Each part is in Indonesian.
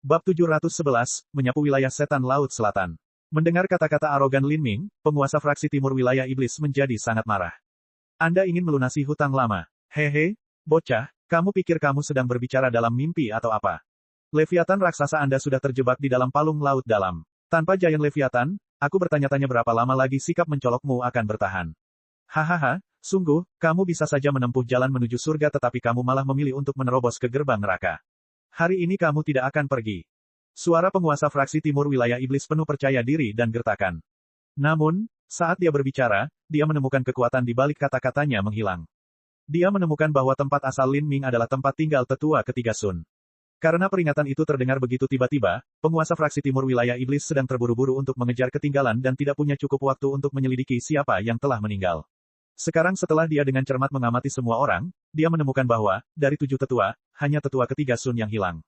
Bab 711, Menyapu Wilayah Setan Laut Selatan. Mendengar kata-kata arogan Lin Ming, penguasa fraksi timur wilayah iblis menjadi sangat marah. Anda ingin melunasi hutang lama. Hehe, bocah, kamu pikir kamu sedang berbicara dalam mimpi atau apa? Leviathan raksasa Anda sudah terjebak di dalam palung laut dalam. Tanpa Giant Leviathan, aku bertanya-tanya berapa lama lagi sikap mencolokmu akan bertahan. Hahaha, sungguh, kamu bisa saja menempuh jalan menuju surga tetapi kamu malah memilih untuk menerobos ke gerbang neraka. Hari ini kamu tidak akan pergi. Suara penguasa fraksi timur wilayah iblis penuh percaya diri dan gertakan. Namun, saat dia berbicara, dia menemukan kekuatan di balik kata-katanya menghilang. Dia menemukan bahwa tempat asal Lin Ming adalah tempat tinggal tetua ketiga Sun. Karena peringatan itu terdengar begitu tiba-tiba, penguasa fraksi timur wilayah iblis sedang terburu-buru untuk mengejar ketinggalan dan tidak punya cukup waktu untuk menyelidiki siapa yang telah meninggal. Sekarang setelah dia dengan cermat mengamati semua orang, dia menemukan bahwa, dari 7 tetua, hanya tetua ketiga Sun yang hilang.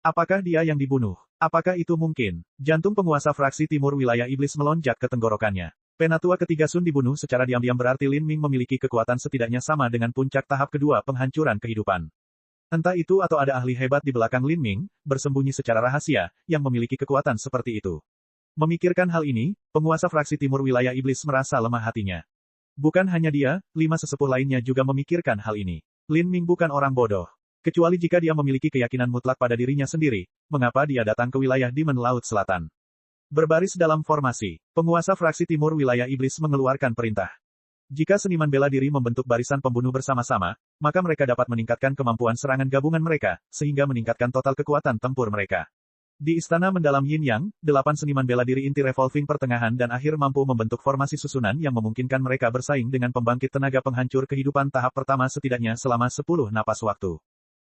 Apakah dia yang dibunuh? Apakah itu mungkin? Jantung penguasa fraksi timur wilayah iblis melonjak ke tenggorokannya. Penatua ketiga Sun dibunuh secara diam-diam berarti Lin Ming memiliki kekuatan setidaknya sama dengan puncak tahap kedua penghancuran kehidupan. Entah itu atau ada ahli hebat di belakang Lin Ming, bersembunyi secara rahasia, yang memiliki kekuatan seperti itu. Memikirkan hal ini, penguasa fraksi timur wilayah iblis merasa lemah hatinya. Bukan hanya dia, 5 sesepuh lainnya juga memikirkan hal ini. Lin Ming bukan orang bodoh. Kecuali jika dia memiliki keyakinan mutlak pada dirinya sendiri, mengapa dia datang ke wilayah Demon Laut Selatan. Berbaris dalam formasi, penguasa fraksi timur wilayah iblis mengeluarkan perintah. Jika seniman bela diri membentuk barisan pembunuh bersama-sama, maka mereka dapat meningkatkan kemampuan serangan gabungan mereka, sehingga meningkatkan total kekuatan tempur mereka. Di Istana Mendalam Yin Yang, 8 seniman bela diri inti revolving pertengahan dan akhir mampu membentuk formasi susunan yang memungkinkan mereka bersaing dengan pembangkit tenaga penghancur kehidupan tahap pertama setidaknya selama 10 napas waktu.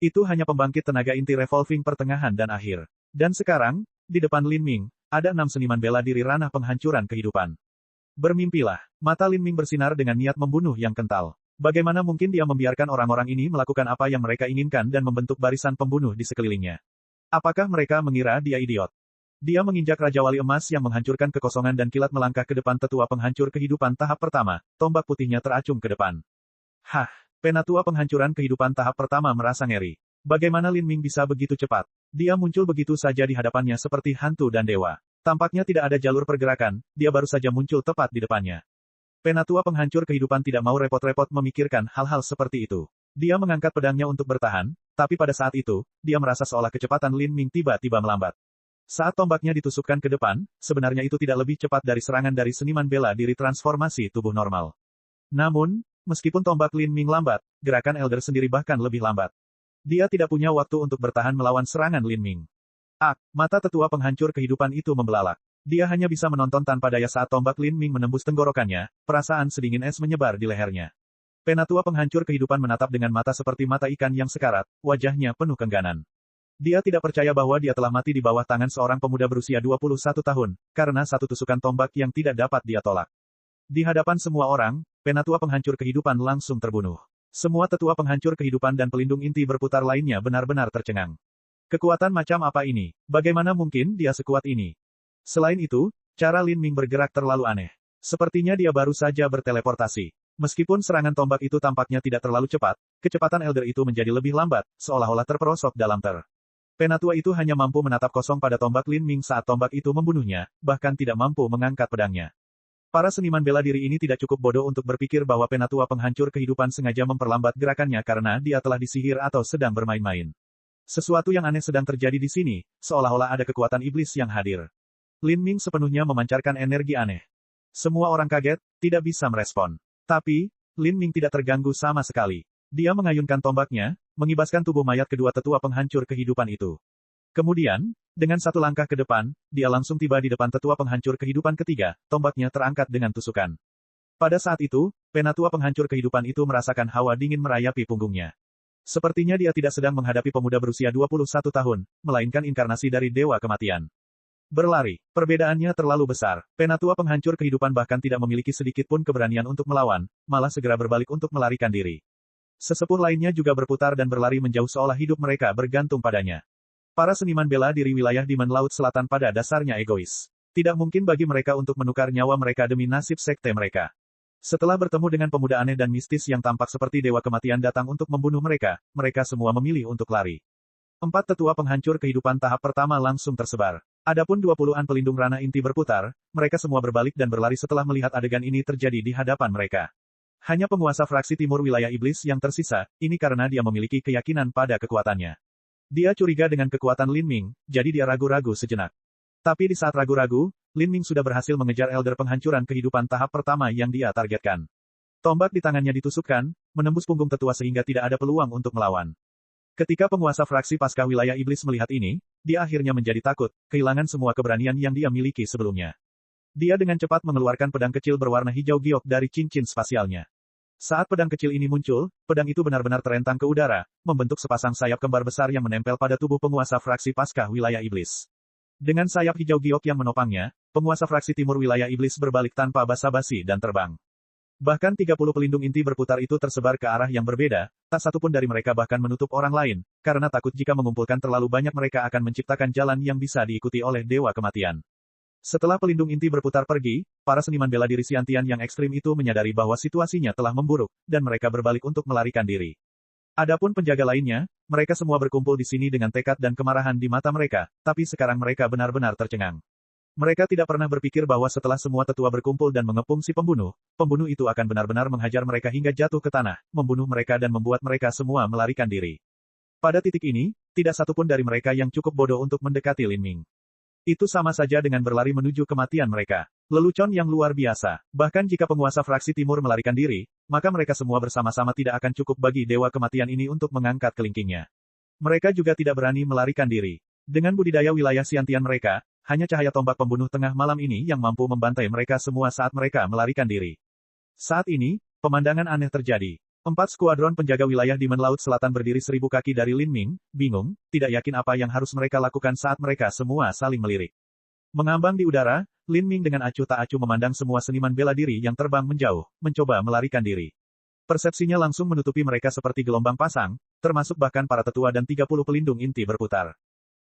Itu hanya pembangkit tenaga inti revolving pertengahan dan akhir. Dan sekarang, di depan Lin Ming, ada 6 seniman bela diri ranah penghancuran kehidupan. Bermimpilah, mata Lin Ming bersinar dengan niat membunuh yang kental. Bagaimana mungkin dia membiarkan orang-orang ini melakukan apa yang mereka inginkan dan membentuk barisan pembunuh di sekelilingnya? Apakah mereka mengira dia idiot? Dia menginjak Raja Wali Emas yang menghancurkan kekosongan dan kilat melangkah ke depan tetua penghancur kehidupan tahap pertama, tombak putihnya teracung ke depan. Hah, penatua penghancuran kehidupan tahap pertama merasa ngeri. Bagaimana Lin Ming bisa begitu cepat? Dia muncul begitu saja di hadapannya seperti hantu dan dewa. Tampaknya tidak ada jalur pergerakan, dia baru saja muncul tepat di depannya. Penatua penghancur kehidupan tidak mau repot-repot memikirkan hal-hal seperti itu. Dia mengangkat pedangnya untuk bertahan, tapi pada saat itu, dia merasa seolah kecepatan Lin Ming tiba-tiba melambat. Saat tombaknya ditusukkan ke depan, sebenarnya itu tidak lebih cepat dari serangan dari seniman bela diri transformasi tubuh normal. Namun, meskipun tombak Lin Ming lambat, gerakan Elder sendiri bahkan lebih lambat. Dia tidak punya waktu untuk bertahan melawan serangan Lin Ming. Mata tetua penghancur kehidupan itu membelalak. Dia hanya bisa menonton tanpa daya saat tombak Lin Ming menembus tenggorokannya, perasaan sedingin es menyebar di lehernya. Penatua penghancur kehidupan menatap dengan mata seperti mata ikan yang sekarat, wajahnya penuh kengganan. Dia tidak percaya bahwa dia telah mati di bawah tangan seorang pemuda berusia 21 tahun, karena satu tusukan tombak yang tidak dapat dia tolak. Di hadapan semua orang, penatua penghancur kehidupan langsung terbunuh. Semua tetua penghancur kehidupan dan pelindung inti berputar lainnya benar-benar tercengang. Kekuatan macam apa ini? Bagaimana mungkin dia sekuat ini? Selain itu, cara Lin Ming bergerak terlalu aneh. Sepertinya dia baru saja berteleportasi. Meskipun serangan tombak itu tampaknya tidak terlalu cepat, kecepatan Elder itu menjadi lebih lambat, seolah-olah terperosok dalam Penatua itu hanya mampu menatap kosong pada tombak Lin Ming saat tombak itu membunuhnya, bahkan tidak mampu mengangkat pedangnya. Para seniman bela diri ini tidak cukup bodoh untuk berpikir bahwa penatua penghancur kehidupan sengaja memperlambat gerakannya karena dia telah disihir atau sedang bermain-main. Sesuatu yang aneh sedang terjadi di sini, seolah-olah ada kekuatan iblis yang hadir. Lin Ming sepenuhnya memancarkan energi aneh. Semua orang kaget, tidak bisa merespon. Tapi, Lin Ming tidak terganggu sama sekali. Dia mengayunkan tombaknya, mengibaskan tubuh mayat kedua tetua penghancur kehidupan itu. Kemudian, dengan satu langkah ke depan, dia langsung tiba di depan tetua penghancur kehidupan ketiga, tombaknya terangkat dengan tusukan. Pada saat itu, penatua penghancur kehidupan itu merasakan hawa dingin merayapi punggungnya. Sepertinya dia tidak sedang menghadapi pemuda berusia 21 tahun, melainkan inkarnasi dari Dewa Kematian. Berlari, perbedaannya terlalu besar. Penatua penghancur kehidupan bahkan tidak memiliki sedikit pun keberanian untuk melawan, malah segera berbalik untuk melarikan diri. Sesepuh lainnya juga berputar dan berlari menjauh seolah hidup mereka bergantung padanya. Para seniman bela diri wilayah Demon Laut Selatan pada dasarnya egois. Tidak mungkin bagi mereka untuk menukar nyawa mereka demi nasib sekte mereka. Setelah bertemu dengan pemuda aneh dan mistis yang tampak seperti Dewa Kematian datang untuk membunuh mereka, mereka semua memilih untuk lari. 4 tetua penghancur kehidupan tahap pertama langsung tersebar. Adapun 20-an pelindung ranah inti berputar, mereka semua berbalik dan berlari setelah melihat adegan ini terjadi di hadapan mereka. Hanya penguasa fraksi timur wilayah iblis yang tersisa, ini karena dia memiliki keyakinan pada kekuatannya. Dia curiga dengan kekuatan Lin Ming, jadi dia ragu-ragu sejenak. Tapi di saat ragu-ragu, Lin Ming sudah berhasil mengejar Elder penghancuran kehidupan tahap pertama yang dia targetkan. Tombak di tangannya ditusukkan, menembus punggung tetua sehingga tidak ada peluang untuk melawan. Ketika penguasa fraksi Paskah wilayah iblis melihat ini, dia akhirnya menjadi takut, kehilangan semua keberanian yang dia miliki sebelumnya. Dia dengan cepat mengeluarkan pedang kecil berwarna hijau giok dari cincin spasialnya. Saat pedang kecil ini muncul, pedang itu benar-benar terentang ke udara, membentuk sepasang sayap kembar besar yang menempel pada tubuh penguasa fraksi Paskah wilayah iblis. Dengan sayap hijau giok yang menopangnya, penguasa fraksi timur wilayah iblis berbalik tanpa basa-basi dan terbang. Bahkan 30 pelindung inti berputar itu tersebar ke arah yang berbeda, tak satu pun dari mereka bahkan menutup orang lain, karena takut jika mengumpulkan terlalu banyak mereka akan menciptakan jalan yang bisa diikuti oleh Dewa Kematian. Setelah pelindung inti berputar pergi, para seniman bela diri Xiantian yang ekstrim itu menyadari bahwa situasinya telah memburuk, dan mereka berbalik untuk melarikan diri. Adapun penjaga lainnya, mereka semua berkumpul di sini dengan tekad dan kemarahan di mata mereka, tapi sekarang mereka benar-benar tercengang. Mereka tidak pernah berpikir bahwa setelah semua tetua berkumpul dan mengepung si pembunuh itu akan benar-benar menghajar mereka hingga jatuh ke tanah, membunuh mereka dan membuat mereka semua melarikan diri. Pada titik ini, tidak satupun dari mereka yang cukup bodoh untuk mendekati Lin Ming. Itu sama saja dengan berlari menuju kematian mereka. Lelucon yang luar biasa. Bahkan jika penguasa fraksi timur melarikan diri, maka mereka semua bersama-sama tidak akan cukup bagi Dewa Kematian ini untuk mengangkat kelingkingnya. Mereka juga tidak berani melarikan diri. Dengan budidaya wilayah Xiantian mereka, hanya cahaya tombak pembunuh tengah malam ini yang mampu membantai mereka semua saat mereka melarikan diri. Saat ini, pemandangan aneh terjadi. 4 skuadron penjaga wilayah Demon Laut Selatan berdiri 1000 kaki dari Lin Ming, bingung, tidak yakin apa yang harus mereka lakukan saat mereka semua saling melirik. Mengambang di udara, Lin Ming dengan acuh tak acuh memandang semua seniman bela diri yang terbang menjauh, mencoba melarikan diri. Persepsinya langsung menutupi mereka seperti gelombang pasang, termasuk bahkan para tetua dan 30 pelindung inti berputar.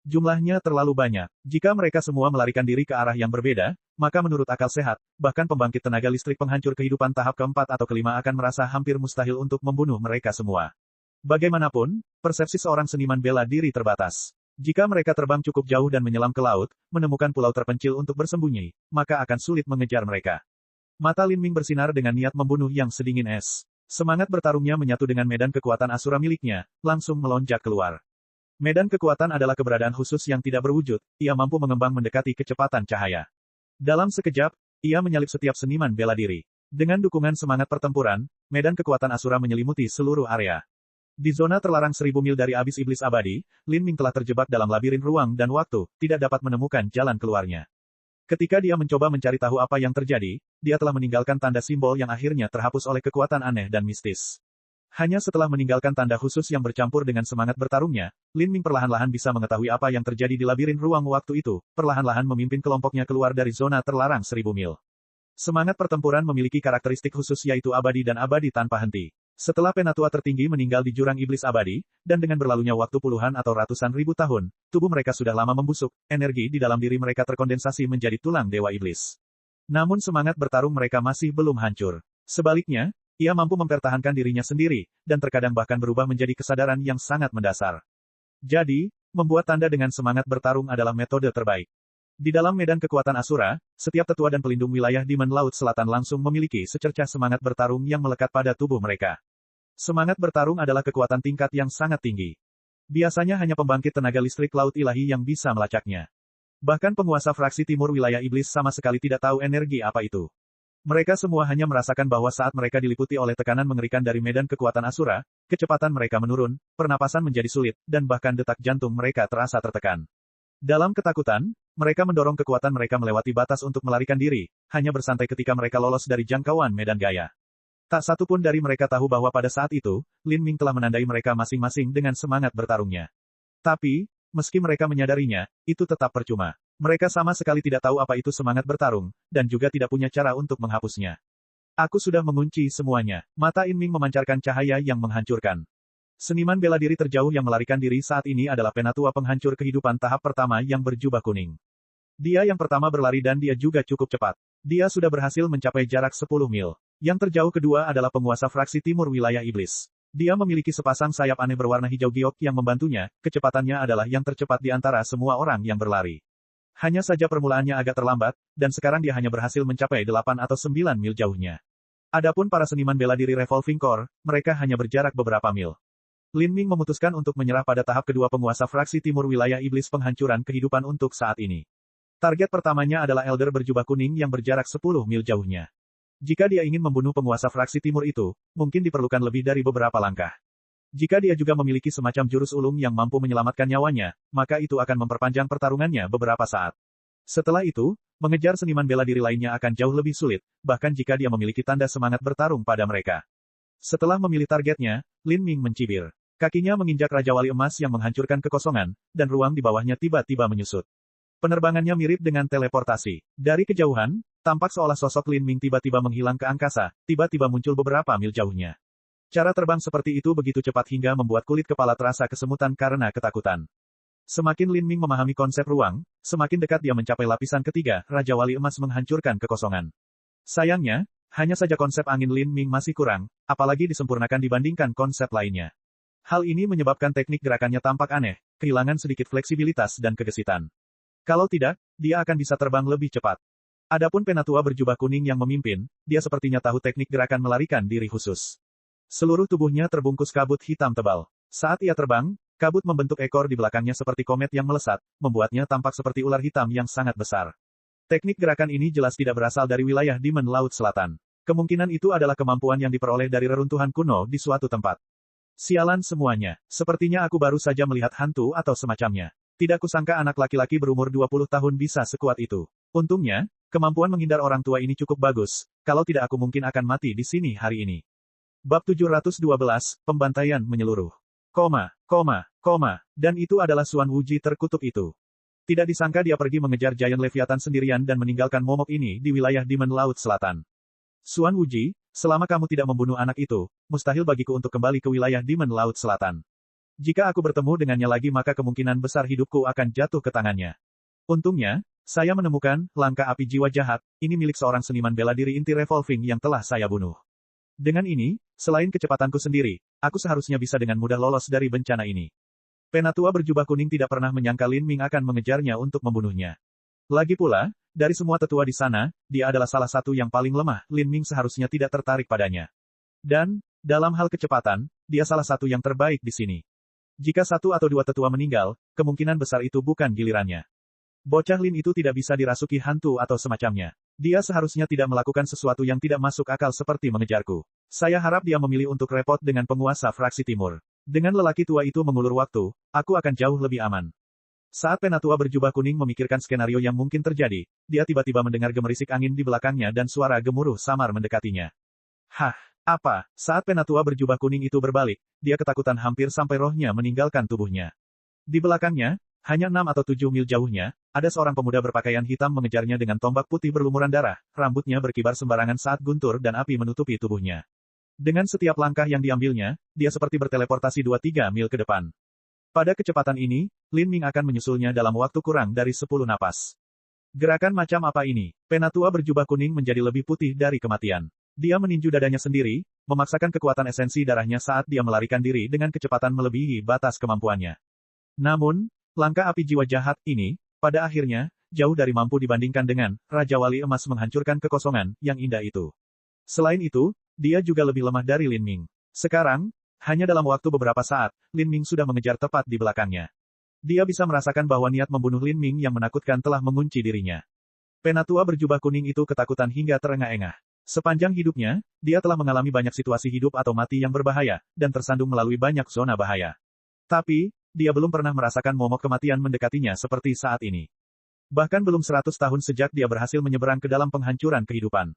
Jumlahnya terlalu banyak. Jika mereka semua melarikan diri ke arah yang berbeda, maka menurut akal sehat, bahkan pembangkit tenaga listrik penghancur kehidupan tahap keempat atau kelima akan merasa hampir mustahil untuk membunuh mereka semua. Bagaimanapun, persepsi seorang seniman bela diri terbatas. Jika mereka terbang cukup jauh dan menyelam ke laut, menemukan pulau terpencil untuk bersembunyi, maka akan sulit mengejar mereka. Mata Lin Ming bersinar dengan niat membunuh yang sedingin es. Semangat bertarungnya menyatu dengan medan kekuatan Asura miliknya, langsung melonjak keluar. Medan kekuatan adalah keberadaan khusus yang tidak berwujud, ia mampu mengembang mendekati kecepatan cahaya. Dalam sekejap, ia menyalip setiap seniman bela diri. Dengan dukungan semangat pertempuran, medan kekuatan Asura menyelimuti seluruh area. Di zona terlarang 1000 mil dari abis iblis abadi, Lin Ming telah terjebak dalam labirin ruang dan waktu, tidak dapat menemukan jalan keluarnya. Ketika dia mencoba mencari tahu apa yang terjadi, dia telah meninggalkan tanda simbol yang akhirnya terhapus oleh kekuatan aneh dan mistis. Hanya setelah meninggalkan tanda khusus yang bercampur dengan semangat bertarungnya, Lin Ming perlahan-lahan bisa mengetahui apa yang terjadi di labirin ruang waktu itu, perlahan-lahan memimpin kelompoknya keluar dari zona terlarang 1000 mil. Semangat pertempuran memiliki karakteristik khusus yaitu abadi dan abadi tanpa henti. Setelah penatua tertinggi meninggal di jurang iblis abadi, dan dengan berlalunya waktu puluhan atau ratusan ribu tahun, tubuh mereka sudah lama membusuk, energi di dalam diri mereka terkondensasi menjadi tulang dewa iblis. Namun semangat bertarung mereka masih belum hancur. Sebaliknya, ia mampu mempertahankan dirinya sendiri, dan terkadang bahkan berubah menjadi kesadaran yang sangat mendasar. Jadi, membuat tanda dengan semangat bertarung adalah metode terbaik. Di dalam medan kekuatan Asura, setiap tetua dan pelindung wilayah Demon Laut Selatan langsung memiliki secercah semangat bertarung yang melekat pada tubuh mereka. Semangat bertarung adalah kekuatan tingkat yang sangat tinggi. Biasanya hanya pembangkit tenaga listrik laut ilahi yang bisa melacaknya. Bahkan penguasa fraksi timur wilayah iblis sama sekali tidak tahu energi apa itu. Mereka semua hanya merasakan bahwa saat mereka diliputi oleh tekanan mengerikan dari medan kekuatan Asura, kecepatan mereka menurun, pernapasan menjadi sulit, dan bahkan detak jantung mereka terasa tertekan. Dalam ketakutan, mereka mendorong kekuatan mereka melewati batas untuk melarikan diri, hanya bersantai ketika mereka lolos dari jangkauan medan gaya. Tak satu pun dari mereka tahu bahwa pada saat itu, Lin Ming telah menandai mereka masing-masing dengan semangat bertarungnya. Tapi, meski mereka menyadarinya, itu tetap percuma. Mereka sama sekali tidak tahu apa itu semangat bertarung, dan juga tidak punya cara untuk menghapusnya. Aku sudah mengunci semuanya. Mata In Ming memancarkan cahaya yang menghancurkan. Seniman bela diri terjauh yang melarikan diri saat ini adalah penatua penghancur kehidupan tahap pertama yang berjubah kuning. Dia yang pertama berlari dan dia juga cukup cepat. Dia sudah berhasil mencapai jarak 10 mil. Yang terjauh kedua adalah penguasa fraksi timur wilayah iblis. Dia memiliki sepasang sayap aneh berwarna hijau giok yang membantunya, kecepatannya adalah yang tercepat di antara semua orang yang berlari. Hanya saja permulaannya agak terlambat, dan sekarang dia hanya berhasil mencapai 8 atau 9 mil jauhnya. Adapun para seniman bela diri Revolving Core, mereka hanya berjarak beberapa mil. Lin Ming memutuskan untuk menyerah pada tahap kedua penguasa fraksi timur wilayah iblis penghancuran kehidupan untuk saat ini. Target pertamanya adalah Elder berjubah kuning yang berjarak 10 mil jauhnya. Jika dia ingin membunuh penguasa fraksi timur itu, mungkin diperlukan lebih dari beberapa langkah. Jika dia juga memiliki semacam jurus ulung yang mampu menyelamatkan nyawanya, maka itu akan memperpanjang pertarungannya beberapa saat. Setelah itu, mengejar seniman bela diri lainnya akan jauh lebih sulit, bahkan jika dia memiliki tanda semangat bertarung pada mereka. Setelah memilih targetnya, Lin Ming mencibir. Kakinya menginjak Raja Wali Emas yang menghancurkan kekosongan, dan ruang di bawahnya tiba-tiba menyusut. Penerbangannya mirip dengan teleportasi. Dari kejauhan, tampak seolah sosok Lin Ming tiba-tiba menghilang ke angkasa, tiba-tiba muncul beberapa mil jauhnya. Cara terbang seperti itu begitu cepat hingga membuat kulit kepala terasa kesemutan karena ketakutan. Semakin Lin Ming memahami konsep ruang, semakin dekat dia mencapai lapisan ketiga, Raja Wali Emas menghancurkan kekosongan. Sayangnya, hanya saja konsep angin Lin Ming masih kurang, apalagi disempurnakan dibandingkan konsep lainnya. Hal ini menyebabkan teknik gerakannya tampak aneh, kehilangan sedikit fleksibilitas dan kegesitan. Kalau tidak, dia akan bisa terbang lebih cepat. Adapun penatua berjubah kuning yang memimpin, dia sepertinya tahu teknik gerakan melarikan diri khusus. Seluruh tubuhnya terbungkus kabut hitam tebal. Saat ia terbang, kabut membentuk ekor di belakangnya seperti komet yang melesat, membuatnya tampak seperti ular hitam yang sangat besar. Teknik gerakan ini jelas tidak berasal dari wilayah Demon Laut Selatan. Kemungkinan itu adalah kemampuan yang diperoleh dari reruntuhan kuno di suatu tempat. Sialan semuanya, sepertinya aku baru saja melihat hantu atau semacamnya. Tidak kusangka anak laki-laki berumur 20 tahun bisa sekuat itu. Untungnya, kemampuan menghindar orang tua ini cukup bagus, kalau tidak aku mungkin akan mati di sini hari ini. Bab 712, Pembantaian Menyeluruh. Dan itu adalah Xuan Wuji terkutuk itu. Tidak disangka dia pergi mengejar Giant Leviathan sendirian dan meninggalkan momok ini di wilayah Demon Laut Selatan. Xuan Wuji, selama kamu tidak membunuh anak itu, mustahil bagiku untuk kembali ke wilayah Demon Laut Selatan. Jika aku bertemu dengannya lagi maka kemungkinan besar hidupku akan jatuh ke tangannya. Untungnya, saya menemukan langkah api jiwa jahat, ini milik seorang seniman bela diri inti revolving yang telah saya bunuh. Dengan ini, selain kecepatanku sendiri, aku seharusnya bisa dengan mudah lolos dari bencana ini. Penatua berjubah kuning tidak pernah menyangka Lin Ming akan mengejarnya untuk membunuhnya. Lagi pula, dari semua tetua di sana, dia adalah salah satu yang paling lemah, Lin Ming seharusnya tidak tertarik padanya. Dan, dalam hal kecepatan, dia salah satu yang terbaik di sini. Jika satu atau dua tetua meninggal, kemungkinan besar itu bukan gilirannya. Bocah Lin itu tidak bisa dirasuki hantu atau semacamnya. Dia seharusnya tidak melakukan sesuatu yang tidak masuk akal seperti mengejarku. Saya harap dia memilih untuk repot dengan penguasa fraksi timur. Dengan lelaki tua itu mengulur waktu, aku akan jauh lebih aman. Saat penatua berjubah kuning memikirkan skenario yang mungkin terjadi, dia tiba-tiba mendengar gemerisik angin di belakangnya dan suara gemuruh samar mendekatinya. Hah! Apa? Saat penatua berjubah kuning itu berbalik, dia ketakutan hampir sampai rohnya meninggalkan tubuhnya. Di belakangnya, hanya 6 atau 7 mil jauhnya, ada seorang pemuda berpakaian hitam mengejarnya dengan tombak putih berlumuran darah, rambutnya berkibar sembarangan saat guntur dan api menutupi tubuhnya. Dengan setiap langkah yang diambilnya, dia seperti berteleportasi 2-3 mil ke depan. Pada kecepatan ini, Lin Ming akan menyusulnya dalam waktu kurang dari 10 napas. Gerakan macam apa ini? Penatua berjubah kuning menjadi lebih putih dari kematian. Dia meninju dadanya sendiri, memaksakan kekuatan esensi darahnya saat dia melarikan diri dengan kecepatan melebihi batas kemampuannya. Namun, langkah api jiwa jahat ini, pada akhirnya, jauh dari mampu dibandingkan dengan Raja Wali Emas menghancurkan kekosongan yang indah itu. Selain itu, dia juga lebih lemah dari Lin Ming. Sekarang, hanya dalam waktu beberapa saat, Lin Ming sudah mengejar tepat di belakangnya. Dia bisa merasakan bahwa niat membunuh Lin Ming yang menakutkan telah mengunci dirinya. Penatua berjubah kuning itu ketakutan hingga terengah-engah. Sepanjang hidupnya, dia telah mengalami banyak situasi hidup atau mati yang berbahaya, dan tersandung melalui banyak zona bahaya. Tapi, dia belum pernah merasakan momok kematian mendekatinya seperti saat ini. Bahkan belum 100 tahun sejak dia berhasil menyeberang ke dalam penghancuran kehidupan.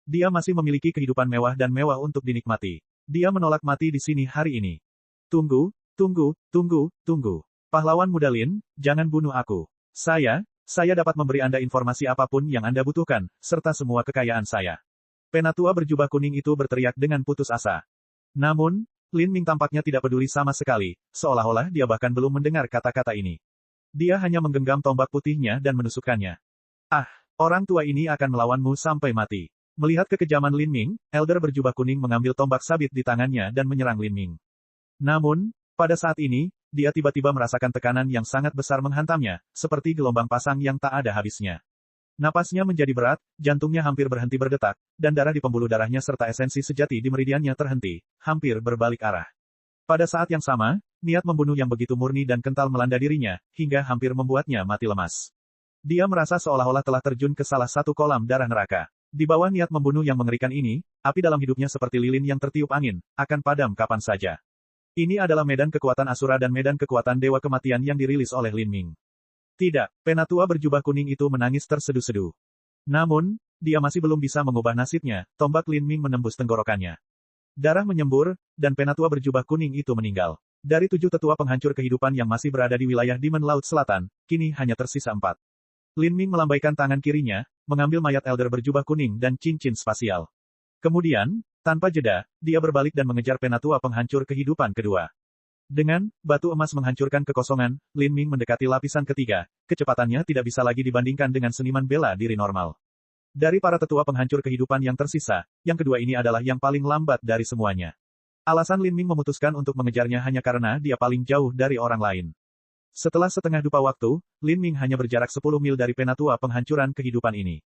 Dia masih memiliki kehidupan mewah dan mewah untuk dinikmati. Dia menolak mati di sini hari ini. Tunggu. Pahlawan muda Lin, jangan bunuh aku. Saya dapat memberi Anda informasi apapun yang Anda butuhkan, serta semua kekayaan saya. Penatua berjubah kuning itu berteriak dengan putus asa. Namun, Lin Ming tampaknya tidak peduli sama sekali, seolah-olah dia bahkan belum mendengar kata-kata ini. Dia hanya menggenggam tombak putihnya dan menusukkannya. Ah, orang tua ini akan melawanmu sampai mati. Melihat kekejaman Lin Ming, Elder berjubah kuning mengambil tombak sabit di tangannya dan menyerang Lin Ming. Namun, pada saat ini, dia tiba-tiba merasakan tekanan yang sangat besar menghantamnya, seperti gelombang pasang yang tak ada habisnya. Napasnya menjadi berat, jantungnya hampir berhenti berdetak, dan darah di pembuluh darahnya serta esensi sejati di meridiannya terhenti, hampir berbalik arah. Pada saat yang sama, niat membunuh yang begitu murni dan kental melanda dirinya, hingga hampir membuatnya mati lemas. Dia merasa seolah-olah telah terjun ke salah satu kolam darah neraka. Di bawah niat membunuh yang mengerikan ini, api dalam hidupnya seperti lilin yang tertiup angin, akan padam kapan saja. Ini adalah medan kekuatan Asura dan medan kekuatan Dewa Kematian yang dirilis oleh Lin Ming. Tidak, penatua berjubah kuning itu menangis terseduh-seduh. Namun, dia masih belum bisa mengubah nasibnya, tombak Lin Ming menembus tenggorokannya. Darah menyembur, dan penatua berjubah kuning itu meninggal. Dari 7 tetua penghancur kehidupan yang masih berada di wilayah Demon Laut Selatan, kini hanya tersisa 4. Lin Ming melambaikan tangan kirinya, mengambil mayat Elder berjubah kuning dan cincin spasial. Kemudian, tanpa jeda, dia berbalik dan mengejar penatua penghancur kehidupan kedua. Dengan batu emas menghancurkan kekosongan, Lin Ming mendekati lapisan ketiga, kecepatannya tidak bisa lagi dibandingkan dengan seniman bela diri normal. Dari para tetua penghancur kehidupan yang tersisa, yang kedua ini adalah yang paling lambat dari semuanya. Alasan Lin Ming memutuskan untuk mengejarnya hanya karena dia paling jauh dari orang lain. Setelah setengah dupa waktu, Lin Ming hanya berjarak 10 mil dari penatua penghancuran kehidupan ini.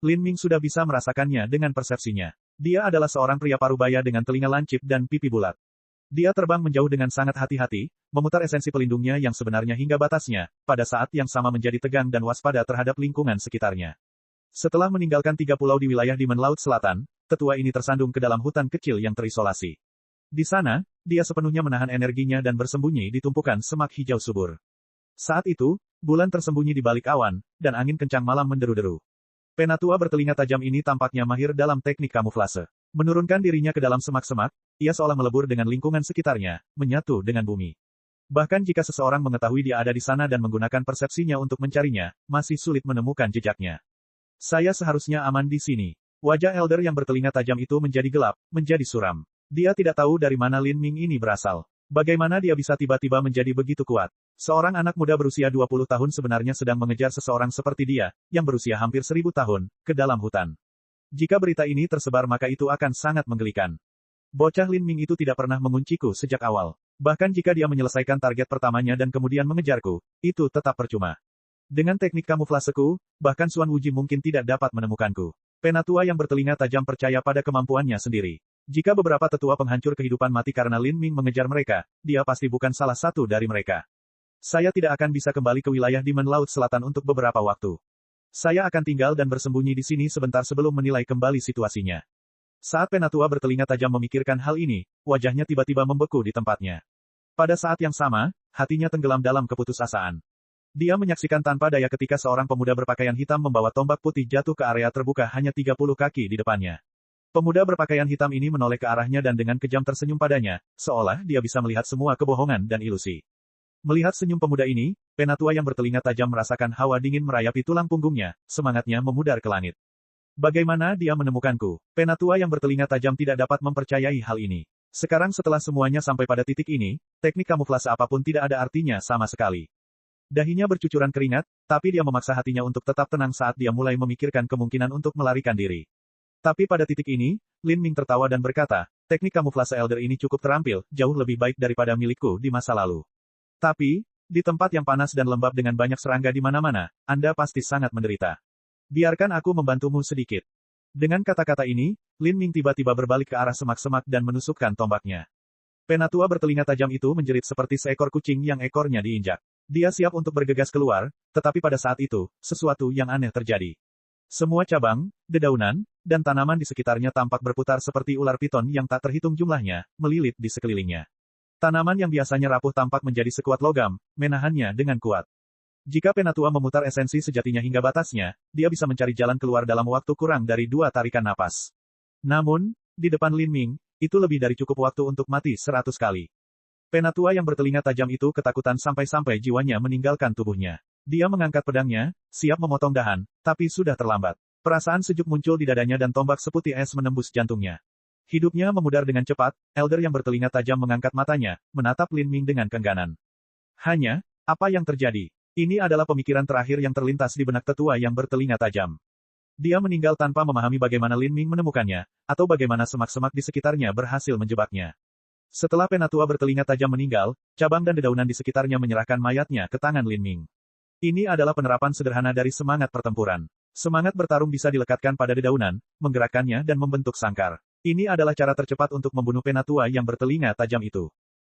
Lin Ming sudah bisa merasakannya dengan persepsinya. Dia adalah seorang pria parubaya dengan telinga lancip dan pipi bulat. Dia terbang menjauh dengan sangat hati-hati, memutar esensi pelindungnya yang sebenarnya hingga batasnya, pada saat yang sama menjadi tegang dan waspada terhadap lingkungan sekitarnya. Setelah meninggalkan 3 pulau di wilayah Demon Laut Selatan, tetua ini tersandung ke dalam hutan kecil yang terisolasi. Di sana, dia sepenuhnya menahan energinya dan bersembunyi di tumpukan semak hijau subur. Saat itu, bulan tersembunyi di balik awan, dan angin kencang malam menderu-deru. Penatua bertelinga tajam ini tampaknya mahir dalam teknik kamuflase. Menurunkan dirinya ke dalam semak-semak, ia seolah melebur dengan lingkungan sekitarnya, menyatu dengan bumi. Bahkan jika seseorang mengetahui dia ada di sana dan menggunakan persepsinya untuk mencarinya, masih sulit menemukan jejaknya. Saya seharusnya aman di sini. Wajah Elder yang bertelinga tajam itu menjadi gelap, menjadi suram. Dia tidak tahu dari mana Lin Ming ini berasal. Bagaimana dia bisa tiba-tiba menjadi begitu kuat? Seorang anak muda berusia 20 tahun sebenarnya sedang mengejar seseorang seperti dia, yang berusia hampir 1000 tahun, ke dalam hutan. Jika berita ini tersebar maka itu akan sangat menggelikan. Bocah Lin Ming itu tidak pernah mengunciku sejak awal. Bahkan jika dia menyelesaikan target pertamanya dan kemudian mengejarku, itu tetap percuma. Dengan teknik kamuflaseku, bahkan Xuan Wuji mungkin tidak dapat menemukanku. Penatua yang bertelinga tajam percaya pada kemampuannya sendiri. Jika beberapa tetua penghancur kehidupan mati karena Lin Ming mengejar mereka, dia pasti bukan salah satu dari mereka. Saya tidak akan bisa kembali ke wilayah Demon Laut Selatan untuk beberapa waktu. Saya akan tinggal dan bersembunyi di sini sebentar sebelum menilai kembali situasinya. Saat penatua bertelinga tajam memikirkan hal ini, wajahnya tiba-tiba membeku di tempatnya. Pada saat yang sama, hatinya tenggelam dalam keputusasaan. Dia menyaksikan tanpa daya ketika seorang pemuda berpakaian hitam membawa tombak putih jatuh ke area terbuka hanya 30 kaki di depannya. Pemuda berpakaian hitam ini menoleh ke arahnya dan dengan kejam tersenyum padanya, seolah dia bisa melihat semua kebohongan dan ilusi. Melihat senyum pemuda ini, penatua yang bertelinga tajam merasakan hawa dingin merayapi tulang punggungnya, semangatnya memudar ke langit. Bagaimana dia menemukanku? Penatua yang bertelinga tajam tidak dapat mempercayai hal ini. Sekarang setelah semuanya sampai pada titik ini, teknik kamuflase apapun tidak ada artinya sama sekali. Dahinya bercucuran keringat, tapi dia memaksa hatinya untuk tetap tenang saat dia mulai memikirkan kemungkinan untuk melarikan diri. Tapi pada titik ini, Lin Ming tertawa dan berkata, teknik kamuflase Elder ini cukup terampil, jauh lebih baik daripada milikku di masa lalu. Tapi, di tempat yang panas dan lembab dengan banyak serangga di mana-mana, Anda pasti sangat menderita. Biarkan aku membantumu sedikit. Dengan kata-kata ini, Lin Ming tiba-tiba berbalik ke arah semak-semak dan menusukkan tombaknya. Penatua bertelinga tajam itu menjerit seperti seekor kucing yang ekornya diinjak. Dia siap untuk bergegas keluar, tetapi pada saat itu, sesuatu yang aneh terjadi. Semua cabang, dedaunan, dan tanaman di sekitarnya tampak berputar seperti ular piton yang tak terhitung jumlahnya, melilit di sekelilingnya. Tanaman yang biasanya rapuh tampak menjadi sekuat logam, menahannya dengan kuat. Jika penatua memutar esensi sejatinya hingga batasnya, dia bisa mencari jalan keluar dalam waktu kurang dari 2 tarikan napas. Namun, di depan Lin Ming, itu lebih dari cukup waktu untuk mati 100 kali. Penatua yang bertelinga tajam itu ketakutan sampai-sampai jiwanya meninggalkan tubuhnya. Dia mengangkat pedangnya, siap memotong dahan, tapi sudah terlambat. Perasaan sejuk muncul di dadanya dan tombak seputih es menembus jantungnya. Hidupnya memudar dengan cepat, Elder yang bertelinga tajam mengangkat matanya, menatap Lin Ming dengan keengganan. Hanya, apa yang terjadi? Ini adalah pemikiran terakhir yang terlintas di benak tetua yang bertelinga tajam. Dia meninggal tanpa memahami bagaimana Lin Ming menemukannya, atau bagaimana semak-semak di sekitarnya berhasil menjebaknya. Setelah penatua bertelinga tajam meninggal, cabang dan dedaunan di sekitarnya menyerahkan mayatnya ke tangan Lin Ming. Ini adalah penerapan sederhana dari semangat pertempuran. Semangat bertarung bisa dilekatkan pada dedaunan, menggerakkannya dan membentuk sangkar. Ini adalah cara tercepat untuk membunuh penatua yang bertelinga tajam itu.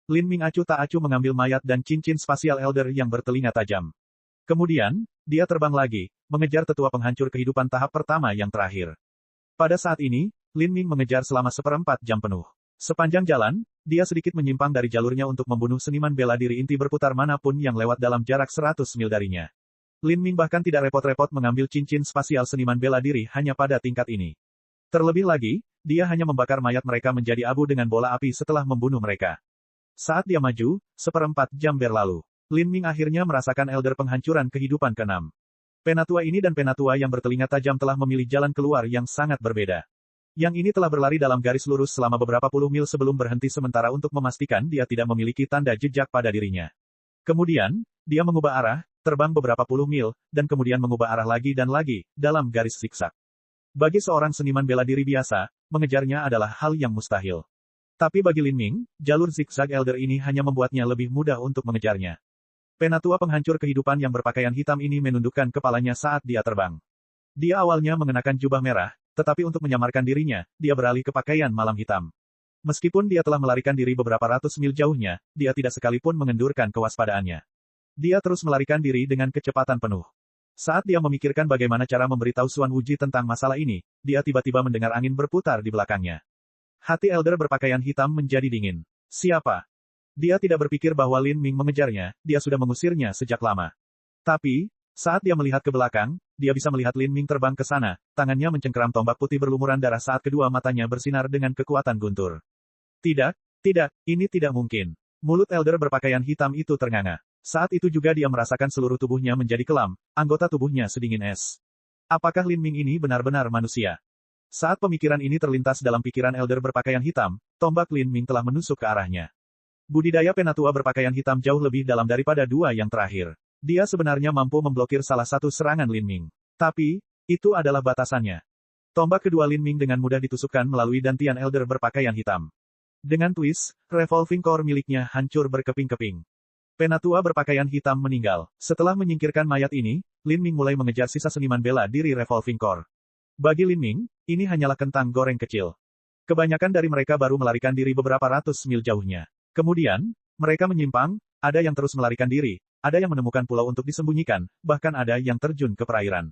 Lin Ming acuh tak acuh mengambil mayat dan cincin spasial Elder yang bertelinga tajam. Kemudian, dia terbang lagi, mengejar tetua penghancur kehidupan tahap pertama yang terakhir. Pada saat ini, Lin Ming mengejar selama 1/4 jam penuh. Sepanjang jalan, dia sedikit menyimpang dari jalurnya untuk membunuh seniman bela diri inti berputar manapun yang lewat dalam jarak 100 mil darinya. Lin Ming bahkan tidak repot-repot mengambil cincin spasial seniman bela diri hanya pada tingkat ini. Terlebih lagi, dia hanya membakar mayat mereka menjadi abu dengan bola api setelah membunuh mereka. Saat dia maju, 1/4 jam berlalu. Lin Ming akhirnya merasakan Elder penghancuran kehidupan ke-6. Penatua ini dan penatua yang bertelinga tajam telah memilih jalan keluar yang sangat berbeda. Yang ini telah berlari dalam garis lurus selama beberapa puluh mil sebelum berhenti sementara untuk memastikan dia tidak memiliki tanda jejak pada dirinya. Kemudian, dia mengubah arah, terbang beberapa puluh mil, dan kemudian mengubah arah lagi dan lagi, dalam garis zigzag. Bagi seorang seniman bela diri biasa, mengejarnya adalah hal yang mustahil. Tapi bagi Lin Ming, jalur zigzag Elder ini hanya membuatnya lebih mudah untuk mengejarnya. Penatua penghancur kehidupan yang berpakaian hitam ini menundukkan kepalanya saat dia terbang. Dia awalnya mengenakan jubah merah, tetapi untuk menyamarkan dirinya, dia beralih ke pakaian malam hitam. Meskipun dia telah melarikan diri beberapa ratus mil jauhnya, dia tidak sekalipun mengendurkan kewaspadaannya. Dia terus melarikan diri dengan kecepatan penuh. Saat dia memikirkan bagaimana cara memberitahu Xuan Wuji tentang masalah ini, dia tiba-tiba mendengar angin berputar di belakangnya. Hati Elder berpakaian hitam menjadi dingin. Siapa? Dia tidak berpikir bahwa Lin Ming mengejarnya, dia sudah mengusirnya sejak lama. Tapi, saat dia melihat ke belakang, dia bisa melihat Lin Ming terbang ke sana, tangannya mencengkeram tombak putih berlumuran darah saat kedua matanya bersinar dengan kekuatan guntur. Tidak, ini tidak mungkin. Mulut Elder berpakaian hitam itu ternganga. Saat itu juga dia merasakan seluruh tubuhnya menjadi kelam, anggota tubuhnya sedingin es. Apakah Lin Ming ini benar-benar manusia? Saat pemikiran ini terlintas dalam pikiran Elder berpakaian hitam, tombak Lin Ming telah menusuk ke arahnya. Budidaya penatua berpakaian hitam jauh lebih dalam daripada dua yang terakhir. Dia sebenarnya mampu memblokir salah satu serangan Lin Ming. Tapi, itu adalah batasannya. Tombak kedua Lin Ming dengan mudah ditusukkan melalui dantian Elder berpakaian hitam. Dengan twist, revolving core miliknya hancur berkeping-keping. Penatua berpakaian hitam meninggal. Setelah menyingkirkan mayat ini, Lin Ming mulai mengejar sisa seniman bela diri revolving core. Bagi Lin Ming, ini hanyalah kentang goreng kecil. Kebanyakan dari mereka baru melarikan diri beberapa ratus mil jauhnya. Kemudian, mereka menyimpang, ada yang terus melarikan diri, ada yang menemukan pulau untuk disembunyikan, bahkan ada yang terjun ke perairan.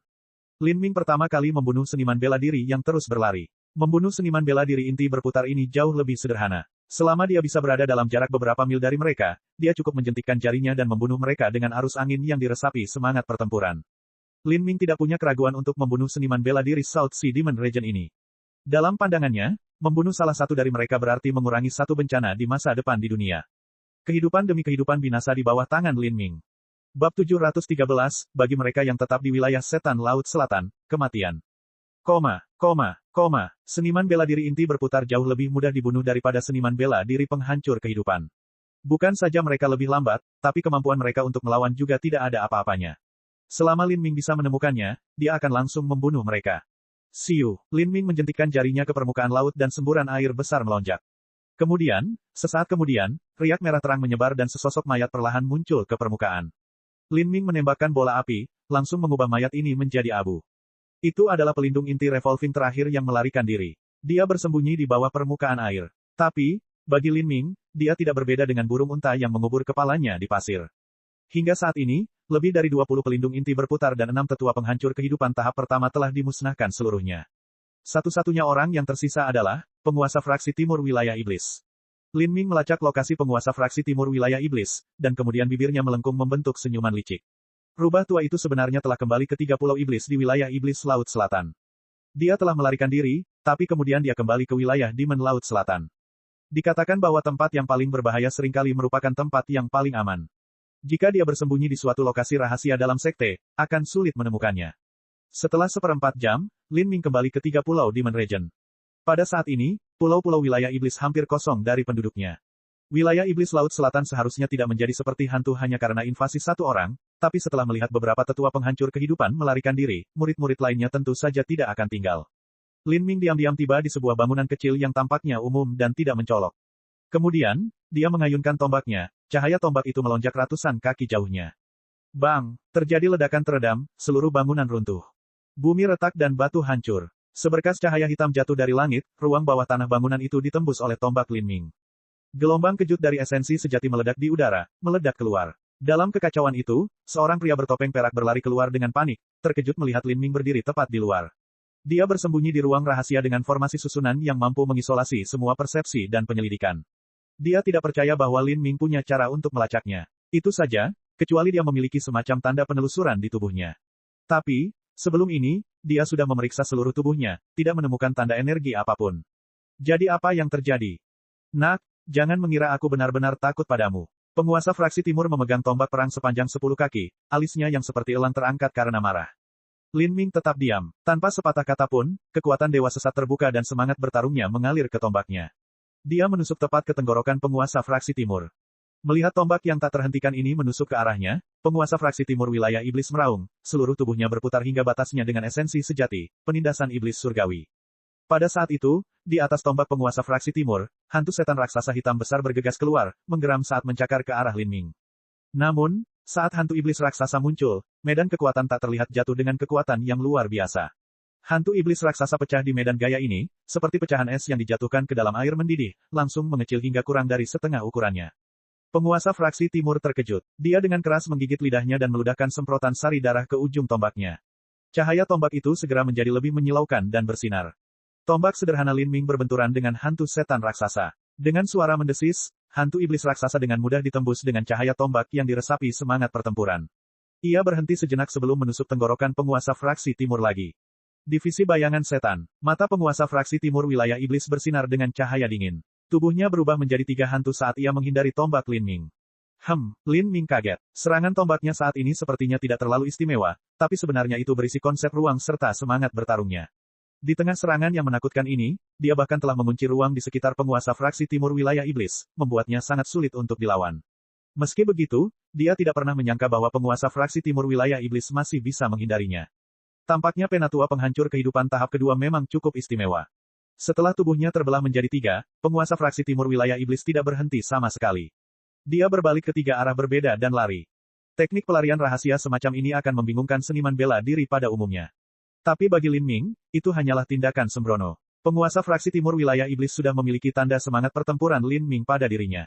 Lin Ming pertama kali membunuh seniman bela diri yang terus berlari. Membunuh seniman bela diri inti berputar ini jauh lebih sederhana. Selama dia bisa berada dalam jarak beberapa mil dari mereka, dia cukup menjentikkan jarinya dan membunuh mereka dengan arus angin yang diresapi semangat pertempuran. Lin Ming tidak punya keraguan untuk membunuh seniman bela diri South Sea Demon Region ini. Dalam pandangannya, membunuh salah satu dari mereka berarti mengurangi satu bencana di masa depan di dunia. Kehidupan demi kehidupan binasa di bawah tangan Lin Ming. Bab 713, bagi mereka yang tetap di wilayah setan Laut Selatan, kematian. Seniman bela diri inti berputar jauh lebih mudah dibunuh daripada seniman bela diri penghancur kehidupan. Bukan saja mereka lebih lambat, tapi kemampuan mereka untuk melawan juga tidak ada apa-apanya. Selama Lin Ming bisa menemukannya, dia akan langsung membunuh mereka. Siu, Lin Ming menjentikkan jarinya ke permukaan laut dan semburan air besar melonjak. Kemudian, sesaat kemudian, riak merah terang menyebar dan sesosok mayat perlahan muncul ke permukaan. Lin Ming menembakkan bola api, langsung mengubah mayat ini menjadi abu. Itu adalah pelindung inti revolving terakhir yang melarikan diri. Dia bersembunyi di bawah permukaan air. Tapi, bagi Lin Ming, dia tidak berbeda dengan burung unta yang mengubur kepalanya di pasir. Hingga saat ini, lebih dari 20 pelindung inti berputar dan 6 tetua penghancur kehidupan tahap pertama telah dimusnahkan seluruhnya. Satu-satunya orang yang tersisa adalah penguasa fraksi timur wilayah iblis. Lin Ming melacak lokasi penguasa fraksi timur wilayah iblis, dan kemudian bibirnya melengkung membentuk senyuman licik. Rubah tua itu sebenarnya telah kembali ke 3 pulau iblis di wilayah iblis Laut Selatan. Dia telah melarikan diri, tapi kemudian dia kembali ke wilayah Demon Laut Selatan. Dikatakan bahwa tempat yang paling berbahaya seringkali merupakan tempat yang paling aman. Jika dia bersembunyi di suatu lokasi rahasia dalam sekte, akan sulit menemukannya. Setelah 1/4 jam, Lin Ming kembali ke 3 pulau Demon Region. Pada saat ini, pulau-pulau wilayah iblis hampir kosong dari penduduknya. Wilayah iblis Laut Selatan seharusnya tidak menjadi seperti hantu hanya karena invasi satu orang, Tapi setelah melihat beberapa tetua penghancur kehidupan melarikan diri, murid-murid lainnya tentu saja tidak akan tinggal. Lin Ming diam-diam tiba di sebuah bangunan kecil yang tampaknya umum dan tidak mencolok. Kemudian, dia mengayunkan tombaknya, cahaya tombak itu melonjak ratusan kaki jauhnya. Bang! Terjadi ledakan teredam, seluruh bangunan runtuh. Bumi retak dan batu hancur. Seberkas cahaya hitam jatuh dari langit, ruang bawah tanah bangunan itu ditembus oleh tombak Lin Ming. Gelombang kejut dari esensi sejati meledak di udara, meledak keluar. Dalam kekacauan itu, seorang pria bertopeng perak berlari keluar dengan panik, terkejut melihat Lin Ming berdiri tepat di luar. Dia bersembunyi di ruang rahasia dengan formasi susunan yang mampu mengisolasi semua persepsi dan penyelidikan. Dia tidak percaya bahwa Lin Ming punya cara untuk melacaknya. Itu saja, kecuali dia memiliki semacam tanda penelusuran di tubuhnya. Tapi, sebelum ini, dia sudah memeriksa seluruh tubuhnya, tidak menemukan tanda energi apapun. Jadi apa yang terjadi? Nak, jangan mengira aku benar-benar takut padamu. Penguasa fraksi timur memegang tombak perang sepanjang 10 kaki, alisnya yang seperti elang terangkat karena marah. Lin Ming tetap diam. Tanpa sepatah kata pun, kekuatan dewa sesat terbuka dan semangat bertarungnya mengalir ke tombaknya. Dia menusuk tepat ke tenggorokan penguasa fraksi timur. Melihat tombak yang tak terhentikan ini menusuk ke arahnya, penguasa fraksi timur wilayah iblis meraung, seluruh tubuhnya berputar hingga batasnya dengan esensi sejati, penindasan iblis surgawi. Pada saat itu, di atas tombak penguasa fraksi timur, hantu setan raksasa hitam besar bergegas keluar, menggeram saat mencakar ke arah Lin Ming. Namun, saat hantu iblis raksasa muncul, medan kekuatan tak terlihat jatuh dengan kekuatan yang luar biasa. Hantu iblis raksasa pecah di medan gaya ini, seperti pecahan es yang dijatuhkan ke dalam air mendidih, langsung mengecil hingga kurang dari setengah ukurannya. Penguasa fraksi timur terkejut. Dia dengan keras menggigit lidahnya dan meludahkan semprotan sari darah ke ujung tombaknya. Cahaya tombak itu segera menjadi lebih menyilaukan dan bersinar. Tombak sederhana Lin Ming berbenturan dengan hantu setan raksasa. Dengan suara mendesis, hantu iblis raksasa dengan mudah ditembus dengan cahaya tombak yang diresapi semangat pertempuran. Ia berhenti sejenak sebelum menusuk tenggorokan penguasa fraksi timur lagi. Divisi bayangan setan. Mata penguasa fraksi timur wilayah iblis bersinar dengan cahaya dingin. Tubuhnya berubah menjadi 3 hantu saat ia menghindari tombak Lin Ming. Lin Ming kaget. Serangan tombaknya saat ini sepertinya tidak terlalu istimewa, tapi sebenarnya itu berisi konsep ruang serta semangat bertarungnya. Di tengah serangan yang menakutkan ini, dia bahkan telah mengunci ruang di sekitar penguasa fraksi timur wilayah iblis, membuatnya sangat sulit untuk dilawan. Meski begitu, dia tidak pernah menyangka bahwa penguasa fraksi timur wilayah iblis masih bisa menghindarinya. Tampaknya penatua penghancur kehidupan tahap kedua memang cukup istimewa. Setelah tubuhnya terbelah menjadi 3, penguasa fraksi timur wilayah iblis tidak berhenti sama sekali. Dia berbalik ke 3 arah berbeda dan lari. Teknik pelarian rahasia semacam ini akan membingungkan seniman bela diri pada umumnya. Tapi bagi Lin Ming, itu hanyalah tindakan sembrono. Penguasa fraksi timur wilayah iblis sudah memiliki tanda semangat pertempuran Lin Ming pada dirinya.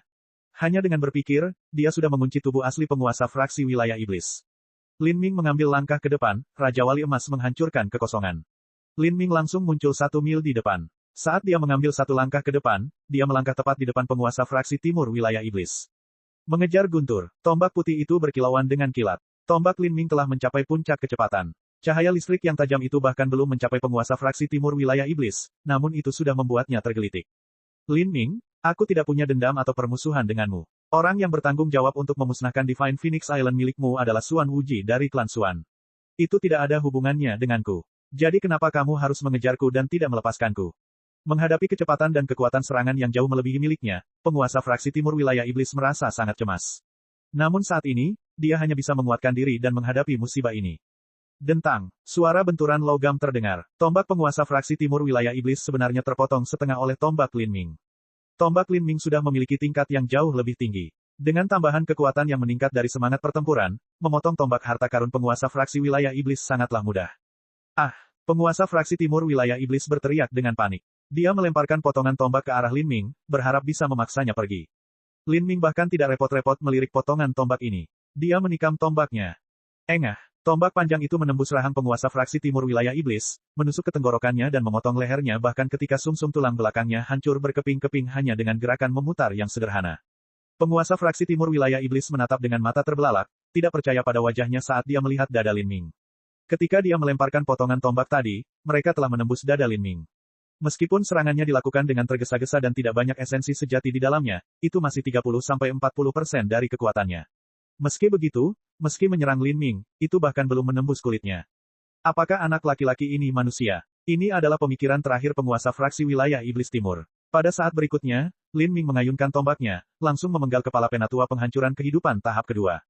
Hanya dengan berpikir, dia sudah mengunci tubuh asli penguasa fraksi wilayah iblis. Lin Ming mengambil langkah ke depan, Raja Wali Emas menghancurkan kekosongan. Lin Ming langsung muncul 1 mil di depan. Saat dia mengambil 1 langkah ke depan, dia melangkah tepat di depan penguasa fraksi timur wilayah iblis. Mengejar guntur, tombak putih itu berkilauan dengan kilat. Tombak Lin Ming telah mencapai puncak kecepatan. Cahaya listrik yang tajam itu bahkan belum mencapai penguasa fraksi timur wilayah iblis, namun itu sudah membuatnya tergelitik. Lin Ming, aku tidak punya dendam atau permusuhan denganmu. Orang yang bertanggung jawab untuk memusnahkan Divine Phoenix Island milikmu adalah Xuan Wuji dari klan Xuan. Itu tidak ada hubungannya denganku. Jadi kenapa kamu harus mengejarku dan tidak melepaskanku? Menghadapi kecepatan dan kekuatan serangan yang jauh melebihi miliknya, penguasa fraksi timur wilayah iblis merasa sangat cemas. Namun saat ini, dia hanya bisa menguatkan diri dan menghadapi musibah ini. Dentang, suara benturan logam terdengar. Tombak penguasa fraksi timur wilayah iblis sebenarnya terpotong setengah oleh tombak Lin Ming. Tombak Lin Ming sudah memiliki tingkat yang jauh lebih tinggi. Dengan tambahan kekuatan yang meningkat dari semangat pertempuran, memotong tombak harta karun penguasa fraksi wilayah iblis sangatlah mudah. Penguasa fraksi timur wilayah iblis berteriak dengan panik. Dia melemparkan potongan tombak ke arah Lin Ming, berharap bisa memaksanya pergi. Lin Ming bahkan tidak repot-repot melirik potongan tombak ini. Dia menikam tombaknya. Engah. Tombak panjang itu menembus rahang penguasa fraksi timur wilayah iblis, menusuk ke tenggorokannya dan memotong lehernya bahkan ketika sumsum tulang belakangnya hancur berkeping-keping hanya dengan gerakan memutar yang sederhana. Penguasa fraksi timur wilayah iblis menatap dengan mata terbelalak, tidak percaya pada wajahnya saat dia melihat dada Lin Ming. Ketika dia melemparkan potongan tombak tadi, mereka telah menembus dada Lin Ming. Meskipun serangannya dilakukan dengan tergesa-gesa dan tidak banyak esensi sejati di dalamnya, itu masih 30-40% dari kekuatannya. Meski begitu, meski menyerang Lin Ming, itu bahkan belum menembus kulitnya. Apakah anak laki-laki ini manusia? Ini adalah pemikiran terakhir penguasa fraksi wilayah iblis timur. Pada saat berikutnya, Lin Ming mengayunkan tombaknya, langsung memenggal kepala penatua penghancuran kehidupan tahap kedua.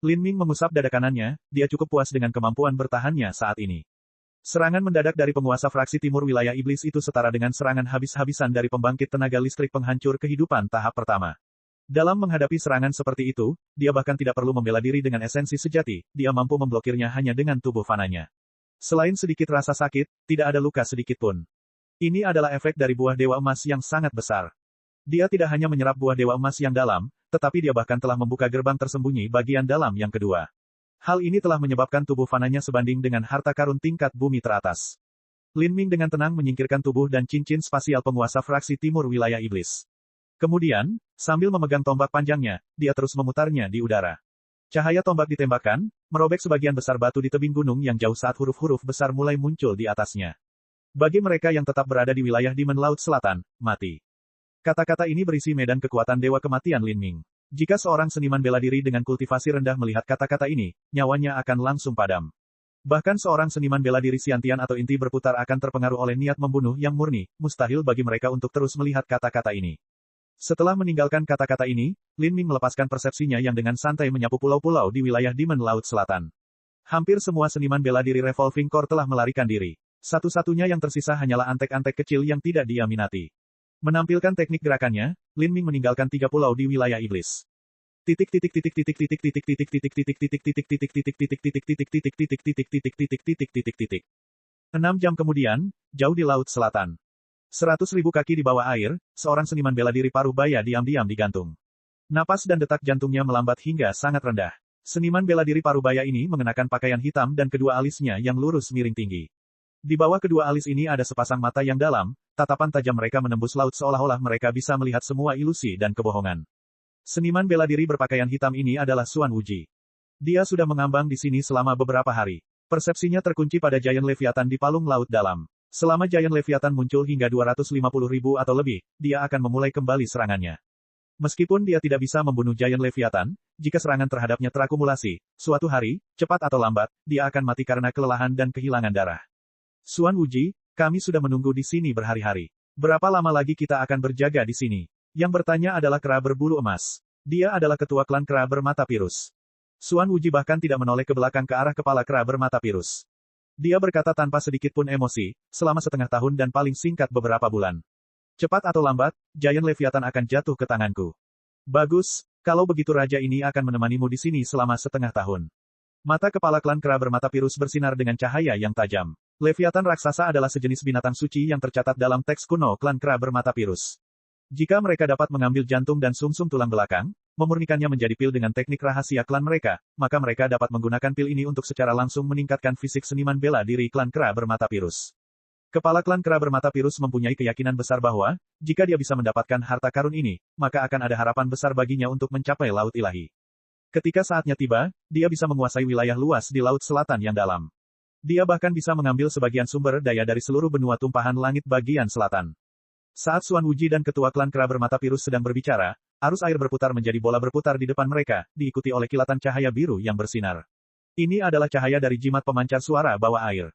Lin Ming mengusap dada kanannya, dia cukup puas dengan kemampuan bertahannya saat ini. Serangan mendadak dari penguasa fraksi timur wilayah iblis itu setara dengan serangan habis-habisan dari pembangkit tenaga listrik penghancur kehidupan tahap pertama. Dalam menghadapi serangan seperti itu, dia bahkan tidak perlu membela diri dengan esensi sejati, dia mampu memblokirnya hanya dengan tubuh fananya. Selain sedikit rasa sakit, tidak ada luka sedikit pun. Ini adalah efek dari buah dewa emas yang sangat besar. Dia tidak hanya menyerap buah dewa emas yang dalam, tetapi dia bahkan telah membuka gerbang tersembunyi bagian dalam yang kedua. Hal ini telah menyebabkan tubuh fananya sebanding dengan harta karun tingkat bumi teratas. Lin Ming dengan tenang menyingkirkan tubuh dan cincin spasial penguasa fraksi timur wilayah iblis. Kemudian, sambil memegang tombak panjangnya, dia terus memutarnya di udara. Cahaya tombak ditembakkan, merobek sebagian besar batu di tebing gunung yang jauh saat huruf-huruf besar mulai muncul di atasnya. Bagi mereka yang tetap berada di wilayah Demon Laut Selatan, mati. Kata-kata ini berisi medan kekuatan Dewa Kematian Lin Ming. Jika seorang seniman bela diri dengan kultivasi rendah melihat kata-kata ini, nyawanya akan langsung padam. Bahkan seorang seniman bela diri Siantian atau inti berputar akan terpengaruh oleh niat membunuh yang murni, mustahil bagi mereka untuk terus melihat kata-kata ini. Setelah meninggalkan kata-kata ini, Lin Ming melepaskan persepsinya yang dengan santai menyapu pulau-pulau di wilayah Demon Laut Selatan. Hampir semua seniman bela diri Revolving Core telah melarikan diri. Satu-satunya yang tersisa hanyalah antek-antek kecil yang tidak dia minati. Menampilkan teknik gerakannya, Lin Ming meninggalkan 3 pulau di wilayah iblis. Enam jam kemudian, jauh di Laut Selatan. 100.000 kaki di bawah air, seorang seniman bela diri paruh baya diam-diam digantung. Napas dan detak jantungnya melambat hingga sangat rendah. Seniman bela diri paruh baya ini mengenakan pakaian hitam dan kedua alisnya yang lurus miring tinggi. Di bawah kedua alis ini ada sepasang mata yang dalam, tatapan tajam mereka menembus laut seolah-olah mereka bisa melihat semua ilusi dan kebohongan. Seniman bela diri berpakaian hitam ini adalah Xuan Wuji. Dia sudah mengambang di sini selama beberapa hari. Persepsinya terkunci pada Giant Leviathan di palung laut dalam. Selama Giant Leviathan muncul hingga 250.000 atau lebih, dia akan memulai kembali serangannya. Meskipun dia tidak bisa membunuh Giant Leviathan, jika serangan terhadapnya terakumulasi, suatu hari, cepat atau lambat, dia akan mati karena kelelahan dan kehilangan darah. Xuan Wuji, kami sudah menunggu di sini berhari-hari. Berapa lama lagi kita akan berjaga di sini? Yang bertanya adalah kera berbulu emas. Dia adalah ketua klan kera bermata pirus. Xuan Wuji bahkan tidak menoleh ke belakang ke arah kepala kera bermata pirus. Dia berkata tanpa sedikit pun emosi, selama setengah tahun dan paling singkat beberapa bulan. Cepat atau lambat, Giant Leviathan akan jatuh ke tanganku. Bagus, kalau begitu raja ini akan menemanimu di sini selama setengah tahun. Mata kepala klan kera bermata pirus bersinar dengan cahaya yang tajam. Leviathan raksasa adalah sejenis binatang suci yang tercatat dalam teks kuno klan kera bermata pirus. Jika mereka dapat mengambil jantung dan sumsum tulang belakang, memurnikannya menjadi pil dengan teknik rahasia klan mereka, maka mereka dapat menggunakan pil ini untuk secara langsung meningkatkan fisik seniman bela diri klan kera bermata pirus. Kepala klan kera bermata pirus mempunyai keyakinan besar bahwa, jika dia bisa mendapatkan harta karun ini, maka akan ada harapan besar baginya untuk mencapai laut ilahi. Ketika saatnya tiba, dia bisa menguasai wilayah luas di Laut Selatan yang dalam. Dia bahkan bisa mengambil sebagian sumber daya dari seluruh benua tumpahan langit bagian selatan. Saat Xuan Wuji dan ketua klan kera bermata pirus sedang berbicara, arus air berputar menjadi bola berputar di depan mereka, diikuti oleh kilatan cahaya biru yang bersinar. Ini adalah cahaya dari jimat pemancar suara bawah air.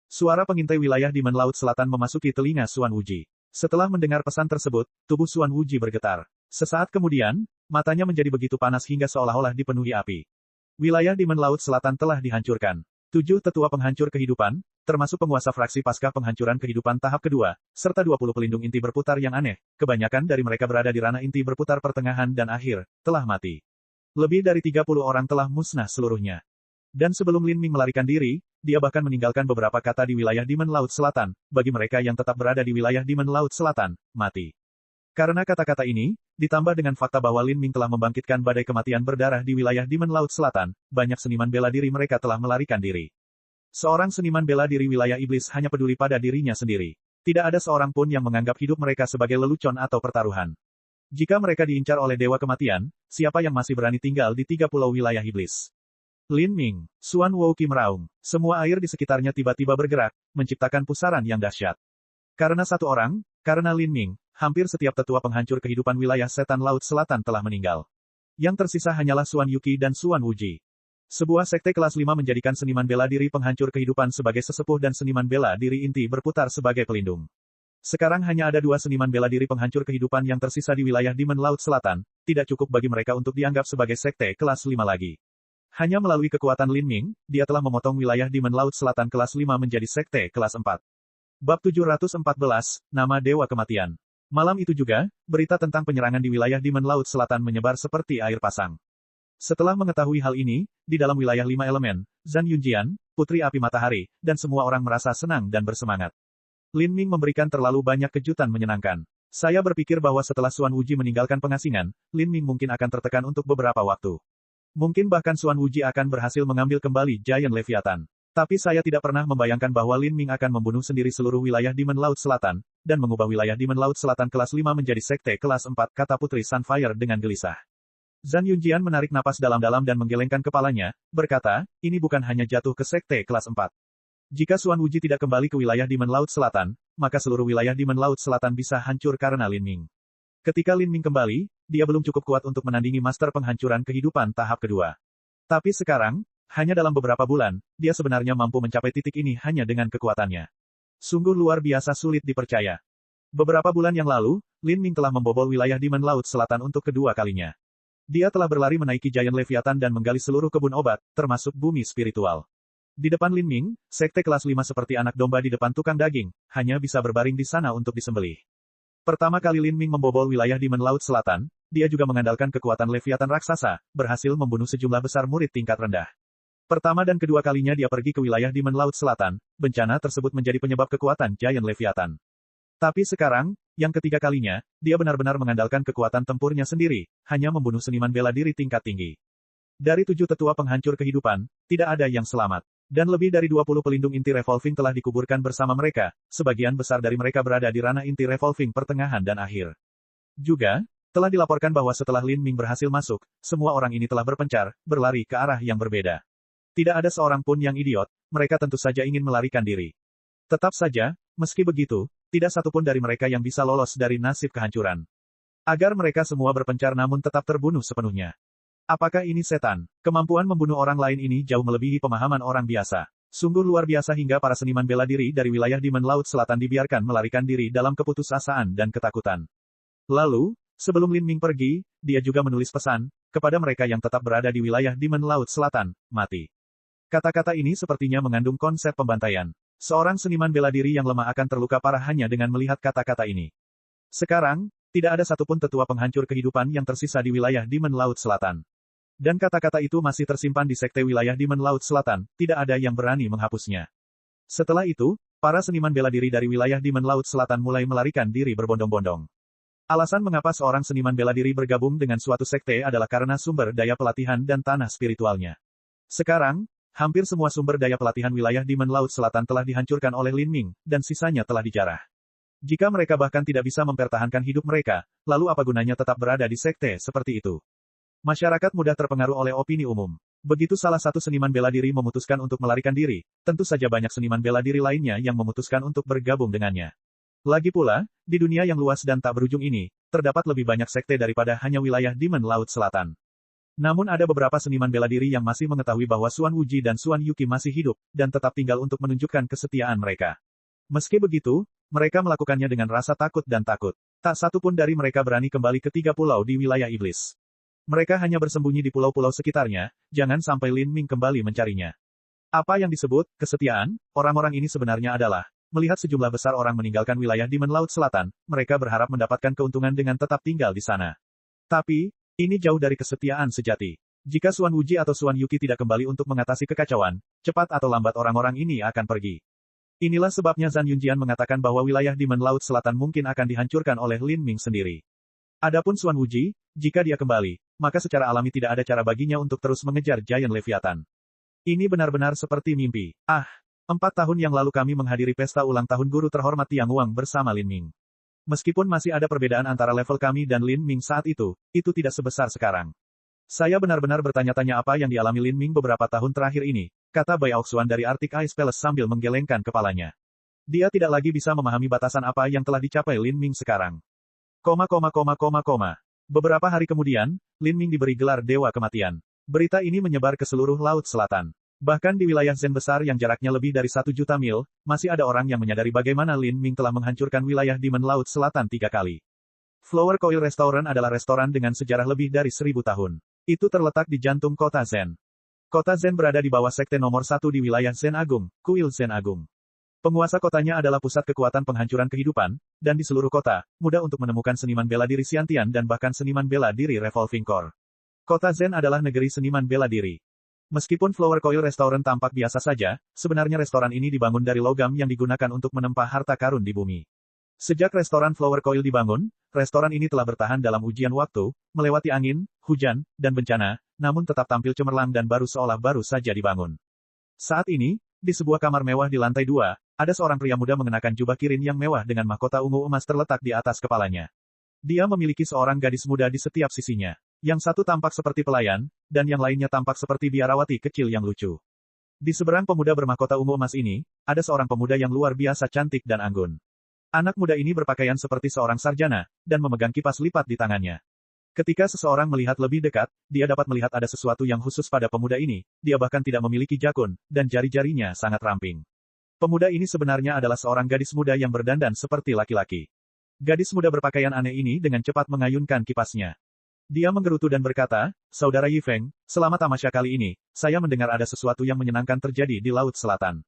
Suara pengintai wilayah Demon Laut Selatan memasuki telinga Xuan Wuji. Setelah mendengar pesan tersebut, tubuh Xuan Wuji bergetar. Sesaat kemudian, matanya menjadi begitu panas hingga seolah-olah dipenuhi api. Wilayah Demon Laut Selatan telah dihancurkan. 7 tetua penghancur kehidupan, termasuk penguasa fraksi pasca penghancuran kehidupan tahap kedua, serta 20 pelindung inti berputar yang aneh, kebanyakan dari mereka berada di ranah inti berputar pertengahan dan akhir, telah mati. Lebih dari 30 orang telah musnah seluruhnya. Dan sebelum Lin Ming melarikan diri, dia bahkan meninggalkan beberapa kata di wilayah Demon Laut Selatan, bagi mereka yang tetap berada di wilayah Demon Laut Selatan, mati. Karena kata-kata ini, ditambah dengan fakta bahwa Lin Ming telah membangkitkan badai kematian berdarah di wilayah Demon Laut Selatan, banyak seniman bela diri mereka telah melarikan diri. Seorang seniman bela diri wilayah iblis hanya peduli pada dirinya sendiri. Tidak ada seorang pun yang menganggap hidup mereka sebagai lelucon atau pertaruhan. Jika mereka diincar oleh Dewa Kematian, siapa yang masih berani tinggal di 3 pulau wilayah iblis? Lin Ming, Xuan Wouqi meraung. Semua air di sekitarnya tiba-tiba bergerak, menciptakan pusaran yang dahsyat. Karena satu orang, karena Lin Ming, hampir setiap tetua penghancur kehidupan wilayah setan Laut Selatan telah meninggal. Yang tersisa hanyalah Xuan Yuqi dan Xuan Wuji. Sebuah sekte kelas 5 menjadikan seniman bela diri penghancur kehidupan sebagai sesepuh dan seniman bela diri inti berputar sebagai pelindung. Sekarang hanya ada 2 seniman bela diri penghancur kehidupan yang tersisa di wilayah Demon Laut Selatan, tidak cukup bagi mereka untuk dianggap sebagai sekte kelas 5 lagi. Hanya melalui kekuatan Lin Ming, dia telah memotong wilayah Demon Laut Selatan kelas 5 menjadi sekte kelas 4. Bab 714, Nama Dewa Kematian. Malam itu juga, berita tentang penyerangan di wilayah Demon Laut Selatan menyebar seperti air pasang. Setelah mengetahui hal ini, di dalam wilayah 5 elemen, Zhan Yunjian, Putri Api Matahari, dan semua orang merasa senang dan bersemangat. Lin Ming memberikan terlalu banyak kejutan menyenangkan. Saya berpikir bahwa setelah Xuan Wuji meninggalkan pengasingan, Lin Ming mungkin akan tertekan untuk beberapa waktu. Mungkin bahkan Xuan Wuji akan berhasil mengambil kembali Giant Leviathan. Tapi saya tidak pernah membayangkan bahwa Lin Ming akan membunuh sendiri seluruh wilayah Demon Laut Selatan, dan mengubah wilayah Demon Laut Selatan kelas 5 menjadi sekte kelas 4, kata Putri Sunfire dengan gelisah. Zhan Yunjian menarik napas dalam-dalam dan menggelengkan kepalanya, berkata, ini bukan hanya jatuh ke sekte kelas 4. Jika Xuan Wuji tidak kembali ke wilayah Demon Laut Selatan, maka seluruh wilayah Demon Laut Selatan bisa hancur karena Lin Ming. Ketika Lin Ming kembali, dia belum cukup kuat untuk menandingi Master Penghancuran Kehidupan tahap kedua. Tapi sekarang, hanya dalam beberapa bulan, dia sebenarnya mampu mencapai titik ini hanya dengan kekuatannya. Sungguh luar biasa sulit dipercaya. Beberapa bulan yang lalu, Lin Ming telah membobol wilayah Demon Laut Selatan untuk kedua kalinya. Dia telah berlari menaiki Giant Leviathan dan menggali seluruh kebun obat, termasuk bumi spiritual. Di depan Lin Ming, sekte kelas 5 seperti anak domba di depan tukang daging, hanya bisa berbaring di sana untuk disembelih. Pertama kali Lin Ming membobol wilayah Demon Laut Selatan, dia juga mengandalkan kekuatan Leviathan raksasa, berhasil membunuh sejumlah besar murid tingkat rendah. Pertama dan kedua kalinya dia pergi ke wilayah Demon Laut Selatan, bencana tersebut menjadi penyebab kekuatan Giant Leviathan. Tapi sekarang, yang ketiga kalinya, dia benar-benar mengandalkan kekuatan tempurnya sendiri, hanya membunuh seniman bela diri tingkat tinggi. Dari 7 tetua penghancur kehidupan, tidak ada yang selamat. Dan lebih dari 20 pelindung inti revolving telah dikuburkan bersama mereka, sebagian besar dari mereka berada di ranah inti revolving pertengahan dan akhir. Juga, telah dilaporkan bahwa setelah Lin Ming berhasil masuk, semua orang ini telah berpencar, berlari ke arah yang berbeda. Tidak ada seorang pun yang idiot, mereka tentu saja ingin melarikan diri. Tetap saja, meski begitu, tidak satupun dari mereka yang bisa lolos dari nasib kehancuran. Agar mereka semua berpencar namun tetap terbunuh sepenuhnya. Apakah ini setan? Kemampuan membunuh orang lain ini jauh melebihi pemahaman orang biasa. Sungguh luar biasa hingga para seniman bela diri dari wilayah Demon Laut Selatan dibiarkan melarikan diri dalam keputusasaan dan ketakutan. Lalu, sebelum Lin Ming pergi, dia juga menulis pesan, kepada mereka yang tetap berada di wilayah Demon Laut Selatan, mati. Kata-kata ini sepertinya mengandung konsep pembantaian. Seorang seniman bela diri yang lemah akan terluka parah hanya dengan melihat kata-kata ini. Sekarang, tidak ada satupun tetua penghancur kehidupan yang tersisa di wilayah Demon Laut Selatan. Dan kata-kata itu masih tersimpan di sekte wilayah Demon Laut Selatan, tidak ada yang berani menghapusnya. Setelah itu, para seniman bela diri dari wilayah Demon Laut Selatan mulai melarikan diri berbondong-bondong. Alasan mengapa seorang seniman bela diri bergabung dengan suatu sekte adalah karena sumber daya pelatihan dan tanah spiritualnya. Sekarang, hampir semua sumber daya pelatihan wilayah Demon Laut Selatan telah dihancurkan oleh Lin Ming, dan sisanya telah dijarah. Jika mereka bahkan tidak bisa mempertahankan hidup mereka, lalu apa gunanya tetap berada di sekte seperti itu? Masyarakat mudah terpengaruh oleh opini umum. Begitu salah satu seniman bela diri memutuskan untuk melarikan diri, tentu saja banyak seniman bela diri lainnya yang memutuskan untuk bergabung dengannya. Lagi pula, di dunia yang luas dan tak berujung ini, terdapat lebih banyak sekte daripada hanya wilayah Demon Laut Selatan. Namun ada beberapa seniman bela diri yang masih mengetahui bahwa Xuan Wuji dan Xuan Yuqi masih hidup, dan tetap tinggal untuk menunjukkan kesetiaan mereka. Meski begitu, mereka melakukannya dengan rasa takut dan takut. Tak satu pun dari mereka berani kembali ke 3 pulau di wilayah iblis. Mereka hanya bersembunyi di pulau-pulau sekitarnya, jangan sampai Lin Ming kembali mencarinya. Apa yang disebut kesetiaan, orang-orang ini sebenarnya adalah, melihat sejumlah besar orang meninggalkan wilayah Demon Laut Selatan, mereka berharap mendapatkan keuntungan dengan tetap tinggal di sana. Tapi, ini jauh dari kesetiaan sejati. Jika Xuan Wuji atau Xuan Yuqi tidak kembali untuk mengatasi kekacauan, cepat atau lambat orang-orang ini akan pergi. Inilah sebabnya Zhan Yunjian mengatakan bahwa wilayah Demon Laut Selatan mungkin akan dihancurkan oleh Lin Ming sendiri. Adapun Xuan Wuji, jika dia kembali, maka secara alami tidak ada cara baginya untuk terus mengejar Giant Leviathan. Ini benar-benar seperti mimpi. 4 tahun yang lalu kami menghadiri pesta ulang tahun guru terhormat Tiang Wang bersama Lin Ming. Meskipun masih ada perbedaan antara level kami dan Lin Ming saat itu tidak sebesar sekarang. Saya benar-benar bertanya-tanya apa yang dialami Lin Ming beberapa tahun terakhir ini, kata Bai Aoxuan dari Arctic Ice Palace sambil menggelengkan kepalanya. Dia tidak lagi bisa memahami batasan apa yang telah dicapai Lin Ming sekarang. Beberapa hari kemudian, Lin Ming diberi gelar Dewa Kematian. Berita ini menyebar ke seluruh Laut Selatan. Bahkan di wilayah Zen besar yang jaraknya lebih dari 1 juta mil, masih ada orang yang menyadari bagaimana Lin Ming telah menghancurkan wilayah Demon Laut Selatan 3 kali. Flower Coil Restaurant adalah restoran dengan sejarah lebih dari 1000 tahun. Itu terletak di jantung kota Zen. Kota Zen berada di bawah sekte nomor 1 di wilayah Zen Agung, Kuil Zen Agung. Penguasa kotanya adalah pusat kekuatan penghancuran kehidupan, dan di seluruh kota, mudah untuk menemukan seniman bela diri Xiantian dan bahkan seniman bela diri Revolving Core. Kota Zen adalah negeri seniman bela diri. Meskipun Flower Coil Restaurant tampak biasa saja, sebenarnya restoran ini dibangun dari logam yang digunakan untuk menempa harta karun di bumi. Sejak restoran Flower Coil dibangun, restoran ini telah bertahan dalam ujian waktu, melewati angin, hujan, dan bencana, namun tetap tampil cemerlang dan baru seolah baru saja dibangun. Saat ini, di sebuah kamar mewah di lantai 2, ada seorang pria muda mengenakan jubah kirin yang mewah dengan mahkota ungu emas terletak di atas kepalanya. Dia memiliki seorang gadis muda di setiap sisinya. Yang satu tampak seperti pelayan, dan yang lainnya tampak seperti biarawati kecil yang lucu. Di seberang pemuda bermahkota ungu emas ini, ada seorang pemuda yang luar biasa cantik dan anggun. Anak muda ini berpakaian seperti seorang sarjana, dan memegang kipas lipat di tangannya. Ketika seseorang melihat lebih dekat, dia dapat melihat ada sesuatu yang khusus pada pemuda ini, dia bahkan tidak memiliki jakun, dan jari-jarinya sangat ramping. Pemuda ini sebenarnya adalah seorang gadis muda yang berdandan seperti laki-laki. Gadis muda berpakaian aneh ini dengan cepat mengayunkan kipasnya. Dia menggerutu dan berkata, "Saudara Yifeng, selama tamasya kali ini, saya mendengar ada sesuatu yang menyenangkan terjadi di Laut Selatan.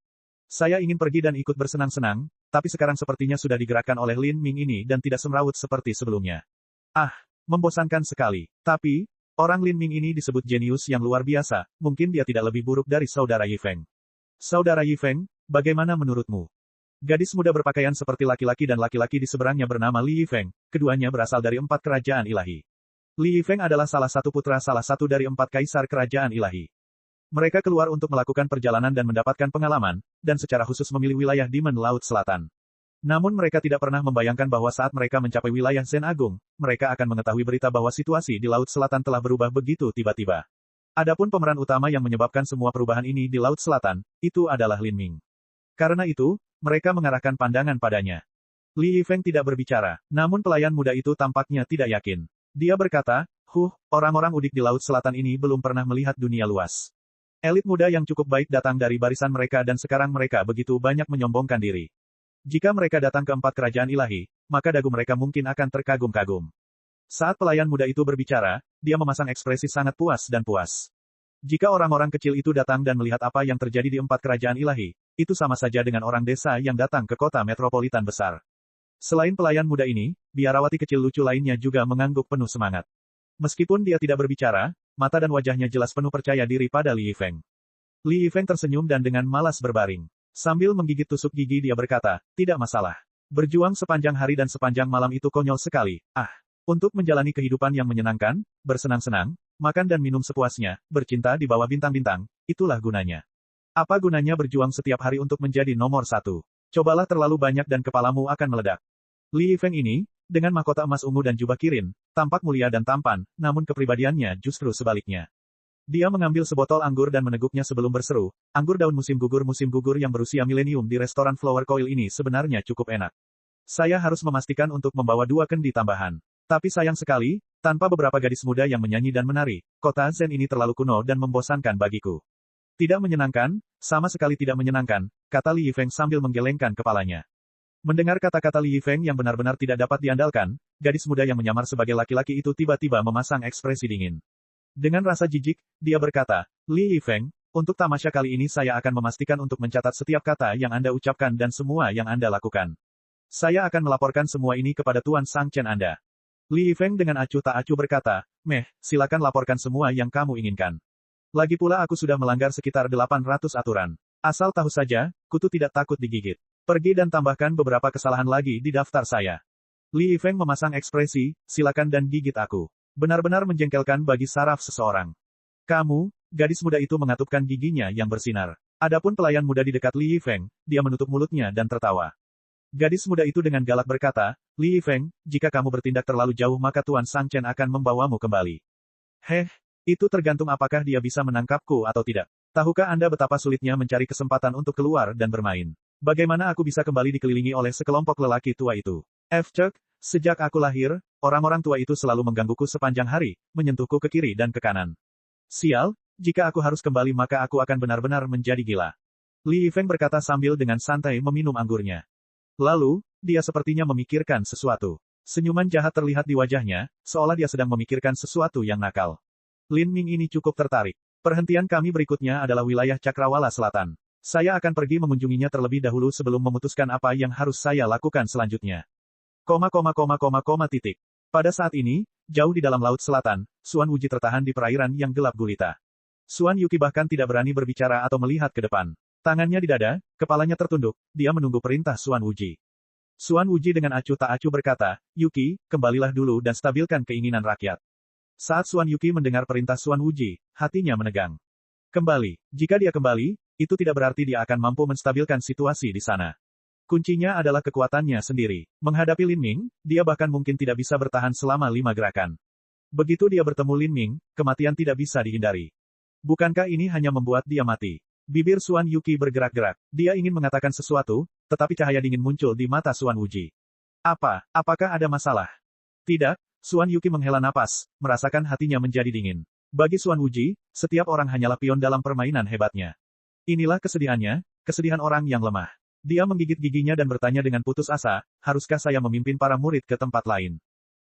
Saya ingin pergi dan ikut bersenang-senang, tapi sekarang sepertinya sudah digerakkan oleh Lin Ming ini dan tidak semrawut seperti sebelumnya. Ah, membosankan sekali. Tapi, orang Lin Ming ini disebut jenius yang luar biasa, mungkin dia tidak lebih buruk dari Saudara Yifeng. Saudara Yifeng, bagaimana menurutmu?" Gadis muda berpakaian seperti laki-laki dan laki-laki di seberangnya bernama Li Yifeng, keduanya berasal dari 4 kerajaan ilahi. Li Yifeng adalah salah satu putra salah satu dari 4 kaisar kerajaan ilahi. Mereka keluar untuk melakukan perjalanan dan mendapatkan pengalaman, dan secara khusus memilih wilayah Demon Laut Selatan. Namun mereka tidak pernah membayangkan bahwa saat mereka mencapai wilayah Zen Agung, mereka akan mengetahui berita bahwa situasi di Laut Selatan telah berubah begitu tiba-tiba. Adapun pemeran utama yang menyebabkan semua perubahan ini di Laut Selatan, itu adalah Lin Ming. Karena itu, mereka mengarahkan pandangan padanya. Li Yifeng tidak berbicara, namun pelayan muda itu tampaknya tidak yakin. Dia berkata, orang-orang udik di Laut Selatan ini belum pernah melihat dunia luas. Elit muda yang cukup baik datang dari barisan mereka dan sekarang mereka begitu banyak menyombongkan diri. Jika mereka datang ke 4 kerajaan ilahi, maka dagu mereka mungkin akan terkagum-kagum. Saat pelayan muda itu berbicara, dia memasang ekspresi sangat puas dan puas. Jika orang-orang kecil itu datang dan melihat apa yang terjadi di 4 kerajaan ilahi, itu sama saja dengan orang desa yang datang ke kota metropolitan besar. Selain pelayan muda ini, biarawati kecil lucu lainnya juga mengangguk penuh semangat. Meskipun dia tidak berbicara, mata dan wajahnya jelas penuh percaya diri pada Li Yifeng. Li Yifeng tersenyum dan dengan malas berbaring. Sambil menggigit tusuk gigi dia berkata, "Tidak masalah. Berjuang sepanjang hari dan sepanjang malam itu konyol sekali. Untuk menjalani kehidupan yang menyenangkan, bersenang-senang, makan dan minum sepuasnya, bercinta di bawah bintang-bintang, itulah gunanya. Apa gunanya berjuang setiap hari untuk menjadi nomor 1? Cobalah terlalu banyak dan kepalamu akan meledak." Li Yifeng ini, dengan mahkota emas ungu dan jubah kirin, tampak mulia dan tampan, namun kepribadiannya justru sebaliknya. Dia mengambil sebotol anggur dan meneguknya sebelum berseru, "Anggur daun musim gugur yang berusia milenium di restoran Flower Coil ini sebenarnya cukup enak. Saya harus memastikan untuk membawa 2 kendi tambahan. Tapi sayang sekali, tanpa beberapa gadis muda yang menyanyi dan menari, kota Zen ini terlalu kuno dan membosankan bagiku." "Tidak menyenangkan, sama sekali tidak menyenangkan," kata Li Yifeng sambil menggelengkan kepalanya. Mendengar kata-kata Li Yifeng yang benar-benar tidak dapat diandalkan, gadis muda yang menyamar sebagai laki-laki itu tiba-tiba memasang ekspresi dingin. Dengan rasa jijik, dia berkata, "Li Yifeng, untuk tamasya kali ini saya akan memastikan untuk mencatat setiap kata yang Anda ucapkan dan semua yang Anda lakukan. Saya akan melaporkan semua ini kepada Tuan Sang Chen Anda." Li Yifeng dengan acuh tak acuh berkata, silakan laporkan semua yang kamu inginkan. Lagi pula aku sudah melanggar sekitar 800 aturan. Asal tahu saja, kutu tidak takut digigit. Pergi dan tambahkan beberapa kesalahan lagi di daftar saya. Li Yifeng memasang ekspresi, "Silakan dan gigit aku." Benar-benar menjengkelkan bagi saraf seseorang. "Kamu," gadis muda itu mengatupkan giginya yang bersinar. Adapun pelayan muda di dekat Li Yifeng, dia menutup mulutnya dan tertawa. Gadis muda itu dengan galak berkata, "Li Yifeng, jika kamu bertindak terlalu jauh maka Tuan Sang Chen akan membawamu kembali." Itu tergantung apakah dia bisa menangkapku atau tidak. Tahukah Anda betapa sulitnya mencari kesempatan untuk keluar dan bermain? Bagaimana aku bisa kembali dikelilingi oleh sekelompok lelaki tua itu? Sejak aku lahir, orang-orang tua itu selalu menggangguku sepanjang hari, menyentuhku ke kiri dan ke kanan. Sial, jika aku harus kembali maka aku akan benar-benar menjadi gila." Li Yifeng berkata sambil dengan santai meminum anggurnya. Lalu, dia sepertinya memikirkan sesuatu. Senyuman jahat terlihat di wajahnya, seolah dia sedang memikirkan sesuatu yang nakal. Lin Ming ini cukup tertarik. Perhentian kami berikutnya adalah wilayah Cakrawala Selatan. Saya akan pergi mengunjunginya terlebih dahulu sebelum memutuskan apa yang harus saya lakukan selanjutnya. Titik. Pada saat ini, jauh di dalam Laut Selatan, Xuan Wuji tertahan di perairan yang gelap gulita. Xuan Yuki bahkan tidak berani berbicara atau melihat ke depan. Tangannya di dada, kepalanya tertunduk, dia menunggu perintah Xuan Wuji. Xuan Wuji dengan acuh tak acuh berkata, Yuki, kembalilah dulu dan stabilkan keinginan rakyat. Saat Xuan Yuki mendengar perintah Xuan Wuji, hatinya menegang. Kembali. Jika dia kembali, itu tidak berarti dia akan mampu menstabilkan situasi di sana. Kuncinya adalah kekuatannya sendiri. Menghadapi Lin Ming, dia bahkan mungkin tidak bisa bertahan selama 5 gerakan. Begitu dia bertemu Lin Ming, kematian tidak bisa dihindari. Bukankah ini hanya membuat dia mati? Bibir Xuan Yuki bergerak-gerak. Dia ingin mengatakan sesuatu, tetapi cahaya dingin muncul di mata Xuan Wuji. Apakah ada masalah? Tidak. Xuan Yuki menghela napas, merasakan hatinya menjadi dingin. Bagi Xuan Wuji, setiap orang hanyalah pion dalam permainan hebatnya. Inilah kesedihannya, kesedihan orang yang lemah. Dia menggigit giginya dan bertanya dengan putus asa, haruskah saya memimpin para murid ke tempat lain?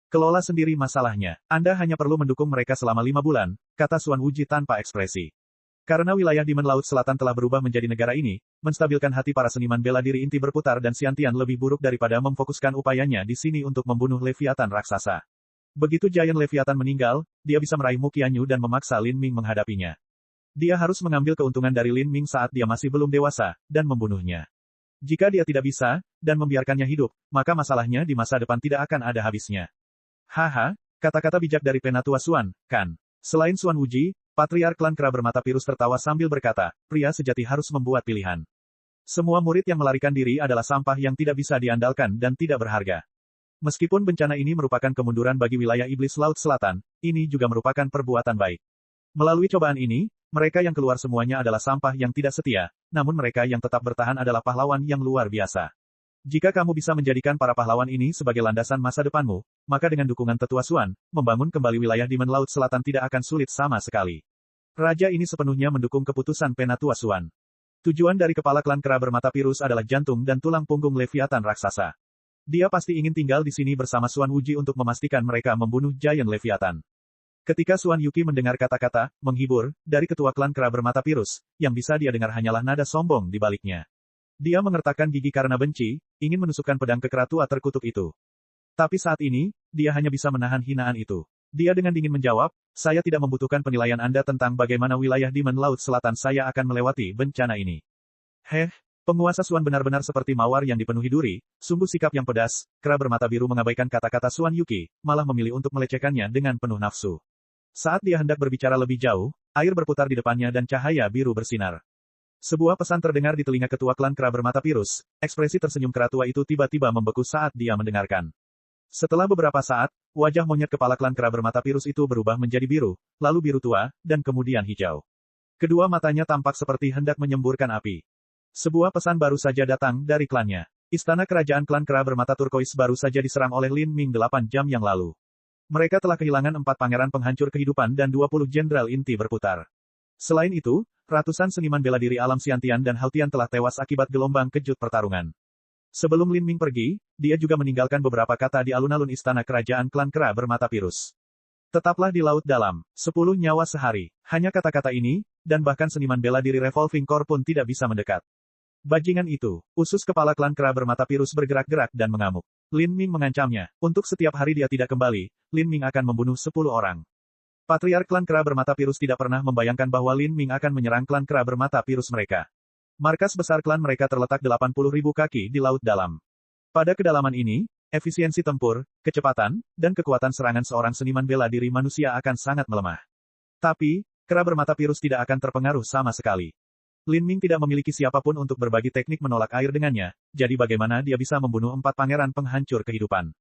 Kelola sendiri masalahnya. Anda hanya perlu mendukung mereka selama 5 bulan, kata Xuan Wuji tanpa ekspresi. Karena wilayah Demon Laut Selatan telah berubah menjadi negara ini, menstabilkan hati para seniman bela diri inti berputar dan Xiantian lebih buruk daripada memfokuskan upayanya di sini untuk membunuh Leviathan raksasa. Begitu Giant Leviathan meninggal, dia bisa meraih Mu Qianyu dan memaksa Lin Ming menghadapinya. Dia harus mengambil keuntungan dari Lin Ming saat dia masih belum dewasa, dan membunuhnya. Jika dia tidak bisa, dan membiarkannya hidup, maka masalahnya di masa depan tidak akan ada habisnya. Haha, kata-kata bijak dari Penatua Xuan, kan? Selain Xuan Wuji, Patriark klan kera bermata virus tertawa sambil berkata, pria sejati harus membuat pilihan. Semua murid yang melarikan diri adalah sampah yang tidak bisa diandalkan dan tidak berharga. Meskipun bencana ini merupakan kemunduran bagi wilayah iblis Laut Selatan, ini juga merupakan perbuatan baik. Melalui cobaan ini, mereka yang keluar semuanya adalah sampah yang tidak setia, namun mereka yang tetap bertahan adalah pahlawan yang luar biasa. Jika kamu bisa menjadikan para pahlawan ini sebagai landasan masa depanmu, maka dengan dukungan Tetua Xuan, membangun kembali wilayah Demon Laut Selatan tidak akan sulit sama sekali. Raja ini sepenuhnya mendukung keputusan Penatua Xuan. Tujuan dari kepala klan kera bermata virus adalah jantung dan tulang punggung Leviathan raksasa. Dia pasti ingin tinggal di sini bersama Xuan Wuji untuk memastikan mereka membunuh Giant Leviathan. Ketika Xuan Yuki mendengar kata-kata menghibur dari ketua klan kera bermata virus, yang bisa dia dengar hanyalah nada sombong di baliknya. Dia mengertakkan gigi karena benci, ingin menusukkan pedang ke kera tua terkutuk itu. Tapi saat ini, dia hanya bisa menahan hinaan itu. Dia dengan dingin menjawab, saya tidak membutuhkan penilaian Anda tentang bagaimana wilayah Demon Laut Selatan saya akan melewati bencana ini. Penguasa Xuan benar-benar seperti mawar yang dipenuhi duri, sungguh sikap yang pedas. Kera bermata biru mengabaikan kata-kata Xuan Yuki, malah memilih untuk melecehkannya dengan penuh nafsu. Saat dia hendak berbicara lebih jauh, air berputar di depannya dan cahaya biru bersinar. Sebuah pesan terdengar di telinga ketua klan kera bermata virus, ekspresi tersenyum kera tua itu tiba-tiba membeku saat dia mendengarkan. Setelah beberapa saat, wajah monyet kepala klan kera bermata virus itu berubah menjadi biru, lalu biru tua, dan kemudian hijau. Kedua matanya tampak seperti hendak menyemburkan api. Sebuah pesan baru saja datang dari klannya. Istana kerajaan klan kera bermata turkois baru saja diserang oleh Lin Ming 8 jam yang lalu. Mereka telah kehilangan 4 pangeran penghancur kehidupan dan 20 jenderal inti berputar. Selain itu, ratusan seniman bela diri alam Xiantian dan Haltian telah tewas akibat gelombang kejut pertarungan. Sebelum Lin Ming pergi, dia juga meninggalkan beberapa kata di alun-alun istana kerajaan klan kera bermata virus. Tetaplah di laut dalam, 10 nyawa sehari. Hanya kata-kata ini, dan bahkan seniman bela diri Revolving Core pun tidak bisa mendekat. Bajingan itu, usus kepala klan kera bermata virus bergerak-gerak dan mengamuk. Lin Ming mengancamnya, untuk setiap hari dia tidak kembali, Lin Ming akan membunuh 10 orang. Patriark klan kera bermata virus tidak pernah membayangkan bahwa Lin Ming akan menyerang klan kera bermata virus mereka. Markas besar klan mereka terletak 80.000 kaki di laut dalam. Pada kedalaman ini, efisiensi tempur, kecepatan, dan kekuatan serangan seorang seniman bela diri manusia akan sangat melemah. Tapi, kera bermata virus tidak akan terpengaruh sama sekali. Lin Ming tidak memiliki siapapun untuk berbagi teknik menolak air dengannya, jadi bagaimana dia bisa membunuh 4 pangeran penghancur kehidupan.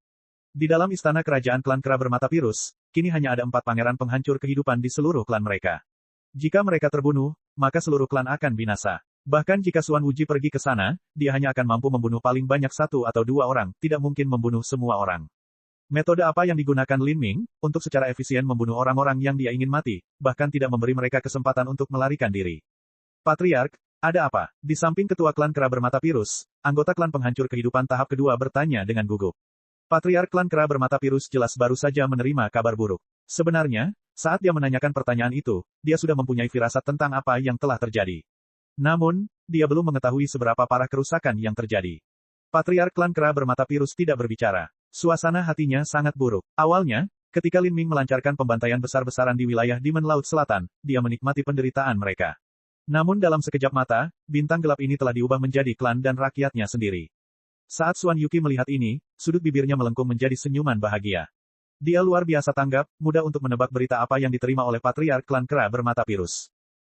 Di dalam istana kerajaan klan kera bermata virus, kini hanya ada 4 pangeran penghancur kehidupan di seluruh klan mereka. Jika mereka terbunuh, maka seluruh klan akan binasa. Bahkan jika Xuan Wuji pergi ke sana, dia hanya akan mampu membunuh paling banyak 1 atau 2 orang, tidak mungkin membunuh semua orang. Metode apa yang digunakan Lin Ming, untuk secara efisien membunuh orang-orang yang dia ingin mati, bahkan tidak memberi mereka kesempatan untuk melarikan diri. Patriark, ada apa? Di samping ketua klan kera bermata virus, anggota klan penghancur kehidupan tahap kedua bertanya dengan gugup. Patriark klan kera bermata virus jelas baru saja menerima kabar buruk. Sebenarnya, saat dia menanyakan pertanyaan itu, dia sudah mempunyai firasat tentang apa yang telah terjadi. Namun, dia belum mengetahui seberapa parah kerusakan yang terjadi. Patriark klan kera bermata virus tidak berbicara. Suasana hatinya sangat buruk. Awalnya, ketika Lin Ming melancarkan pembantaian besar-besaran di wilayah Demon Laut Selatan, dia menikmati penderitaan mereka. Namun dalam sekejap mata, bintang gelap ini telah diubah menjadi klan dan rakyatnya sendiri. Saat Xuan Yuqi melihat ini, sudut bibirnya melengkung menjadi senyuman bahagia. Dia luar biasa tanggap, mudah untuk menebak berita apa yang diterima oleh Patriark klan kera bermata virus.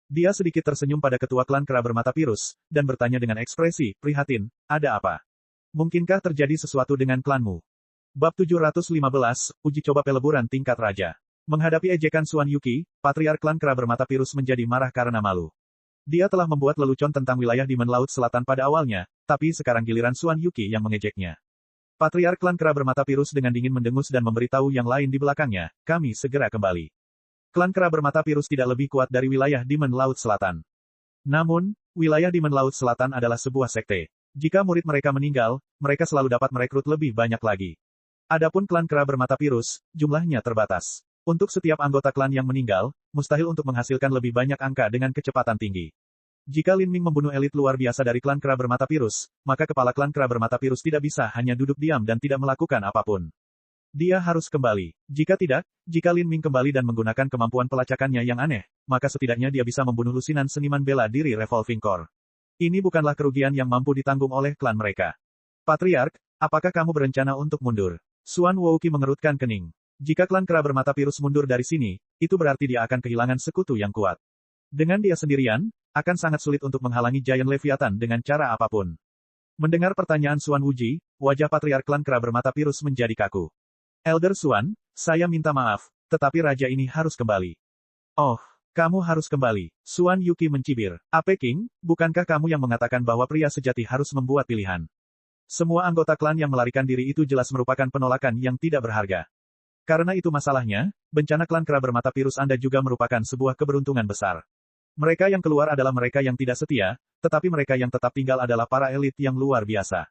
Dia sedikit tersenyum pada ketua klan kera bermata virus, dan bertanya dengan ekspresi prihatin, ada apa? Mungkinkah terjadi sesuatu dengan klanmu? Bab 715, Uji Coba Peleburan Tingkat Raja. Menghadapi ejekan Xuan Yuqi, Patriark klan kera bermata virus menjadi marah karena malu. Dia telah membuat lelucon tentang wilayah Demon Laut Selatan pada awalnya, tapi sekarang giliran Xuan Yuqi yang mengejeknya. Patriark klan kera bermata virus dengan dingin mendengus dan memberitahu yang lain di belakangnya, kami segera kembali. Klan kera bermata virus tidak lebih kuat dari wilayah Demon Laut Selatan. Namun, wilayah Demon Laut Selatan adalah sebuah sekte. Jika murid mereka meninggal, mereka selalu dapat merekrut lebih banyak lagi. Adapun klan kera bermata virus, jumlahnya terbatas. Untuk setiap anggota klan yang meninggal, mustahil untuk menghasilkan lebih banyak angka dengan kecepatan tinggi. Jika Lin Ming membunuh elit luar biasa dari klan kera bermata virus, maka kepala klan kera bermata virus tidak bisa hanya duduk diam dan tidak melakukan apapun. Dia harus kembali. Jika tidak, jika Lin Ming kembali dan menggunakan kemampuan pelacakannya yang aneh, maka setidaknya dia bisa membunuh lusinan seniman bela diri Revolving Core. Ini bukanlah kerugian yang mampu ditanggung oleh klan mereka. Patriark, apakah kamu berencana untuk mundur? Xuan Wuqi mengerutkan kening. Jika klan kera bermata virus mundur dari sini, itu berarti dia akan kehilangan sekutu yang kuat. Dengan dia sendirian, akan sangat sulit untuk menghalangi Giant Leviathan dengan cara apapun. Mendengar pertanyaan Xuan Wuji, wajah Patriark klan kera bermata virus menjadi kaku. Elder Xuan, saya minta maaf, tetapi raja ini harus kembali. Oh, kamu harus kembali. Xuan Yuqi mencibir. Ape King, bukankah kamu yang mengatakan bahwa pria sejati harus membuat pilihan? Semua anggota klan yang melarikan diri itu jelas merupakan penolakan yang tidak berharga. Karena itu masalahnya, bencana klan kera bermata virus Anda juga merupakan sebuah keberuntungan besar. Mereka yang keluar adalah mereka yang tidak setia, tetapi mereka yang tetap tinggal adalah para elit yang luar biasa.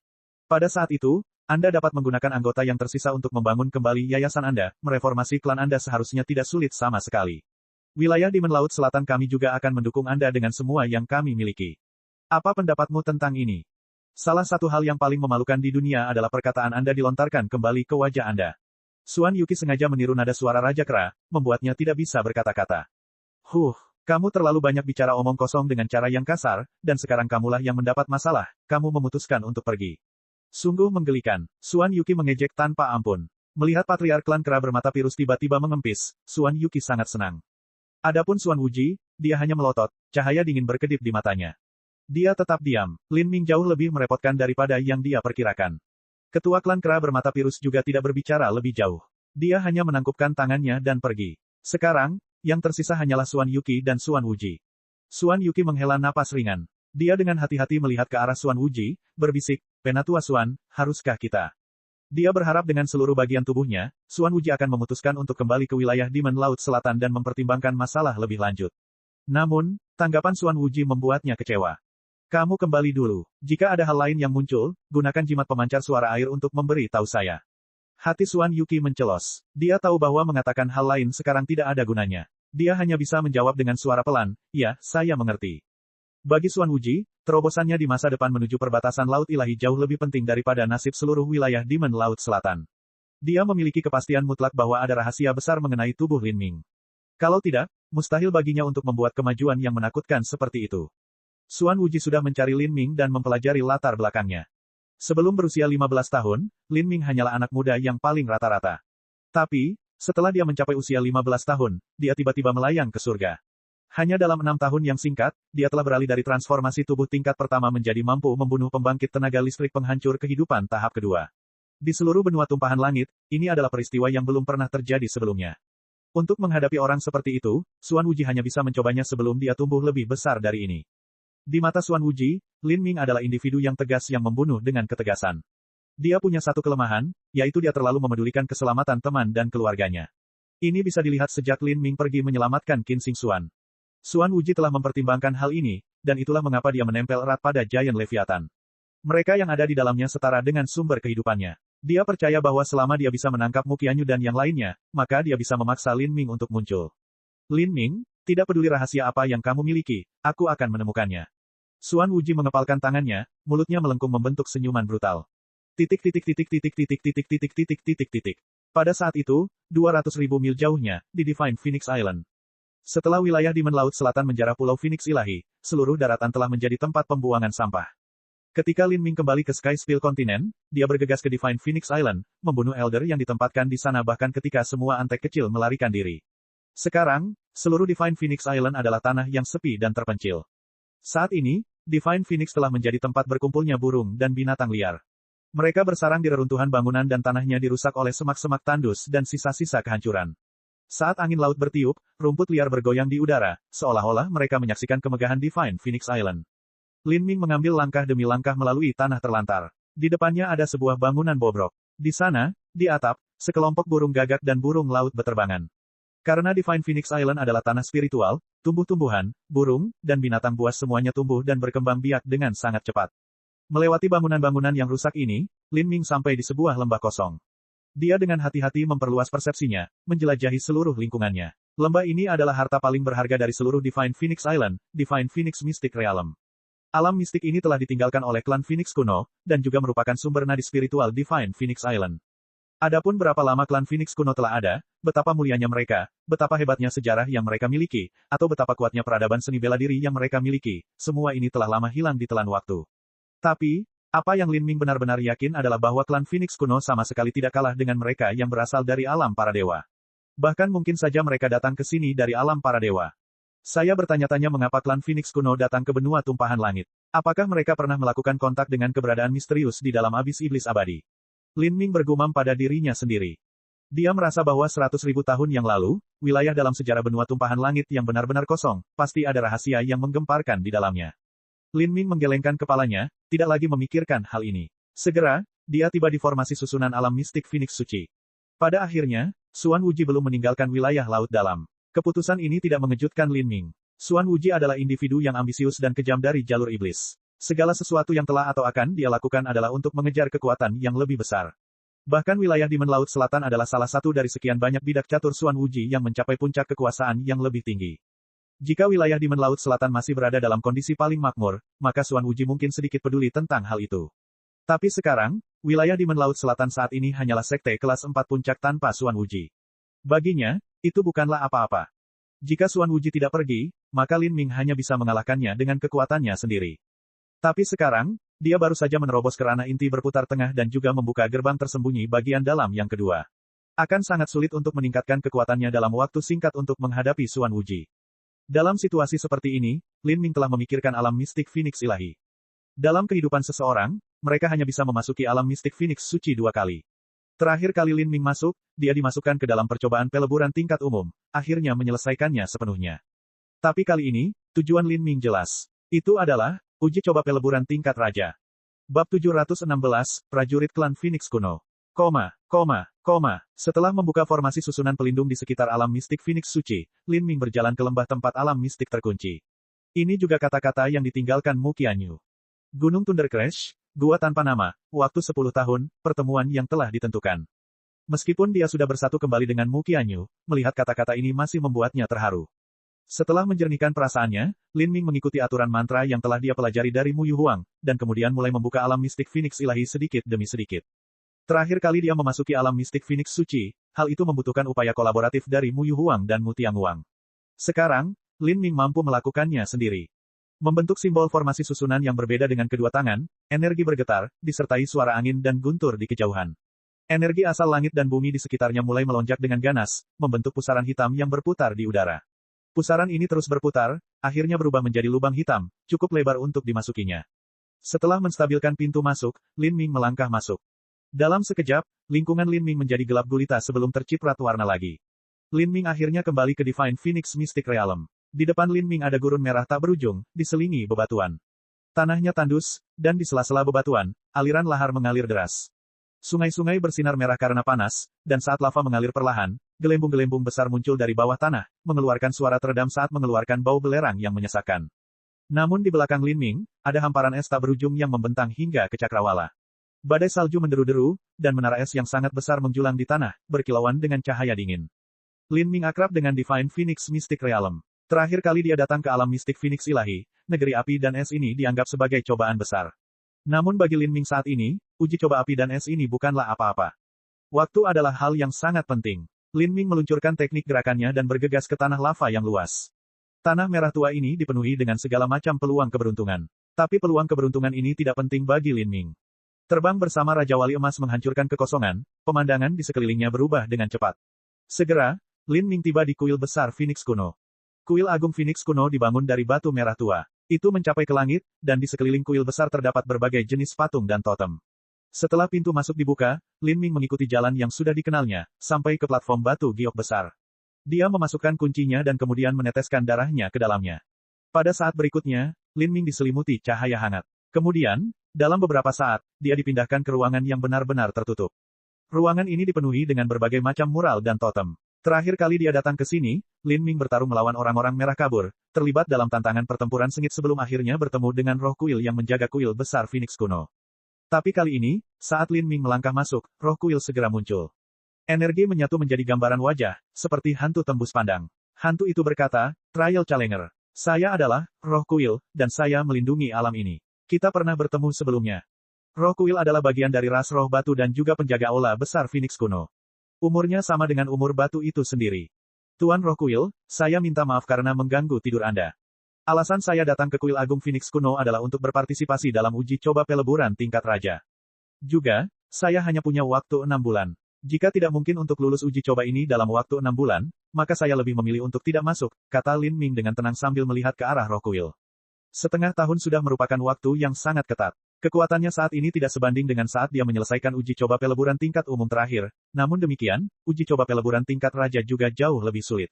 Pada saat itu, Anda dapat menggunakan anggota yang tersisa untuk membangun kembali yayasan Anda, mereformasi klan Anda seharusnya tidak sulit sama sekali. Wilayah Demon Laut Selatan kami juga akan mendukung Anda dengan semua yang kami miliki. Apa pendapatmu tentang ini? Salah satu hal yang paling memalukan di dunia adalah perkataan Anda dilontarkan kembali ke wajah Anda. Xuan Yuqi sengaja meniru nada suara Raja Kera, membuatnya tidak bisa berkata-kata. Kamu terlalu banyak bicara omong kosong dengan cara yang kasar, dan sekarang kamulah yang mendapat masalah, kamu memutuskan untuk pergi. Sungguh menggelikan. Xuan Yuqi mengejek tanpa ampun. Melihat Patriark klan kera bermata virus tiba-tiba mengempis, Xuan Yuqi sangat senang. Adapun Xuan Wuji, dia hanya melotot, cahaya dingin berkedip di matanya. Dia tetap diam. Lin Ming jauh lebih merepotkan daripada yang dia perkirakan. Ketua klan kera bermata virus juga tidak berbicara lebih jauh. Dia hanya menangkupkan tangannya dan pergi. Sekarang, yang tersisa hanyalah Xuan Yuqi dan Xuan Wuji. Xuan Yuqi menghela napas ringan. Dia dengan hati-hati melihat ke arah Xuan Wuji, berbisik, Penatua Xuan, haruskah kita? Dia berharap dengan seluruh bagian tubuhnya, Xuan Wuji akan memutuskan untuk kembali ke wilayah Demon Laut Selatan dan mempertimbangkan masalah lebih lanjut. Namun, tanggapan Xuan Wuji membuatnya kecewa. Kamu kembali dulu. Jika ada hal lain yang muncul, gunakan jimat pemancar suara air untuk memberi tahu saya. Hati Xuan Yuqi mencelos. Dia tahu bahwa mengatakan hal lain sekarang tidak ada gunanya. Dia hanya bisa menjawab dengan suara pelan, ya, saya mengerti. Bagi Xuan Wuji, terobosannya di masa depan menuju perbatasan Laut Ilahi jauh lebih penting daripada nasib seluruh wilayah Demon Laut Selatan. Dia memiliki kepastian mutlak bahwa ada rahasia besar mengenai tubuh Lin Ming. Kalau tidak, mustahil baginya untuk membuat kemajuan yang menakutkan seperti itu. Xuan Wuji sudah mencari Lin Ming dan mempelajari latar belakangnya. Sebelum berusia 15 tahun, Lin Ming hanyalah anak muda yang paling rata-rata. Tapi, setelah dia mencapai usia 15 tahun, dia tiba-tiba melayang ke surga. Hanya dalam 6 tahun yang singkat, dia telah beralih dari transformasi tubuh tingkat pertama menjadi mampu membunuh pembangkit tenaga listrik penghancur kehidupan tahap kedua. Di seluruh benua tumpahan langit, ini adalah peristiwa yang belum pernah terjadi sebelumnya. Untuk menghadapi orang seperti itu, Xuan Wuji hanya bisa mencobanya sebelum dia tumbuh lebih besar dari ini. Di mata Xuan Wuji, Lin Ming adalah individu yang tegas yang membunuh dengan ketegasan. Dia punya satu kelemahan, yaitu dia terlalu memedulikan keselamatan teman dan keluarganya. Ini bisa dilihat sejak Lin Ming pergi menyelamatkan Qin Xing Xuan. Xuan Wuji telah mempertimbangkan hal ini, dan itulah mengapa dia menempel erat pada Giant Leviathan. Mereka yang ada di dalamnya setara dengan sumber kehidupannya. Dia percaya bahwa selama dia bisa menangkap Mu Qianyu dan yang lainnya, maka dia bisa memaksa Lin Ming untuk muncul. Lin Ming, tidak peduli rahasia apa yang kamu miliki, aku akan menemukannya. Xuan Wuji mengepalkan tangannya, mulutnya melengkung membentuk senyuman brutal. Titik titik titik titik titik titik titik titik titik titik. Pada saat itu, 200.000 mil jauhnya, di Divine Phoenix Island. Setelah wilayah Demon Laut Selatan menjara Pulau Phoenix Ilahi, seluruh daratan telah menjadi tempat pembuangan sampah. Ketika Lin Ming kembali ke Sky Steel Continent, dia bergegas ke Divine Phoenix Island, membunuh Elder yang ditempatkan di sana bahkan ketika semua antek kecil melarikan diri. Sekarang, seluruh Divine Phoenix Island adalah tanah yang sepi dan terpencil. Saat ini, Divine Phoenix telah menjadi tempat berkumpulnya burung dan binatang liar. Mereka bersarang di reruntuhan bangunan dan tanahnya dirusak oleh semak-semak tandus dan sisa-sisa kehancuran. Saat angin laut bertiup, rumput liar bergoyang di udara, seolah-olah mereka menyaksikan kemegahan Divine Phoenix Island. Lin Ming mengambil langkah demi langkah melalui tanah terlantar. Di depannya ada sebuah bangunan bobrok. Di sana, di atap, sekelompok burung gagak dan burung laut beterbangan. Karena Divine Phoenix Island adalah tanah spiritual, tumbuh-tumbuhan, burung, dan binatang buas semuanya tumbuh dan berkembang biak dengan sangat cepat. Melewati bangunan-bangunan yang rusak ini, Lin Ming sampai di sebuah lembah kosong. Dia dengan hati-hati memperluas persepsinya, menjelajahi seluruh lingkungannya. Lembah ini adalah harta paling berharga dari seluruh Divine Phoenix Island, Divine Phoenix Mystic Realm. Alam mistik ini telah ditinggalkan oleh klan Phoenix kuno, dan juga merupakan sumber nadi spiritual Divine Phoenix Island. Adapun berapa lama klan Phoenix kuno telah ada, betapa mulianya mereka, betapa hebatnya sejarah yang mereka miliki, atau betapa kuatnya peradaban seni bela diri yang mereka miliki, semua ini telah lama hilang di telan waktu. Tapi, apa yang Lin Ming benar-benar yakin adalah bahwa klan Phoenix kuno sama sekali tidak kalah dengan mereka yang berasal dari alam para dewa. Bahkan mungkin saja mereka datang ke sini dari alam para dewa. Saya bertanya-tanya mengapa klan Phoenix kuno datang ke benua tumpahan langit. Apakah mereka pernah melakukan kontak dengan keberadaan misterius di dalam abis iblis abadi? Lin Ming bergumam pada dirinya sendiri. Dia merasa bahwa 100.000 tahun yang lalu, wilayah dalam sejarah benua tumpahan langit yang benar-benar kosong, pasti ada rahasia yang menggemparkan di dalamnya. Lin Ming menggelengkan kepalanya, tidak lagi memikirkan hal ini. Segera, dia tiba di formasi susunan alam mistik Phoenix Suci. Pada akhirnya, Xuan Wuji belum meninggalkan wilayah laut dalam. Keputusan ini tidak mengejutkan Lin Ming. Xuan Wuji adalah individu yang ambisius dan kejam dari jalur iblis. Segala sesuatu yang telah atau akan dia lakukan adalah untuk mengejar kekuatan yang lebih besar. Bahkan wilayah Demon Laut Selatan adalah salah satu dari sekian banyak bidak catur Xuan Wuji yang mencapai puncak kekuasaan yang lebih tinggi. Jika wilayah Demon Laut Selatan masih berada dalam kondisi paling makmur, maka Xuan Wuji mungkin sedikit peduli tentang hal itu. Tapi sekarang, wilayah Demon Laut Selatan saat ini hanyalah sekte kelas 4 puncak tanpa Xuan Wuji. Baginya, itu bukanlah apa-apa. Jika Xuan Wuji tidak pergi, maka Lin Ming hanya bisa mengalahkannya dengan kekuatannya sendiri. Tapi sekarang, dia baru saja menerobos ke ranah inti berputar tengah dan juga membuka gerbang tersembunyi bagian dalam yang kedua. Akan sangat sulit untuk meningkatkan kekuatannya dalam waktu singkat untuk menghadapi Xuan Wuji. Dalam situasi seperti ini, Lin Ming telah memikirkan alam mistik Phoenix Ilahi. Dalam kehidupan seseorang, mereka hanya bisa memasuki alam mistik Phoenix Suci 2 kali. Terakhir kali Lin Ming masuk, dia dimasukkan ke dalam percobaan peleburan tingkat umum, akhirnya menyelesaikannya sepenuhnya. Tapi kali ini, tujuan Lin Ming jelas. Itu adalah, uji coba peleburan tingkat raja. Bab 716, Prajurit Klan Phoenix Kuno. Setelah membuka formasi susunan pelindung di sekitar alam mistik Phoenix Suci, Lin Ming berjalan ke lembah tempat alam mistik terkunci. Ini juga kata-kata yang ditinggalkan Mu Qianyu. Gunung Thunder Crash, Gua tanpa nama, waktu 10 tahun, pertemuan yang telah ditentukan. Meskipun dia sudah bersatu kembali dengan Mu Qianyu, melihat kata-kata ini masih membuatnya terharu. Setelah menjernihkan perasaannya, Lin Ming mengikuti aturan mantra yang telah dia pelajari dari Mu Yu Huang, dan kemudian mulai membuka alam mistik Phoenix Ilahi sedikit demi sedikit. Terakhir kali dia memasuki alam mistik Phoenix Suci, hal itu membutuhkan upaya kolaboratif dari Mu Yu Huang dan Mu Tianguang. Sekarang, Lin Ming mampu melakukannya sendiri. Membentuk simbol formasi susunan yang berbeda dengan kedua tangan, energi bergetar, disertai suara angin dan guntur di kejauhan. Energi asal langit dan bumi di sekitarnya mulai melonjak dengan ganas, membentuk pusaran hitam yang berputar di udara. Pusaran ini terus berputar, akhirnya berubah menjadi lubang hitam, cukup lebar untuk dimasukinya. Setelah menstabilkan pintu masuk, Lin Ming melangkah masuk. Dalam sekejap, lingkungan Lin Ming menjadi gelap gulita sebelum terciprat warna lagi. Lin Ming akhirnya kembali ke Divine Phoenix Mystic Realm. Di depan Lin Ming ada gurun merah tak berujung, diselingi bebatuan. Tanahnya tandus, dan di sela-sela bebatuan, aliran lahar mengalir deras. Sungai-sungai bersinar merah karena panas, dan saat lava mengalir perlahan, gelembung-gelembung besar muncul dari bawah tanah, mengeluarkan suara teredam saat mengeluarkan bau belerang yang menyesakkan. Namun di belakang Lin Ming, ada hamparan es tak berujung yang membentang hingga ke cakrawala. Badai salju menderu-deru, dan menara es yang sangat besar menjulang di tanah, berkilauan dengan cahaya dingin. Lin Ming akrab dengan Divine Phoenix Mystic Realm. Terakhir kali dia datang ke alam mistik Phoenix ilahi, negeri api dan es ini dianggap sebagai cobaan besar. Namun bagi Lin Ming saat ini, uji coba api dan es ini bukanlah apa-apa. Waktu adalah hal yang sangat penting. Lin Ming meluncurkan teknik gerakannya dan bergegas ke tanah lava yang luas. Tanah merah tua ini dipenuhi dengan segala macam peluang keberuntungan. Tapi peluang keberuntungan ini tidak penting bagi Lin Ming. Terbang bersama Raja Wali Emas menghancurkan kekosongan, pemandangan di sekelilingnya berubah dengan cepat. Segera, Lin Ming tiba di kuil besar Phoenix kuno. Kuil agung Phoenix kuno dibangun dari batu merah tua. Itu mencapai ke langit, dan di sekeliling kuil besar terdapat berbagai jenis patung dan totem. Setelah pintu masuk dibuka, Lin Ming mengikuti jalan yang sudah dikenalnya, sampai ke platform batu giok besar. Dia memasukkan kuncinya dan kemudian meneteskan darahnya ke dalamnya. Pada saat berikutnya, Lin Ming diselimuti cahaya hangat. Kemudian, dalam beberapa saat, dia dipindahkan ke ruangan yang benar-benar tertutup. Ruangan ini dipenuhi dengan berbagai macam mural dan totem. Terakhir kali dia datang ke sini, Lin Ming bertarung melawan orang-orang merah kabur, terlibat dalam tantangan pertempuran sengit sebelum akhirnya bertemu dengan roh kuil yang menjaga kuil besar Phoenix kuno. Tapi kali ini, saat Lin Ming melangkah masuk, roh kuil segera muncul. Energi menyatu menjadi gambaran wajah, seperti hantu tembus pandang. Hantu itu berkata, Trial Challenger. Saya adalah roh kuil, dan saya melindungi alam ini. Kita pernah bertemu sebelumnya. Roh kuil adalah bagian dari ras roh batu dan juga penjaga aula besar Phoenix kuno. Umurnya sama dengan umur batu itu sendiri. Tuan roh kuil, saya minta maaf karena mengganggu tidur Anda. Alasan saya datang ke kuil agung Phoenix kuno adalah untuk berpartisipasi dalam uji coba peleburan tingkat raja. Juga, saya hanya punya waktu 6 bulan. Jika tidak mungkin untuk lulus uji coba ini dalam waktu 6 bulan, maka saya lebih memilih untuk tidak masuk, kata Lin Ming dengan tenang sambil melihat ke arah roh kuil. Setengah tahun sudah merupakan waktu yang sangat ketat. Kekuatannya saat ini tidak sebanding dengan saat dia menyelesaikan uji coba peleburan tingkat umum terakhir, namun demikian, uji coba peleburan tingkat raja juga jauh lebih sulit.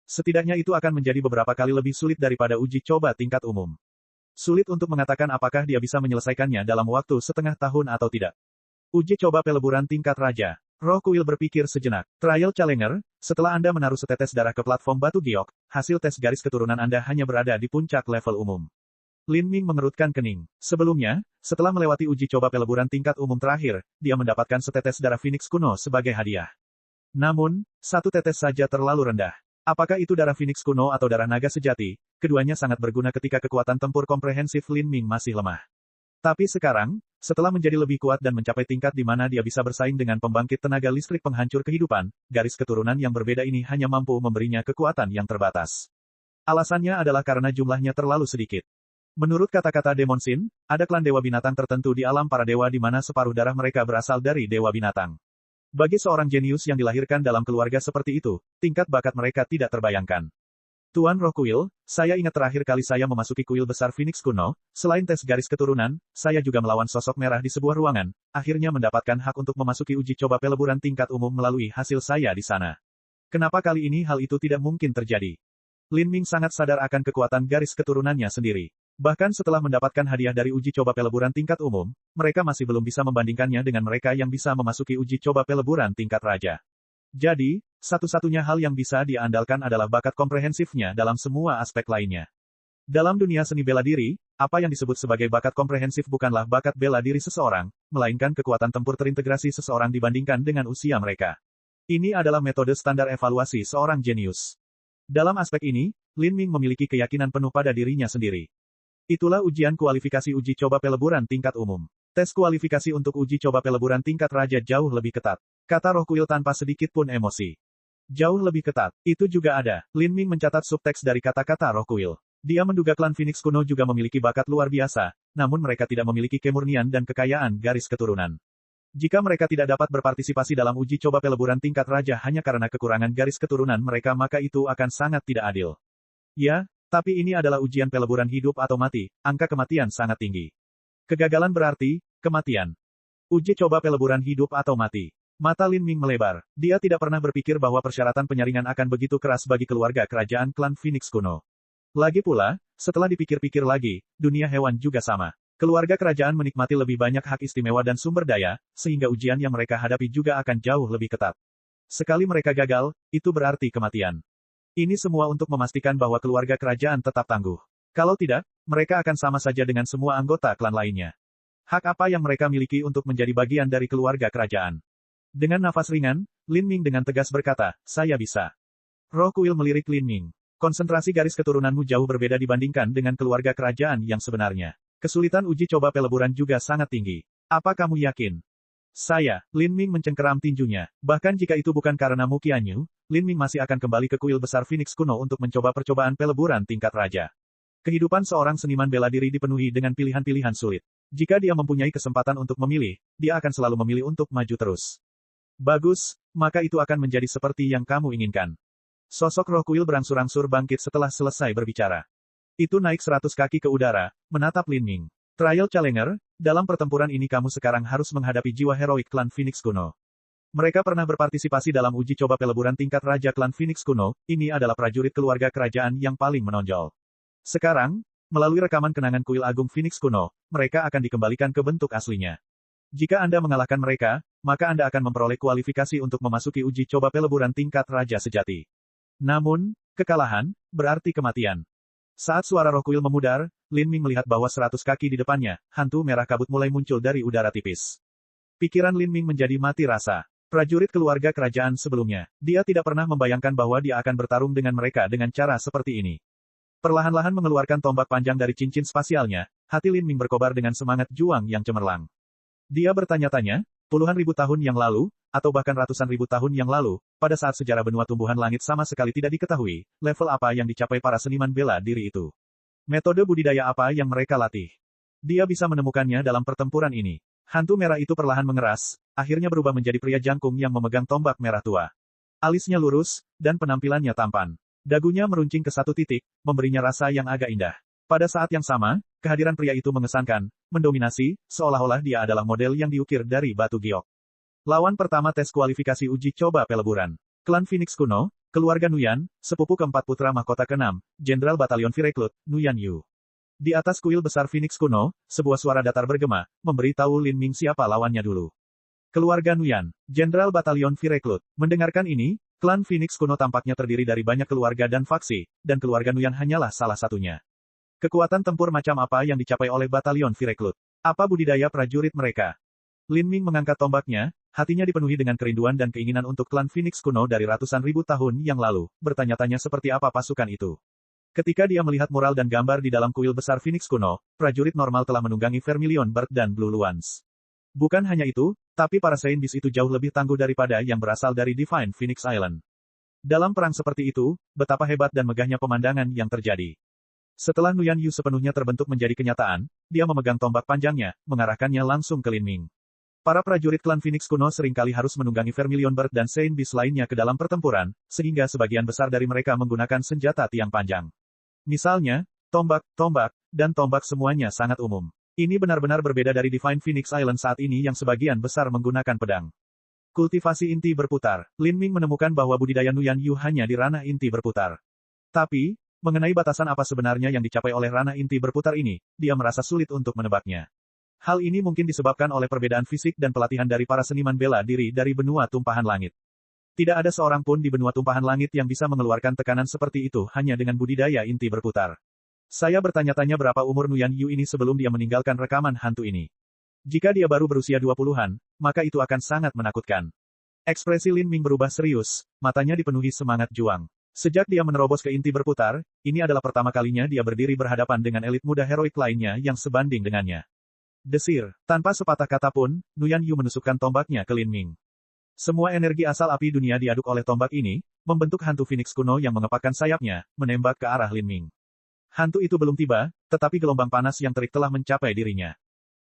Setidaknya itu akan menjadi beberapa kali lebih sulit daripada uji coba tingkat umum. Sulit untuk mengatakan apakah dia bisa menyelesaikannya dalam waktu setengah tahun atau tidak. Uji coba peleburan tingkat raja. Roh kuil berpikir sejenak. Trial Challenger, setelah Anda menaruh setetes darah ke platform batu giok, hasil tes garis keturunan Anda hanya berada di puncak level umum. Lin Ming mengerutkan kening. Sebelumnya, setelah melewati uji coba peleburan tingkat umum terakhir, dia mendapatkan setetes darah Phoenix kuno sebagai hadiah. Namun, satu tetes saja terlalu rendah. Apakah itu darah Phoenix kuno atau darah naga sejati, keduanya sangat berguna ketika kekuatan tempur komprehensif Lin Ming masih lemah. Tapi sekarang, setelah menjadi lebih kuat dan mencapai tingkat di mana dia bisa bersaing dengan pembangkit tenaga listrik penghancur kehidupan, garis keturunan yang berbeda ini hanya mampu memberinya kekuatan yang terbatas. Alasannya adalah karena jumlahnya terlalu sedikit. Menurut kata-kata Demon Sin, ada klan dewa binatang tertentu di alam para dewa di mana separuh darah mereka berasal dari dewa binatang. Bagi seorang jenius yang dilahirkan dalam keluarga seperti itu, tingkat bakat mereka tidak terbayangkan. Tuan Roh Kuil, saya ingat terakhir kali saya memasuki kuil besar Phoenix kuno, selain tes garis keturunan, saya juga melawan sosok merah di sebuah ruangan, akhirnya mendapatkan hak untuk memasuki uji coba peleburan tingkat umum melalui hasil saya di sana. Kenapa kali ini hal itu tidak mungkin terjadi? Lin Ming sangat sadar akan kekuatan garis keturunannya sendiri. Bahkan setelah mendapatkan hadiah dari uji coba peleburan tingkat umum, mereka masih belum bisa membandingkannya dengan mereka yang bisa memasuki uji coba peleburan tingkat raja. Jadi, satu-satunya hal yang bisa dia andalkan adalah bakat komprehensifnya dalam semua aspek lainnya. Dalam dunia seni bela diri, apa yang disebut sebagai bakat komprehensif bukanlah bakat bela diri seseorang, melainkan kekuatan tempur terintegrasi seseorang dibandingkan dengan usia mereka. Ini adalah metode standar evaluasi seorang jenius. Dalam aspek ini, Lin Ming memiliki keyakinan penuh pada dirinya sendiri. Itulah ujian kualifikasi uji coba peleburan tingkat umum. Tes kualifikasi untuk uji coba peleburan tingkat raja jauh lebih ketat, kata Roh Kuil tanpa sedikit pun emosi. Jauh lebih ketat, itu juga ada. Lin Ming mencatat subteks dari kata-kata Roh Kuil. Dia menduga klan Phoenix kuno juga memiliki bakat luar biasa, namun mereka tidak memiliki kemurnian dan kekayaan garis keturunan. Jika mereka tidak dapat berpartisipasi dalam uji coba peleburan tingkat raja hanya karena kekurangan garis keturunan mereka maka itu akan sangat tidak adil. Ya, tapi ini adalah ujian peleburan hidup atau mati, angka kematian sangat tinggi. Kegagalan berarti, kematian. Uji coba peleburan hidup atau mati. Mata Lin Ming melebar. Dia tidak pernah berpikir bahwa persyaratan penyaringan akan begitu keras bagi keluarga kerajaan klan Phoenix kuno. Lagi pula, setelah dipikir-pikir lagi, dunia hewan juga sama. Keluarga kerajaan menikmati lebih banyak hak istimewa dan sumber daya, sehingga ujian yang mereka hadapi juga akan jauh lebih ketat. Sekali mereka gagal, itu berarti kematian. Ini semua untuk memastikan bahwa keluarga kerajaan tetap tangguh. Kalau tidak, mereka akan sama saja dengan semua anggota klan lainnya. Hak apa yang mereka miliki untuk menjadi bagian dari keluarga kerajaan? Dengan nafas ringan, Lin Ming dengan tegas berkata, saya bisa. Roh kuil melirik Lin Ming. Konsentrasi garis keturunanmu jauh berbeda dibandingkan dengan keluarga kerajaan yang sebenarnya. Kesulitan uji coba peleburan juga sangat tinggi. Apa kamu yakin? Saya, Lin Ming mencengkeram tinjunya. Bahkan jika itu bukan karena Mu Qianyu, Lin Ming masih akan kembali ke kuil besar Phoenix kuno untuk mencoba percobaan peleburan tingkat raja. Kehidupan seorang seniman bela diri dipenuhi dengan pilihan-pilihan sulit. Jika dia mempunyai kesempatan untuk memilih, dia akan selalu memilih untuk maju terus. Bagus, maka itu akan menjadi seperti yang kamu inginkan. Sosok roh kuil berangsur-angsur bangkit setelah selesai berbicara. Itu naik 100 kaki ke udara, menatap Lin Ming. Trial Challenger, dalam pertempuran ini kamu sekarang harus menghadapi jiwa heroik klan Phoenix kuno. Mereka pernah berpartisipasi dalam uji coba peleburan tingkat raja klan Phoenix kuno, ini adalah prajurit keluarga kerajaan yang paling menonjol. Sekarang, melalui rekaman kenangan kuil agung Phoenix kuno, mereka akan dikembalikan ke bentuk aslinya. Jika Anda mengalahkan mereka, maka Anda akan memperoleh kualifikasi untuk memasuki uji coba peleburan tingkat raja sejati. Namun, kekalahan, berarti kematian. Saat suara roh kuil memudar, Lin Ming melihat bahwa 100 kaki di depannya, hantu merah kabut mulai muncul dari udara tipis. Pikiran Lin Ming menjadi mati rasa. Prajurit keluarga kerajaan sebelumnya, dia tidak pernah membayangkan bahwa dia akan bertarung dengan mereka dengan cara seperti ini. Perlahan-lahan mengeluarkan tombak panjang dari cincin spasialnya, hati Lin Ming berkobar dengan semangat juang yang cemerlang. Dia bertanya-tanya, puluhan ribu tahun yang lalu, atau bahkan ratusan ribu tahun yang lalu, pada saat sejarah benua tumbuhan langit sama sekali tidak diketahui, level apa yang dicapai para seniman bela diri itu. Metode budidaya apa yang mereka latih. Dia bisa menemukannya dalam pertempuran ini. Hantu merah itu perlahan mengeras, akhirnya berubah menjadi pria jangkung yang memegang tombak merah tua. Alisnya lurus, dan penampilannya tampan. Dagunya meruncing ke satu titik, memberinya rasa yang agak indah. Pada saat yang sama, kehadiran pria itu mengesankan, mendominasi, seolah-olah dia adalah model yang diukir dari batu giok. Lawan pertama tes kualifikasi uji coba peleburan. Klan Phoenix kuno, keluarga Nuyan, sepupu keempat putra mahkota ke-6, Jenderal Batalion Vireklud, Nuyan Yu. Di atas kuil besar Phoenix kuno, sebuah suara datar bergema, memberitahu Lin Ming siapa lawannya dulu. Keluarga Nuyan, Jenderal Batalion Vireklud. Mendengarkan ini, klan Phoenix kuno tampaknya terdiri dari banyak keluarga dan faksi, dan keluarga Nuyan hanyalah salah satunya. Kekuatan tempur macam apa yang dicapai oleh Batalion Vireklud? Apa budidaya prajurit mereka? Lin Ming mengangkat tombaknya, hatinya dipenuhi dengan kerinduan dan keinginan untuk klan Phoenix kuno dari ratusan ribu tahun yang lalu, bertanya-tanya seperti apa pasukan itu. Ketika dia melihat mural dan gambar di dalam kuil besar Phoenix kuno, prajurit normal telah menunggangi Vermilion Bird dan Blue Luans. Bukan hanya itu, tapi para Saint Beast itu jauh lebih tangguh daripada yang berasal dari Divine Phoenix Island. Dalam perang seperti itu, betapa hebat dan megahnya pemandangan yang terjadi. Setelah Nuyan Yu sepenuhnya terbentuk menjadi kenyataan, dia memegang tombak panjangnya, mengarahkannya langsung ke Lin Ming. Para prajurit klan Phoenix kuno seringkali harus menunggangi Vermilion Bird dan Saint Beast lainnya ke dalam pertempuran, sehingga sebagian besar dari mereka menggunakan senjata tiang panjang. Misalnya, tombak, dan tombak semuanya sangat umum. Ini benar-benar berbeda dari Divine Phoenix Island saat ini yang sebagian besar menggunakan pedang. Kultivasi inti berputar. Lin Ming menemukan bahwa budidaya Nuyan Yu hanya di ranah inti berputar. Tapi, mengenai batasan apa sebenarnya yang dicapai oleh ranah inti berputar ini, dia merasa sulit untuk menebaknya. Hal ini mungkin disebabkan oleh perbedaan fisik dan pelatihan dari para seniman bela diri dari benua tumpahan langit. Tidak ada seorang pun di benua tumpahan langit yang bisa mengeluarkan tekanan seperti itu hanya dengan budidaya inti berputar. Saya bertanya-tanya berapa umur Nuyan Yu ini sebelum dia meninggalkan rekaman hantu ini. Jika dia baru berusia 20-an, maka itu akan sangat menakutkan. Ekspresi Lin Ming berubah serius, matanya dipenuhi semangat juang. Sejak dia menerobos ke inti berputar, ini adalah pertama kalinya dia berdiri berhadapan dengan elit muda heroik lainnya yang sebanding dengannya. Desir, tanpa sepatah kata pun, Nuyan Yu menusukkan tombaknya ke Lin Ming. Semua energi asal api dunia diaduk oleh tombak ini, membentuk hantu Phoenix kuno yang mengepakkan sayapnya, menembak ke arah Lin Ming. Hantu itu belum tiba, tetapi gelombang panas yang terik telah mencapai dirinya.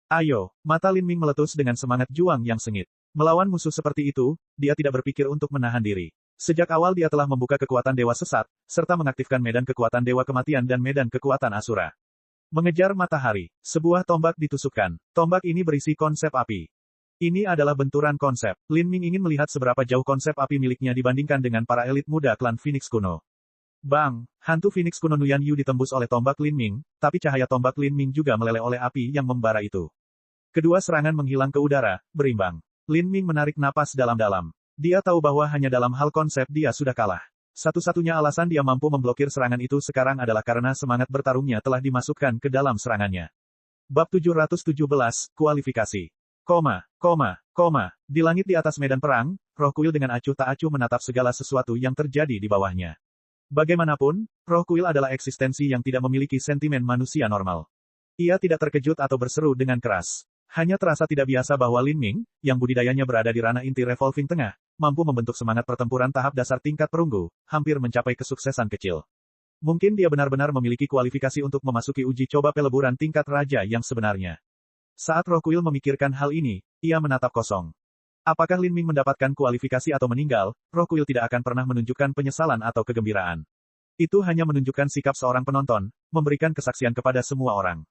Ayo, mata Lin Ming meletus dengan semangat juang yang sengit. Melawan musuh seperti itu, dia tidak berpikir untuk menahan diri. Sejak awal dia telah membuka kekuatan Dewa Sesat, serta mengaktifkan medan kekuatan Dewa Kematian dan medan kekuatan Asura. Mengejar matahari, sebuah tombak ditusukkan. Tombak ini berisi konsep api. Ini adalah benturan konsep. Lin Ming ingin melihat seberapa jauh konsep api miliknya dibandingkan dengan para elit muda klan Phoenix kuno. Bang! Hantu Phoenix kuno Nuyan Yu ditembus oleh tombak Lin Ming, tapi cahaya tombak Lin Ming juga meleleh oleh api yang membara itu. Kedua serangan menghilang ke udara, berimbang. Lin Ming menarik napas dalam-dalam. Dia tahu bahwa hanya dalam hal konsep dia sudah kalah. Satu-satunya alasan dia mampu memblokir serangan itu sekarang adalah karena semangat bertarungnya telah dimasukkan ke dalam serangannya. Bab 717, Kualifikasi. Di langit di atas medan perang, roh kuil dengan acuh tak acuh menatap segala sesuatu yang terjadi di bawahnya. Bagaimanapun, roh kuil adalah eksistensi yang tidak memiliki sentimen manusia normal. Ia tidak terkejut atau berseru dengan keras. Hanya terasa tidak biasa bahwa Lin Ming, yang budidayanya berada di ranah inti revolving tengah, mampu membentuk semangat pertempuran tahap dasar tingkat perunggu, hampir mencapai kesuksesan kecil. Mungkin dia benar-benar memiliki kualifikasi untuk memasuki uji coba peleburan tingkat raja yang sebenarnya. Saat roh kuil memikirkan hal ini, ia menatap kosong. Apakah Lin Ming mendapatkan kualifikasi atau meninggal, roh kuil tidak akan pernah menunjukkan penyesalan atau kegembiraan. Itu hanya menunjukkan sikap seorang penonton, memberikan kesaksian kepada semua orang.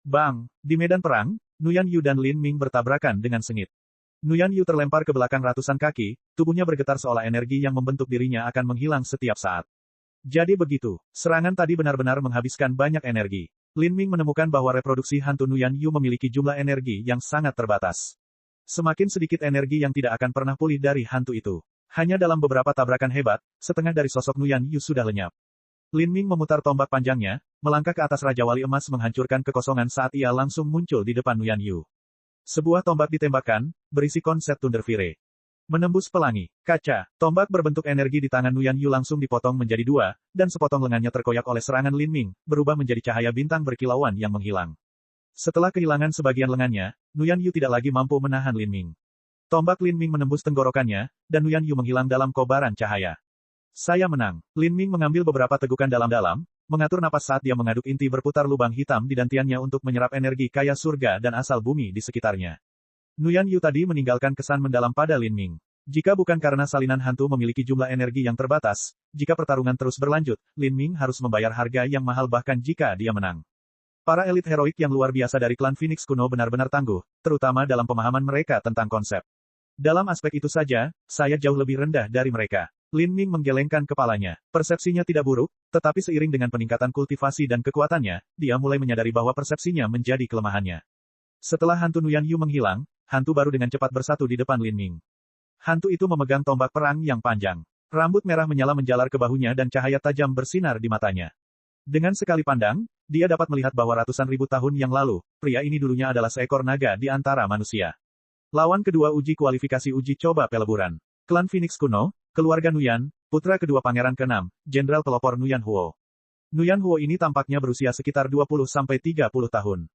Bang! Di medan perang, Nuyan Yu dan Lin Ming bertabrakan dengan sengit. Nuyan Yu terlempar ke belakang ratusan kaki, tubuhnya bergetar seolah energi yang membentuk dirinya akan menghilang setiap saat. Jadi begitu, serangan tadi benar-benar menghabiskan banyak energi. Lin Ming menemukan bahwa reproduksi hantu Nuyan Yu memiliki jumlah energi yang sangat terbatas. Semakin sedikit energi yang tidak akan pernah pulih dari hantu itu. Hanya dalam beberapa tabrakan hebat, setengah dari sosok Nuyan Yu sudah lenyap. Lin Ming memutar tombak panjangnya, melangkah ke atas Raja Wali Emas menghancurkan kekosongan saat ia langsung muncul di depan Nuyan Yu. Sebuah tombak ditembakkan, berisi konsep Thunder Fire. Menembus pelangi, kaca, tombak berbentuk energi di tangan Nuyan Yu langsung dipotong menjadi dua, dan sepotong lengannya terkoyak oleh serangan Lin Ming, berubah menjadi cahaya bintang berkilauan yang menghilang. Setelah kehilangan sebagian lengannya, Nuyan Yu tidak lagi mampu menahan Lin Ming. Tombak Lin Ming menembus tenggorokannya, dan Nuyan Yu menghilang dalam kobaran cahaya. Saya menang. Lin Ming mengambil beberapa tegukan dalam-dalam, mengatur napas saat dia mengaduk inti berputar lubang hitam di dantiannya untuk menyerap energi kaya surga dan asal bumi di sekitarnya. Nuyan Yu tadi meninggalkan kesan mendalam pada Lin Ming. Jika bukan karena salinan hantu memiliki jumlah energi yang terbatas, jika pertarungan terus berlanjut, Lin Ming harus membayar harga yang mahal bahkan jika dia menang. Para elit heroik yang luar biasa dari klan Phoenix kuno benar-benar tangguh, terutama dalam pemahaman mereka tentang konsep. Dalam aspek itu saja, saya jauh lebih rendah dari mereka. Lin Ming menggelengkan kepalanya. Persepsinya tidak buruk, tetapi seiring dengan peningkatan kultivasi dan kekuatannya, dia mulai menyadari bahwa persepsinya menjadi kelemahannya. Setelah hantu Nuyan Yu menghilang, hantu baru dengan cepat bersatu di depan Lin Ming. Hantu itu memegang tombak perang yang panjang. Rambut merah menyala menjalar ke bahunya dan cahaya tajam bersinar di matanya. Dengan sekali pandang, dia dapat melihat bahwa ratusan ribu tahun yang lalu, pria ini dulunya adalah seekor naga di antara manusia. Lawan kedua uji kualifikasi uji coba peleburan. Klan Phoenix kuno, keluarga Nuyan, putra kedua pangeran ke-6, Jenderal Pelopor Nuyan Huo. Nuyan Huo ini tampaknya berusia sekitar 20-30 tahun.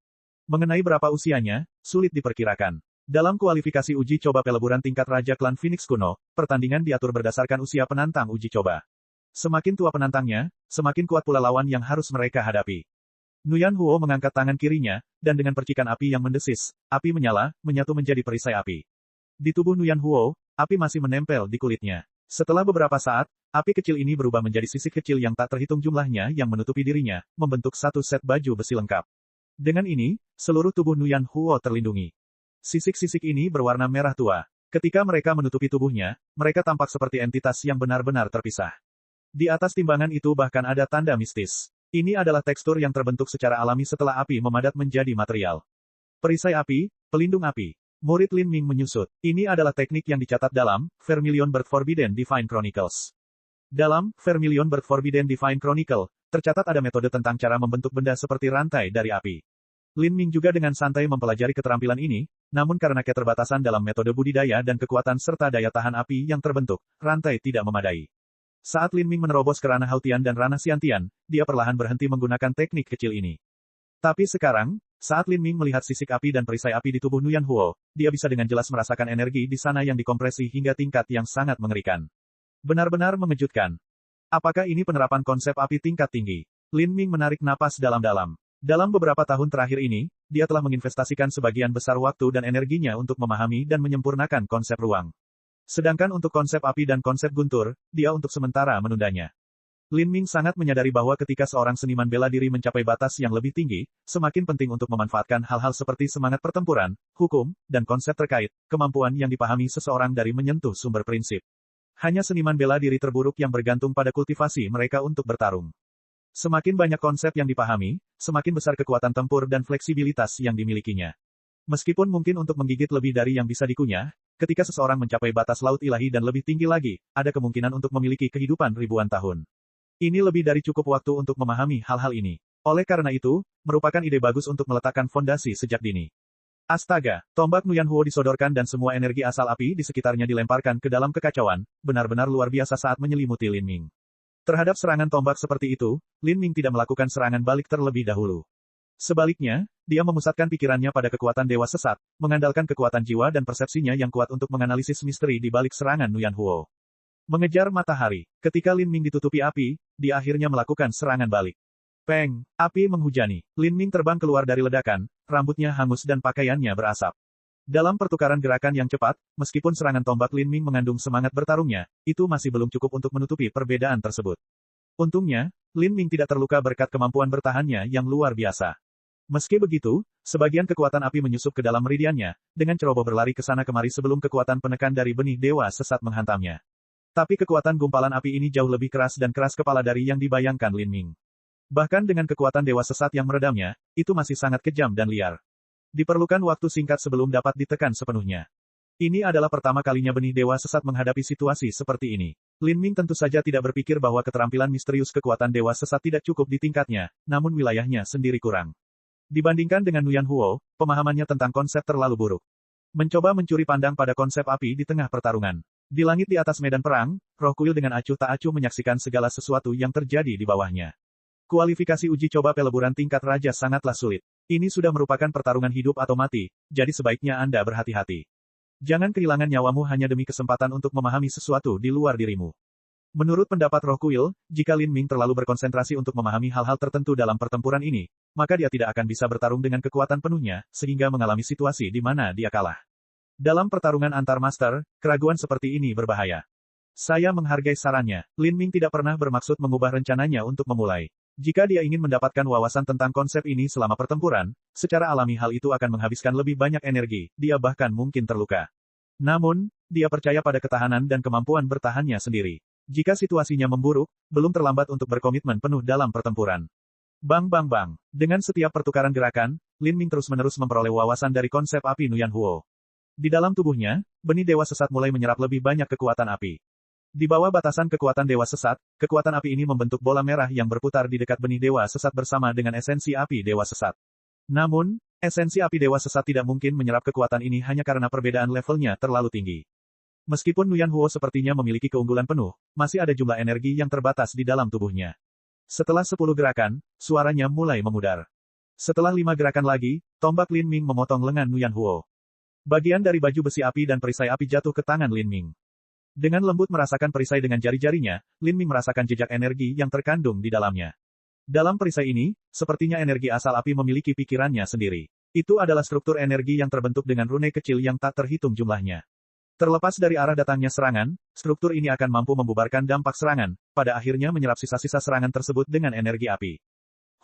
Mengenai berapa usianya, sulit diperkirakan. Dalam kualifikasi uji coba peleburan tingkat Raja Klan Phoenix kuno, pertandingan diatur berdasarkan usia penantang uji coba. Semakin tua penantangnya, semakin kuat pula lawan yang harus mereka hadapi. Nuyan Huo mengangkat tangan kirinya, dan dengan percikan api yang mendesis, api menyala, menyatu menjadi perisai api. Di tubuh Nuyan Huo, api masih menempel di kulitnya. Setelah beberapa saat, api kecil ini berubah menjadi sisik kecil yang tak terhitung jumlahnya yang menutupi dirinya, membentuk satu set baju besi lengkap. Dengan ini, seluruh tubuh Nuyan Huo terlindungi. Sisik-sisik ini berwarna merah tua. Ketika mereka menutupi tubuhnya, mereka tampak seperti entitas yang benar-benar terpisah. Di atas timbangan itu bahkan ada tanda mistis. Ini adalah tekstur yang terbentuk secara alami setelah api memadat menjadi material. Perisai api, pelindung api. Murid Lin Ming menyusut. Ini adalah teknik yang dicatat dalam Vermilion Bird Forbidden Divine Chronicles. Dalam Vermilion Bird Forbidden Divine Chronicle, tercatat ada metode tentang cara membentuk benda seperti rantai dari api. Lin Ming juga dengan santai mempelajari keterampilan ini, namun karena keterbatasan dalam metode budidaya dan kekuatan serta daya tahan api yang terbentuk, rantai tidak memadai. Saat Lin Ming menerobos ke ranah Hautian dan ranah Xiantian, dia perlahan berhenti menggunakan teknik kecil ini. Tapi sekarang, saat Lin Ming melihat sisik api dan perisai api di tubuh Nuyan Huo, dia bisa dengan jelas merasakan energi di sana yang dikompresi hingga tingkat yang sangat mengerikan. Benar-benar mengejutkan. Apakah ini penerapan konsep api tingkat tinggi? Lin Ming menarik napas dalam-dalam. Dalam beberapa tahun terakhir ini, dia telah menginvestasikan sebagian besar waktu dan energinya untuk memahami dan menyempurnakan konsep ruang. Sedangkan untuk konsep api dan konsep guntur, dia untuk sementara menundanya. Lin Ming sangat menyadari bahwa ketika seorang seniman bela diri mencapai batas yang lebih tinggi, semakin penting untuk memanfaatkan hal-hal seperti semangat pertempuran, hukum, dan konsep terkait, kemampuan yang dipahami seseorang dari menyentuh sumber prinsip. Hanya seniman bela diri terburuk yang bergantung pada kultivasi mereka untuk bertarung. Semakin banyak konsep yang dipahami, semakin besar kekuatan tempur dan fleksibilitas yang dimilikinya. Meskipun mungkin untuk menggigit lebih dari yang bisa dikunyah, ketika seseorang mencapai batas laut ilahi dan lebih tinggi lagi, ada kemungkinan untuk memiliki kehidupan ribuan tahun. Ini lebih dari cukup waktu untuk memahami hal-hal ini. Oleh karena itu, merupakan ide bagus untuk meletakkan fondasi sejak dini. Astaga, tombak Nuyan Huo disodorkan dan semua energi asal api di sekitarnya dilemparkan ke dalam kekacauan, benar-benar luar biasa saat menyelimuti Lin Ming. Terhadap serangan tombak seperti itu, Lin Ming tidak melakukan serangan balik terlebih dahulu. Sebaliknya, dia memusatkan pikirannya pada kekuatan dewa sesat, mengandalkan kekuatan jiwa dan persepsinya yang kuat untuk menganalisis misteri di balik serangan Nuyan Huo. Mengejar matahari, ketika Lin Ming ditutupi api, dia akhirnya melakukan serangan balik. Peng, api menghujani. Lin Ming terbang keluar dari ledakan, rambutnya hangus dan pakaiannya berasap. Dalam pertukaran gerakan yang cepat, meskipun serangan tombak Lin Ming mengandung semangat bertarungnya, itu masih belum cukup untuk menutupi perbedaan tersebut. Untungnya, Lin Ming tidak terluka berkat kemampuan bertahannya yang luar biasa. Meski begitu, sebagian kekuatan api menyusup ke dalam meridiannya, dengan ceroboh berlari ke sana kemari sebelum kekuatan penekan dari benih dewa sesat menghantamnya. Tapi kekuatan gumpalan api ini jauh lebih keras dan keras kepala dari yang dibayangkan Lin Ming. Bahkan dengan kekuatan dewa sesat yang meredamnya, itu masih sangat kejam dan liar. Diperlukan waktu singkat sebelum dapat ditekan sepenuhnya. Ini adalah pertama kalinya benih dewa sesat menghadapi situasi seperti ini. Lin Ming tentu saja tidak berpikir bahwa keterampilan misterius kekuatan dewa sesat tidak cukup di tingkatnya, namun wilayahnya sendiri kurang. Dibandingkan dengan Nuyan Huo, pemahamannya tentang konsep terlalu buruk. Mencoba mencuri pandang pada konsep api di tengah pertarungan. Di langit di atas medan perang, roh kuil dengan acuh tak acuh menyaksikan segala sesuatu yang terjadi di bawahnya. Kualifikasi uji coba peleburan tingkat raja sangatlah sulit. Ini sudah merupakan pertarungan hidup atau mati, jadi sebaiknya Anda berhati-hati. Jangan kehilangan nyawamu hanya demi kesempatan untuk memahami sesuatu di luar dirimu. Menurut pendapat roh kuil, jika Lin Ming terlalu berkonsentrasi untuk memahami hal-hal tertentu dalam pertempuran ini, maka dia tidak akan bisa bertarung dengan kekuatan penuhnya, sehingga mengalami situasi di mana dia kalah. Dalam pertarungan antar master, keraguan seperti ini berbahaya. Saya menghargai sarannya. Lin Ming tidak pernah bermaksud mengubah rencananya untuk memulai. Jika dia ingin mendapatkan wawasan tentang konsep ini selama pertempuran, secara alami hal itu akan menghabiskan lebih banyak energi, dia bahkan mungkin terluka. Namun, dia percaya pada ketahanan dan kemampuan bertahannya sendiri. Jika situasinya memburuk, belum terlambat untuk berkomitmen penuh dalam pertempuran. Bang bang bang. Dengan setiap pertukaran gerakan, Lin Ming terus-menerus memperoleh wawasan dari konsep api Nuyan Huo. Di dalam tubuhnya, benih dewa sesat mulai menyerap lebih banyak kekuatan api. Di bawah batasan kekuatan dewa sesat, kekuatan api ini membentuk bola merah yang berputar di dekat benih dewa sesat bersama dengan esensi api dewa sesat. Namun, esensi api dewa sesat tidak mungkin menyerap kekuatan ini hanya karena perbedaan levelnya terlalu tinggi. Meskipun Nuyan Huo sepertinya memiliki keunggulan penuh, masih ada jumlah energi yang terbatas di dalam tubuhnya. Setelah 10 gerakan, suaranya mulai memudar. Setelah 5 gerakan lagi, tombak Lin Ming memotong lengan Nuyan Huo. Bagian dari baju besi api dan perisai api jatuh ke tangan Lin Ming. Dengan lembut merasakan perisai dengan jari-jarinya, Lin Ming merasakan jejak energi yang terkandung di dalamnya. Dalam perisai ini, sepertinya energi asal api memiliki pikirannya sendiri. Itu adalah struktur energi yang terbentuk dengan rune kecil yang tak terhitung jumlahnya. Terlepas dari arah datangnya serangan, struktur ini akan mampu membubarkan dampak serangan, pada akhirnya menyerap sisa-sisa serangan tersebut dengan energi api.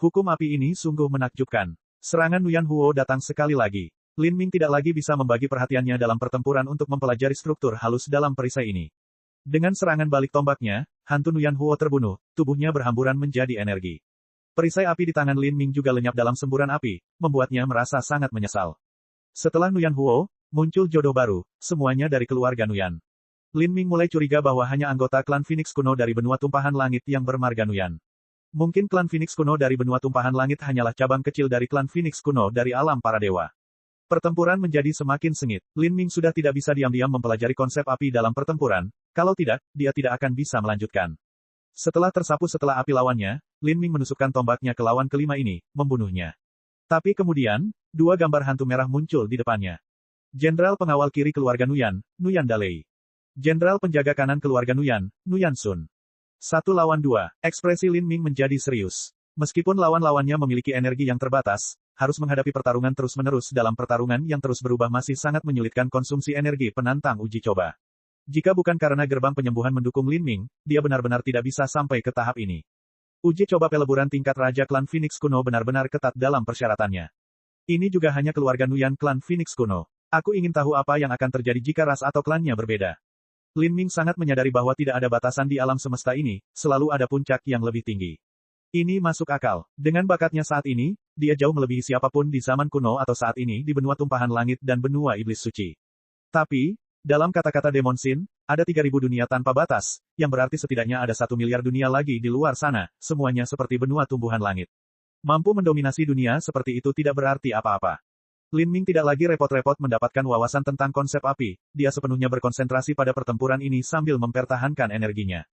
Hukum api ini sungguh menakjubkan. Serangan Nuyan Huo datang sekali lagi. Lin Ming tidak lagi bisa membagi perhatiannya dalam pertempuran untuk mempelajari struktur halus dalam perisai ini. Dengan serangan balik tombaknya, hantu Nuyan Huo terbunuh, tubuhnya berhamburan menjadi energi. Perisai api di tangan Lin Ming juga lenyap dalam semburan api, membuatnya merasa sangat menyesal. Setelah Nuyan Huo, muncul jodoh baru, semuanya dari keluarga Nuyan. Lin Ming mulai curiga bahwa hanya anggota klan Phoenix kuno dari benua tumpahan langit yang bermarga Nuyan. Mungkin klan Phoenix kuno dari benua tumpahan langit hanyalah cabang kecil dari klan Phoenix kuno dari alam para dewa. Pertempuran menjadi semakin sengit. Lin Ming sudah tidak bisa diam-diam mempelajari konsep api dalam pertempuran, kalau tidak, dia tidak akan bisa melanjutkan. Setelah tersapu setelah api lawannya, Lin Ming menusukkan tombaknya ke lawan kelima ini, membunuhnya. Tapi kemudian, 2 gambar hantu merah muncul di depannya. Jenderal pengawal kiri keluarga Nuyan, Nuyan Dalei. Jenderal penjaga kanan keluarga Nuyan, Nuyan Sun. 1 lawan 2, ekspresi Lin Ming menjadi serius. Meskipun lawan-lawannya memiliki energi yang terbatas, harus menghadapi pertarungan terus-menerus dalam pertarungan yang terus berubah masih sangat menyulitkan konsumsi energi penantang uji coba. Jika bukan karena gerbang penyembuhan mendukung Lin Ming, dia benar-benar tidak bisa sampai ke tahap ini. Uji coba peleburan tingkat Raja Klan Phoenix kuno benar-benar ketat dalam persyaratannya. Ini juga hanya keluarga Nuyan Klan Phoenix kuno. Aku ingin tahu apa yang akan terjadi jika ras atau klannya berbeda. Lin Ming sangat menyadari bahwa tidak ada batasan di alam semesta ini, selalu ada puncak yang lebih tinggi. Ini masuk akal. Dengan bakatnya saat ini, dia jauh melebihi siapapun di zaman kuno atau saat ini di benua tumpahan langit dan benua iblis suci. Tapi, dalam kata-kata Demon Sin, ada 3000 dunia tanpa batas, yang berarti setidaknya ada 1 miliar dunia lagi di luar sana, semuanya seperti benua tumbuhan langit. Mampu mendominasi dunia seperti itu tidak berarti apa-apa. Lin Ming tidak lagi repot-repot mendapatkan wawasan tentang konsep api, dia sepenuhnya berkonsentrasi pada pertempuran ini sambil mempertahankan energinya.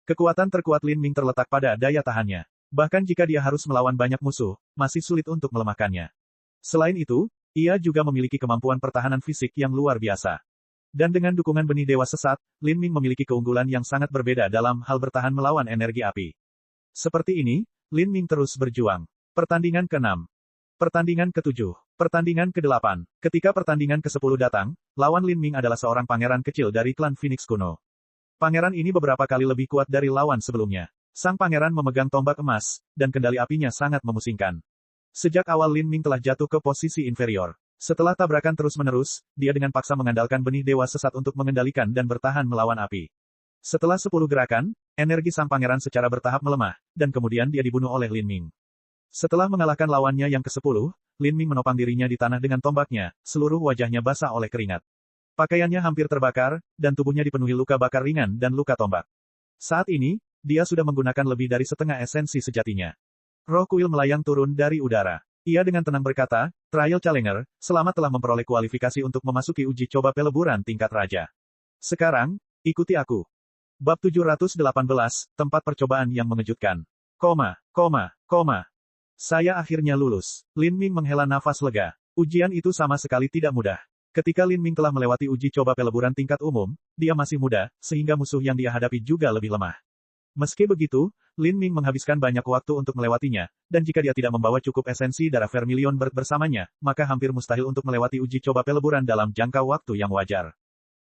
Kekuatan terkuat Lin Ming terletak pada daya tahannya. Bahkan jika dia harus melawan banyak musuh, masih sulit untuk melemahkannya. Selain itu, ia juga memiliki kemampuan pertahanan fisik yang luar biasa. Dan dengan dukungan benih dewa sesat, Lin Ming memiliki keunggulan yang sangat berbeda dalam hal bertahan melawan energi api. Seperti ini, Lin Ming terus berjuang. Pertandingan ke-6. Pertandingan ke-7. Pertandingan ke-8. Ketika pertandingan ke-10 datang, lawan Lin Ming adalah seorang pangeran kecil dari klan Phoenix kuno. Pangeran ini beberapa kali lebih kuat dari lawan sebelumnya. Sang pangeran memegang tombak emas, dan kendali apinya sangat memusingkan. Sejak awal Lin Ming telah jatuh ke posisi inferior. Setelah tabrakan terus-menerus, dia dengan paksa mengandalkan benih dewa sesat untuk mengendalikan dan bertahan melawan api. Setelah 10 gerakan, energi sang pangeran secara bertahap melemah, dan kemudian dia dibunuh oleh Lin Ming. Setelah mengalahkan lawannya yang ke-10, Lin Ming menopang dirinya di tanah dengan tombaknya, seluruh wajahnya basah oleh keringat. Pakaiannya hampir terbakar, dan tubuhnya dipenuhi luka bakar ringan dan luka tombak. Saat ini, dia sudah menggunakan lebih dari setengah esensi sejatinya. Roh kuil melayang turun dari udara. Ia dengan tenang berkata, Trial Challenger, selamat telah memperoleh kualifikasi untuk memasuki uji coba peleburan tingkat raja. Sekarang, ikuti aku. Bab 718, tempat percobaan yang mengejutkan. Saya akhirnya lulus. Lin Ming menghela nafas lega. Ujian itu sama sekali tidak mudah. Ketika Lin Ming telah melewati uji coba peleburan tingkat umum, dia masih muda, sehingga musuh yang dia hadapi juga lebih lemah. Meski begitu, Lin Ming menghabiskan banyak waktu untuk melewatinya, dan jika dia tidak membawa cukup esensi darah Vermilion Bird bersamanya, maka hampir mustahil untuk melewati uji coba peleburan dalam jangka waktu yang wajar.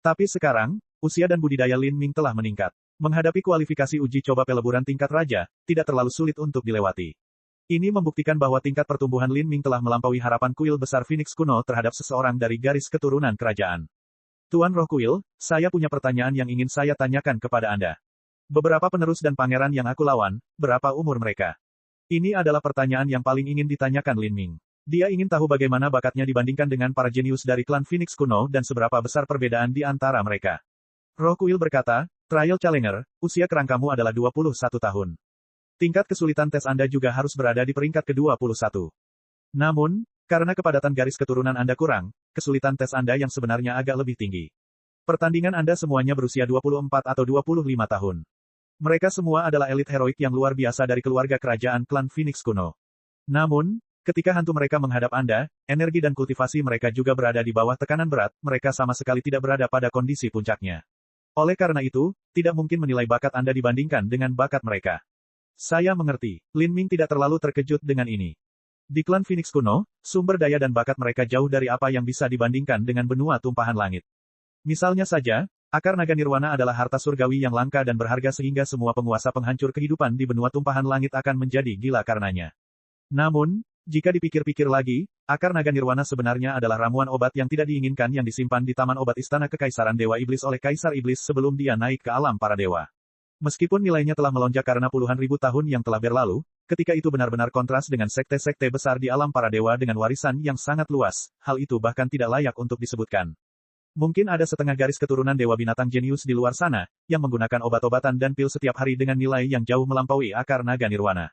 Tapi sekarang, usia dan budidaya Lin Ming telah meningkat. Menghadapi kualifikasi uji coba peleburan tingkat raja, tidak terlalu sulit untuk dilewati. Ini membuktikan bahwa tingkat pertumbuhan Lin Ming telah melampaui harapan kuil besar Phoenix kuno terhadap seseorang dari garis keturunan kerajaan. Tuan Roh Kuil, saya punya pertanyaan yang ingin saya tanyakan kepada Anda. Beberapa penerus dan pangeran yang aku lawan, berapa umur mereka? Ini adalah pertanyaan yang paling ingin ditanyakan Lin Ming. Dia ingin tahu bagaimana bakatnya dibandingkan dengan para jenius dari klan Phoenix kuno dan seberapa besar perbedaan di antara mereka. Roh Kuil berkata, Trial Challenger, usia kerangkamu adalah 21 tahun. Tingkat kesulitan tes Anda juga harus berada di peringkat ke-21. Namun, karena kepadatan garis keturunan Anda kurang, kesulitan tes Anda yang sebenarnya agak lebih tinggi. Pertandingan Anda semuanya berusia 24 atau 25 tahun. Mereka semua adalah elit heroik yang luar biasa dari keluarga kerajaan klan Phoenix kuno. Namun, ketika hantu mereka menghadap Anda, energi dan kultivasi mereka juga berada di bawah tekanan berat, mereka sama sekali tidak berada pada kondisi puncaknya. Oleh karena itu, tidak mungkin menilai bakat Anda dibandingkan dengan bakat mereka. Saya mengerti. Lin Ming tidak terlalu terkejut dengan ini. Di klan Phoenix kuno, sumber daya dan bakat mereka jauh dari apa yang bisa dibandingkan dengan benua tumpahan langit. Misalnya saja, akar naga nirwana adalah harta surgawi yang langka dan berharga sehingga semua penguasa penghancur kehidupan di benua tumpahan langit akan menjadi gila karenanya. Namun, jika dipikir-pikir lagi, akar naga nirwana sebenarnya adalah ramuan obat yang tidak diinginkan yang disimpan di taman obat istana kekaisaran Dewa Iblis oleh Kaisar Iblis sebelum dia naik ke alam para dewa. Meskipun nilainya telah melonjak karena puluhan ribu tahun yang telah berlalu, ketika itu benar-benar kontras dengan sekte-sekte besar di alam para dewa dengan warisan yang sangat luas, hal itu bahkan tidak layak untuk disebutkan. Mungkin ada setengah garis keturunan dewa binatang jenius di luar sana, yang menggunakan obat-obatan dan pil setiap hari dengan nilai yang jauh melampaui akar naga nirwana.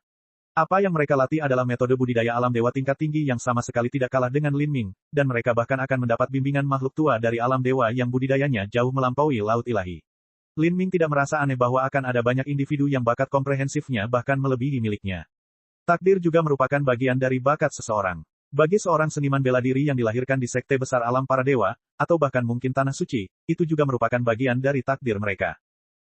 Apa yang mereka latih adalah metode budidaya alam dewa tingkat tinggi yang sama sekali tidak kalah dengan Lin Ming, dan mereka bahkan akan mendapat bimbingan makhluk tua dari alam dewa yang budidayanya jauh melampaui laut ilahi. Lin Ming tidak merasa aneh bahwa akan ada banyak individu yang bakat komprehensifnya bahkan melebihi miliknya. Takdir juga merupakan bagian dari bakat seseorang. Bagi seorang seniman bela diri yang dilahirkan di sekte besar alam para dewa, atau bahkan mungkin tanah suci, itu juga merupakan bagian dari takdir mereka.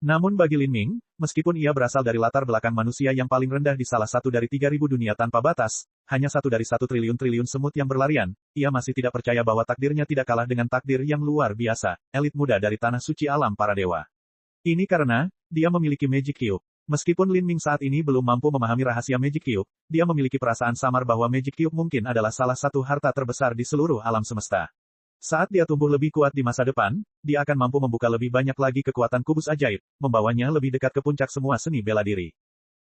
Namun bagi Lin Ming, meskipun ia berasal dari latar belakang manusia yang paling rendah di salah satu dari 3.000 dunia tanpa batas, hanya satu dari 1 triliun semut yang berlarian, ia masih tidak percaya bahwa takdirnya tidak kalah dengan takdir yang luar biasa, elit muda dari tanah suci alam para dewa. Ini karena, dia memiliki Magic Cube. Meskipun Lin Ming saat ini belum mampu memahami rahasia Magic Cube, dia memiliki perasaan samar bahwa Magic Cube mungkin adalah salah satu harta terbesar di seluruh alam semesta. Saat dia tumbuh lebih kuat di masa depan, dia akan mampu membuka lebih banyak lagi kekuatan kubus ajaib, membawanya lebih dekat ke puncak semua seni bela diri.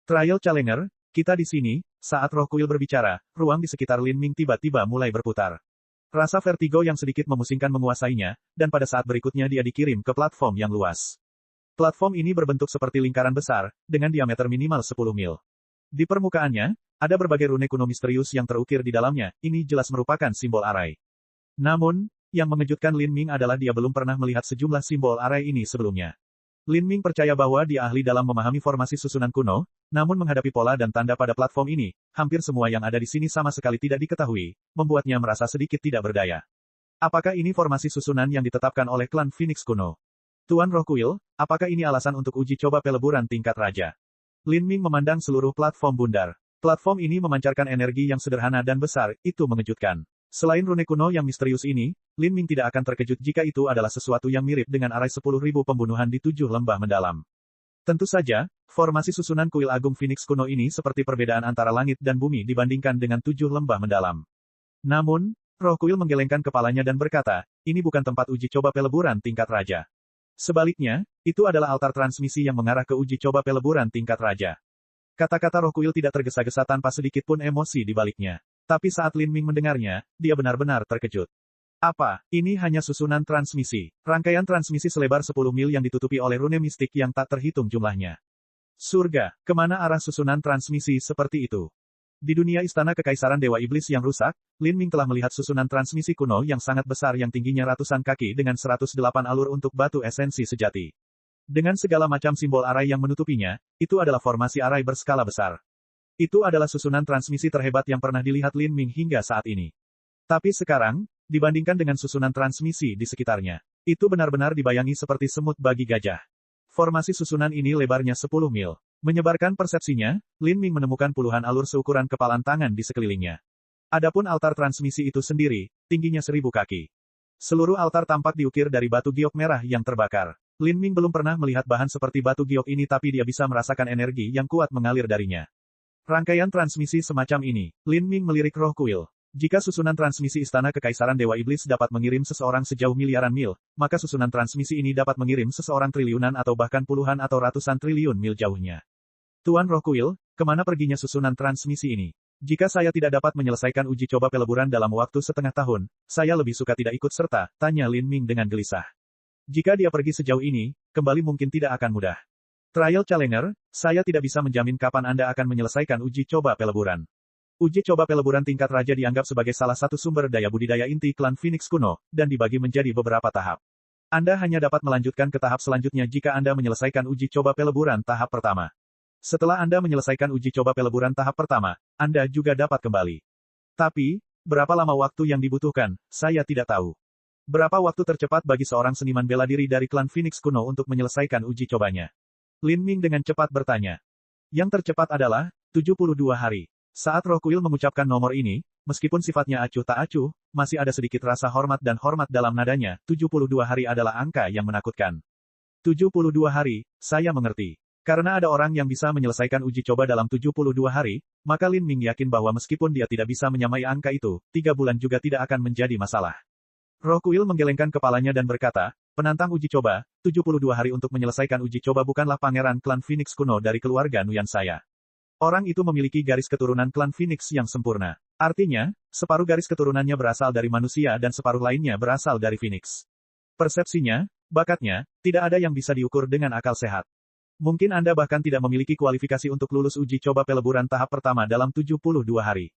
Trial Challenger, kita di sini, saat Roh Kuil berbicara, ruang di sekitar Lin Ming tiba-tiba mulai berputar. Rasa vertigo yang sedikit memusingkan menguasainya, dan pada saat berikutnya dia dikirim ke platform yang luas. Platform ini berbentuk seperti lingkaran besar, dengan diameter minimal 10 mil. Di permukaannya, Ada berbagai rune kuno misterius yang terukir di dalamnya, ini jelas merupakan simbol arai. Namun, yang mengejutkan Lin Ming adalah dia belum pernah melihat sejumlah simbol arai ini sebelumnya. Lin Ming percaya bahwa dia ahli dalam memahami formasi susunan kuno, namun menghadapi pola dan tanda pada platform ini, hampir semua yang ada di sini sama sekali tidak diketahui, membuatnya merasa sedikit tidak berdaya. Apakah ini formasi susunan yang ditetapkan oleh klan Phoenix kuno? Tuan Roh Kuil, apakah ini alasan untuk uji coba peleburan tingkat raja? Lin Ming memandang seluruh platform bundar. Platform ini memancarkan energi yang sederhana dan besar, itu mengejutkan. Selain rune kuno yang misterius ini, Lin Ming tidak akan terkejut jika itu adalah sesuatu yang mirip dengan arai 10.000 pembunuhan di 7 lembah mendalam. Tentu saja, formasi susunan kuil agung Phoenix kuno ini seperti perbedaan antara langit dan bumi dibandingkan dengan 7 lembah mendalam. Namun, Roh Kuil menggelengkan kepalanya dan berkata, ini bukan tempat uji coba peleburan tingkat raja. Sebaliknya, itu adalah altar transmisi yang mengarah ke uji coba peleburan tingkat raja. Kata-kata Roh Kuil tidak tergesa-gesa tanpa sedikit pun emosi di baliknya. Tapi saat Lin Ming mendengarnya, dia benar-benar terkejut. Apa? Ini hanya susunan transmisi. Rangkaian transmisi selebar 10 mil yang ditutupi oleh rune mistik yang tak terhitung jumlahnya. Surga, kemana arah susunan transmisi seperti itu? Di dunia istana kekaisaran Dewa Iblis yang rusak, Lin Ming telah melihat susunan transmisi kuno yang sangat besar yang tingginya ratusan kaki dengan 108 alur untuk batu esensi sejati. Dengan segala macam simbol arai yang menutupinya, itu adalah formasi arai berskala besar. Itu adalah susunan transmisi terhebat yang pernah dilihat Lin Ming hingga saat ini. Tapi sekarang, dibandingkan dengan susunan transmisi di sekitarnya, itu benar-benar dibayangi seperti semut bagi gajah. Formasi susunan ini lebarnya 10 mil. Menyebarkan persepsinya, Lin Ming menemukan puluhan alur seukuran kepalan tangan di sekelilingnya. Adapun altar transmisi itu sendiri, tingginya 1000 kaki. Seluruh altar tampak diukir dari batu giok merah yang terbakar. Lin Ming belum pernah melihat bahan seperti batu giok ini tapi dia bisa merasakan energi yang kuat mengalir darinya. Rangkaian transmisi semacam ini, Lin Ming melirik Roh Kuil. Jika susunan transmisi Istana Kekaisaran Dewa Iblis dapat mengirim seseorang sejauh miliaran mil, maka susunan transmisi ini dapat mengirim seseorang triliunan atau bahkan puluhan atau ratusan triliun mil jauhnya. Tuan Roh Kuil, kemana perginya susunan transmisi ini? Jika saya tidak dapat menyelesaikan uji coba peleburan dalam waktu setengah tahun, saya lebih suka tidak ikut serta, tanya Lin Ming dengan gelisah. Jika dia pergi sejauh ini, kembali mungkin tidak akan mudah. Trial Challenger, saya tidak bisa menjamin kapan Anda akan menyelesaikan uji coba peleburan. Uji coba peleburan tingkat raja dianggap sebagai salah satu sumber daya budidaya inti klan Phoenix kuno, dan dibagi menjadi beberapa tahap. Anda hanya dapat melanjutkan ke tahap selanjutnya jika Anda menyelesaikan uji coba peleburan tahap pertama. Setelah Anda menyelesaikan uji coba peleburan tahap pertama, Anda juga dapat kembali. Tapi, berapa lama waktu yang dibutuhkan, saya tidak tahu. Berapa waktu tercepat bagi seorang seniman bela diri dari klan Phoenix kuno untuk menyelesaikan uji cobanya? Lin Ming dengan cepat bertanya. Yang tercepat adalah, 72 hari. Saat Roh Kuil mengucapkan nomor ini, meskipun sifatnya acuh tak acuh, masih ada sedikit rasa hormat dan hormat dalam nadanya, 72 hari adalah angka yang menakutkan. 72 hari, saya mengerti. Karena ada orang yang bisa menyelesaikan uji coba dalam 72 hari, maka Lin Ming yakin bahwa meskipun dia tidak bisa menyamai angka itu, 3 bulan juga tidak akan menjadi masalah. Roh Kuil menggelengkan kepalanya dan berkata, penantang uji coba, 72 hari untuk menyelesaikan uji coba bukanlah pangeran klan Phoenix kuno dari keluarga Nuyan saya. Orang itu memiliki garis keturunan klan Phoenix yang sempurna. Artinya, separuh garis keturunannya berasal dari manusia dan separuh lainnya berasal dari Phoenix. Persepsinya, bakatnya, tidak ada yang bisa diukur dengan akal sehat. Mungkin Anda bahkan tidak memiliki kualifikasi untuk lulus uji coba peleburan tahap pertama dalam 72 hari.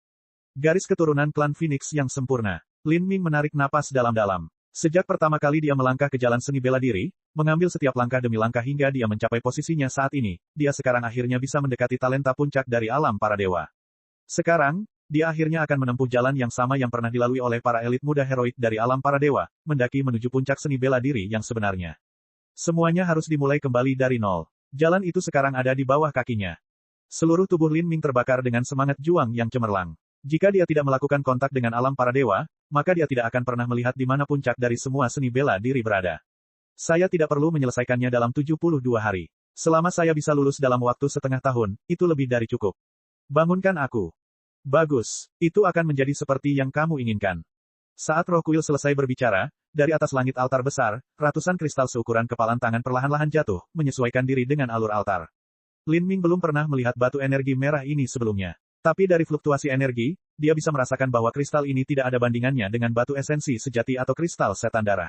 Garis keturunan klan Phoenix yang sempurna. Lin Ming menarik napas dalam-dalam. Sejak pertama kali dia melangkah ke jalan seni bela diri, mengambil setiap langkah demi langkah hingga dia mencapai posisinya saat ini, dia sekarang akhirnya bisa mendekati talenta puncak dari alam para dewa. Sekarang, dia akhirnya akan menempuh jalan yang sama yang pernah dilalui oleh para elit muda heroik dari alam para dewa, mendaki menuju puncak seni bela diri yang sebenarnya. Semuanya harus dimulai kembali dari nol. Jalan itu sekarang ada di bawah kakinya. Seluruh tubuh Lin Ming terbakar dengan semangat juang yang cemerlang. Jika dia tidak melakukan kontak dengan alam para dewa, maka dia tidak akan pernah melihat di mana puncak dari semua seni bela diri berada. Saya tidak perlu menyelesaikannya dalam 72 hari. Selama saya bisa lulus dalam waktu setengah tahun, itu lebih dari cukup. Bangunkan aku. Bagus, itu akan menjadi seperti yang kamu inginkan. Saat Roh Kuil selesai berbicara, dari atas langit altar besar, ratusan kristal seukuran kepalan tangan perlahan-lahan jatuh, menyesuaikan diri dengan alur altar. Lin Ming belum pernah melihat batu energi merah ini sebelumnya. Tapi dari fluktuasi energi, dia bisa merasakan bahwa kristal ini tidak ada bandingannya dengan batu esensi sejati atau kristal setan darah.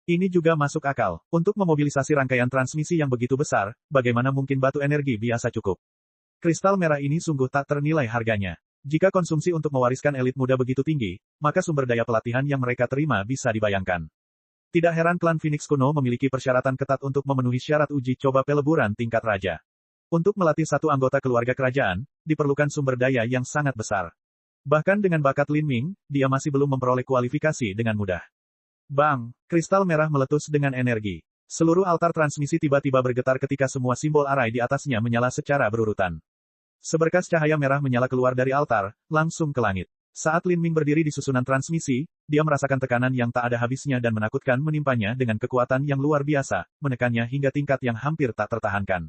Ini juga masuk akal. Untuk memobilisasi rangkaian transmisi yang begitu besar, bagaimana mungkin batu energi biasa cukup? Kristal merah ini sungguh tak ternilai harganya. Jika konsumsi untuk mewariskan elit muda begitu tinggi, maka sumber daya pelatihan yang mereka terima bisa dibayangkan. Tidak heran klan Phoenix kuno memiliki persyaratan ketat untuk memenuhi syarat uji coba peleburan tingkat raja. Untuk melatih satu anggota keluarga kerajaan, diperlukan sumber daya yang sangat besar. Bahkan dengan bakat Lin Ming, dia masih belum memperoleh kualifikasi dengan mudah. Bang! Kristal merah meletus dengan energi. Seluruh altar transmisi tiba-tiba bergetar ketika semua simbol arai di atasnya menyala secara berurutan. Seberkas cahaya merah menyala keluar dari altar, langsung ke langit. Saat Lin Ming berdiri di susunan transmisi, dia merasakan tekanan yang tak ada habisnya dan menakutkan menimpanya dengan kekuatan yang luar biasa, menekannya hingga tingkat yang hampir tak tertahankan.